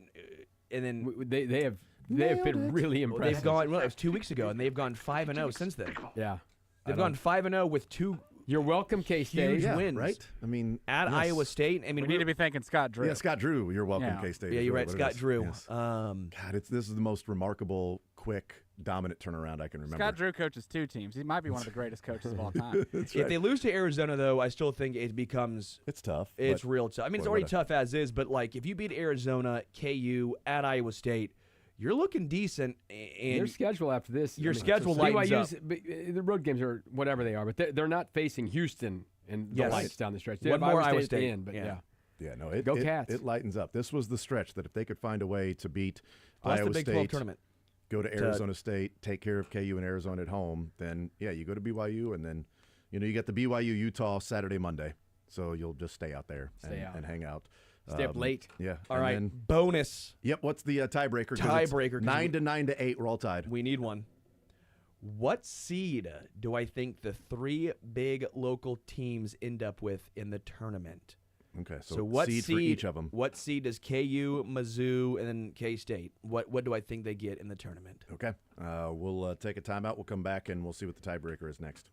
And then They have been really impressive. they've gone. Well, it was 2 weeks ago, and they've gone 5-0 since then. Yeah. They've gone 5-0 with 2 You're welcome, K-State. huge Yeah, wins. right? I mean, At yes. Iowa State. I mean, We need to be thanking Scott Drew. Yeah, Scott Drew. You're welcome, Yeah. K-State. Yeah, is you're really right, what it Scott is. Drew. Yes. God, this is the most remarkable, quick, dominant turnaround I can remember. Scott Drew coaches 2 teams. He might be one of the greatest coaches of all time. That's if right. they lose to Arizona, though, I still think it becomes. It's tough. It's but real tough. I mean, it's boy, already what tough as is, but like if you beat Arizona, KU, at Iowa State, you're looking decent. Their And schedule after this. Your schedule lightens up. The road games are whatever they are, but they're not facing Houston and the Yes. lights down the stretch. They One have more Iowa Iowa State at the State. end, but Yeah. Yeah, no, it, Go it, Cats. it lightens up. This was the stretch that if they could find a way to beat plus Iowa the Big State, 12 tournament. go to Arizona State, take care of KU and Arizona at home, then, yeah, you go to BYU, and then, you get the BYU-Utah Saturday, Monday. So you'll just stay out there and hang out. Stay up late. Yeah. All and right, then- bonus. yep, what's the tiebreaker? 'Cause it's Tiebreaker, 'cause 9 to 8, we're all tied. We need one. What seed do I think the 3 big local teams end up with in the tournament? Okay, So what seed for each of them. What seed does KU, Mizzou, and then K-State? What do I think they get in the tournament? Okay, we'll take a timeout. We'll come back and we'll see what the tiebreaker is next.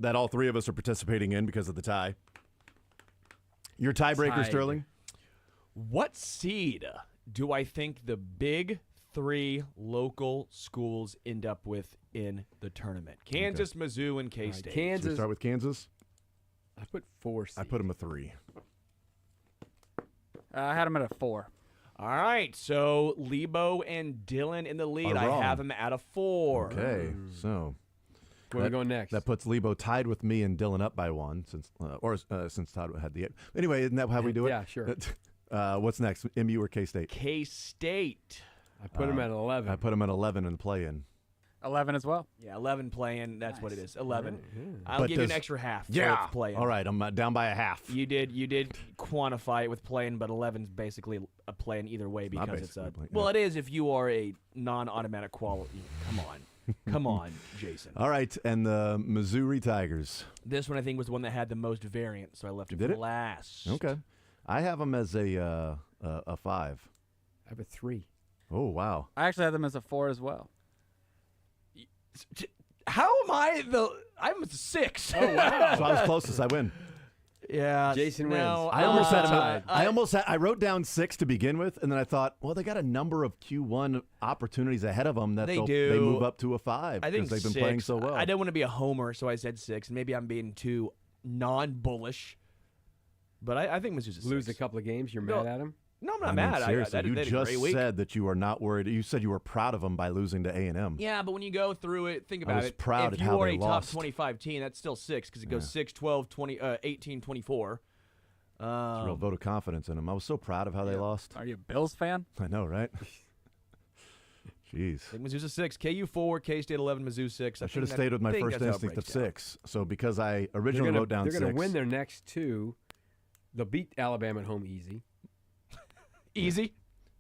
that all three of us are participating in because of the tie. Your tiebreaker, Tied. Sterling? What seed do I think the big three local schools end up with in the tournament? Kansas, Mizzou, and K-State. Should we Kansas. start with Kansas? I put 4 seed. I put them a 3. I had him at a 4. All right, so Lebo and Dylan in the lead. I wrong. have him at a 4. Okay, so Where are we going next? that puts Lebo tied with me and Dylan up by 1 since Todd had the. Anyway, isn't that how we do it? Yeah, sure. What's next? MU or K-State? K-State. I put him at 11. I put him at 11 in the play-in. 11 as well. Yeah, 11 playing. That's what it is. 11. I'll But give you an does- extra half. Yeah. For playing. All right, I'm down by a half. You did quantify it with playing, but 11's basically a playing either way Not because it's basically a playing, well, yeah. it is if you are a non-automatic quality. Come on, Jason. All right, and the Missouri Tigers. This one I think was the one that had the most variant, so I left it Did for it? last. Okay, I have them as a 5. I have a 3. Oh wow. I actually had them as a 4 as well. How am I'm a 6. Oh, wow. So I was closest. I win. Yeah, Jason no, wins. I almost had tied. I wrote down 6 to begin with, and then I thought, well, they got a number of Q1 opportunities ahead of them that They they do. move up to a 5 I think because they've been 6. playing so well. I didn't want to be a homer, so I said 6. And maybe I'm being too non-bullish, but I think Mizzou's a 6. Lose a couple of games, you're No. mad at him? No, I'm I not mean, mad. seriously, They had you a just great week. said that you are not worried. You said you were proud of them by losing to A&M. Yeah, but when you go through it, think I about was it. proud if at you how are they a lost. top 25 team, that's still 6 because it goes 6, 12, 20, 18, 24. It's a real vote of confidence in them. I was so proud of how they lost. Are you a Bills fan? I know, right? Jeez. I think Mizzou's a 6. KU 4, K-State 11, Mizzou 6. I should have stayed with my first instinct of 6. So because I originally wrote down 6. They're going to win their next 2. They'll beat Alabama at home easy. Easy.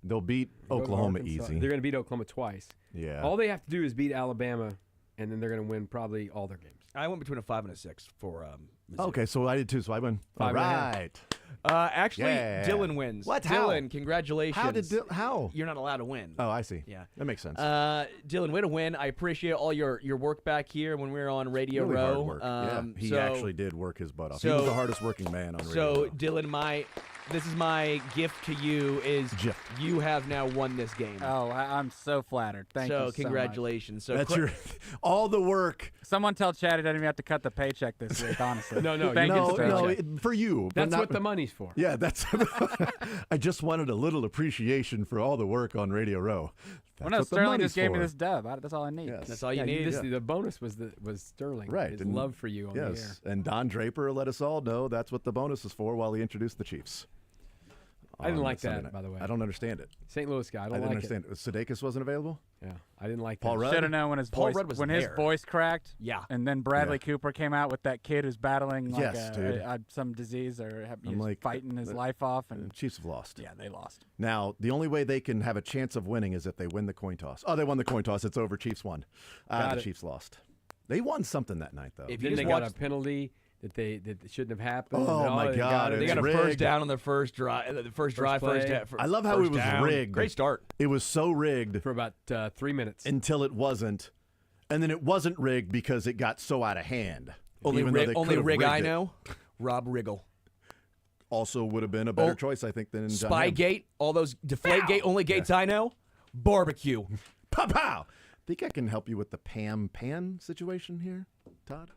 They'll beat Go to Oklahoma Arkansas. easy. They're going to beat Oklahoma twice. Yeah. All they have to do is beat Alabama, and then they're going to win probably all their games. I went between a 5 and a 6 for Mizzou. Okay, so I did too, so I win. All 5.5. right. Actually, Yeah. Dylan wins. What? How? Dylan, congratulations. How? You're not allowed to win. Oh, I see. Yeah. That makes sense. Dylan, way to win. I appreciate all your work back here when we were on Radio really Row. hard work. Yeah, he so- actually did work his butt off. He so- was the hardest working man on Radio So, Row. Dylan, this is my gift to you is Gift. you have now won this game. Oh, I'm so flattered. Thank you so much. Congratulations. So That's all the work. Someone tell Chad he doesn't even have to cut the paycheck this week, honestly. No, Thank you, No, Sterling. for you. but That's not- what the money's for. Yeah, that's. I just wanted a little appreciation for all the work on Radio Row. That's Well, no, what the Sterling money's just gave me for. this dub. That's all I need. Yes. That's all you Yeah, need. The bonus was Sterling. Right. His and- love for you on the air. Yes, and Don Draper let us all know that's what the bonus is for while he introduced the Chiefs. I didn't on like Sunday that, night. by the way. I don't understand it. St. Louis guy. I I don't didn't like understand it. Sudeikis wasn't available? it. Yeah, I didn't like Paul that. Rudd? Should have known when his Paul voice Rudd was when his there. voice cracked. Yeah. And then Bradley Cooper came out with that kid who's battling like Yes, dude. some disease or I'm like, fighting his life off, The and Chiefs have lost. yeah, they lost. Now, the only way they can have a chance of winning is if they win the coin toss. Oh, they won the coin toss. It's over. Chiefs won. Got The it. Chiefs lost. They won something that night, though. If you Then just they got watch, a penalty that shouldn't have happened. Oh, and my they God, it. they it's got a rigged. first down on their first drive. The first drive, play. I love how it was down. rigged. Great start. It was so rigged for about 3 minutes. until it wasn't. And then it wasn't rigged because it got so out of hand. Only even though rig, they only could have rig I rigged it. know. Rob Riggle. Also would have been a better choice, I think, than John Hamm. Spygate. All those Deflategate. Only gates I know. Barbecue. Pow, pow. Think I can help you with the Pam Pan situation here, Todd?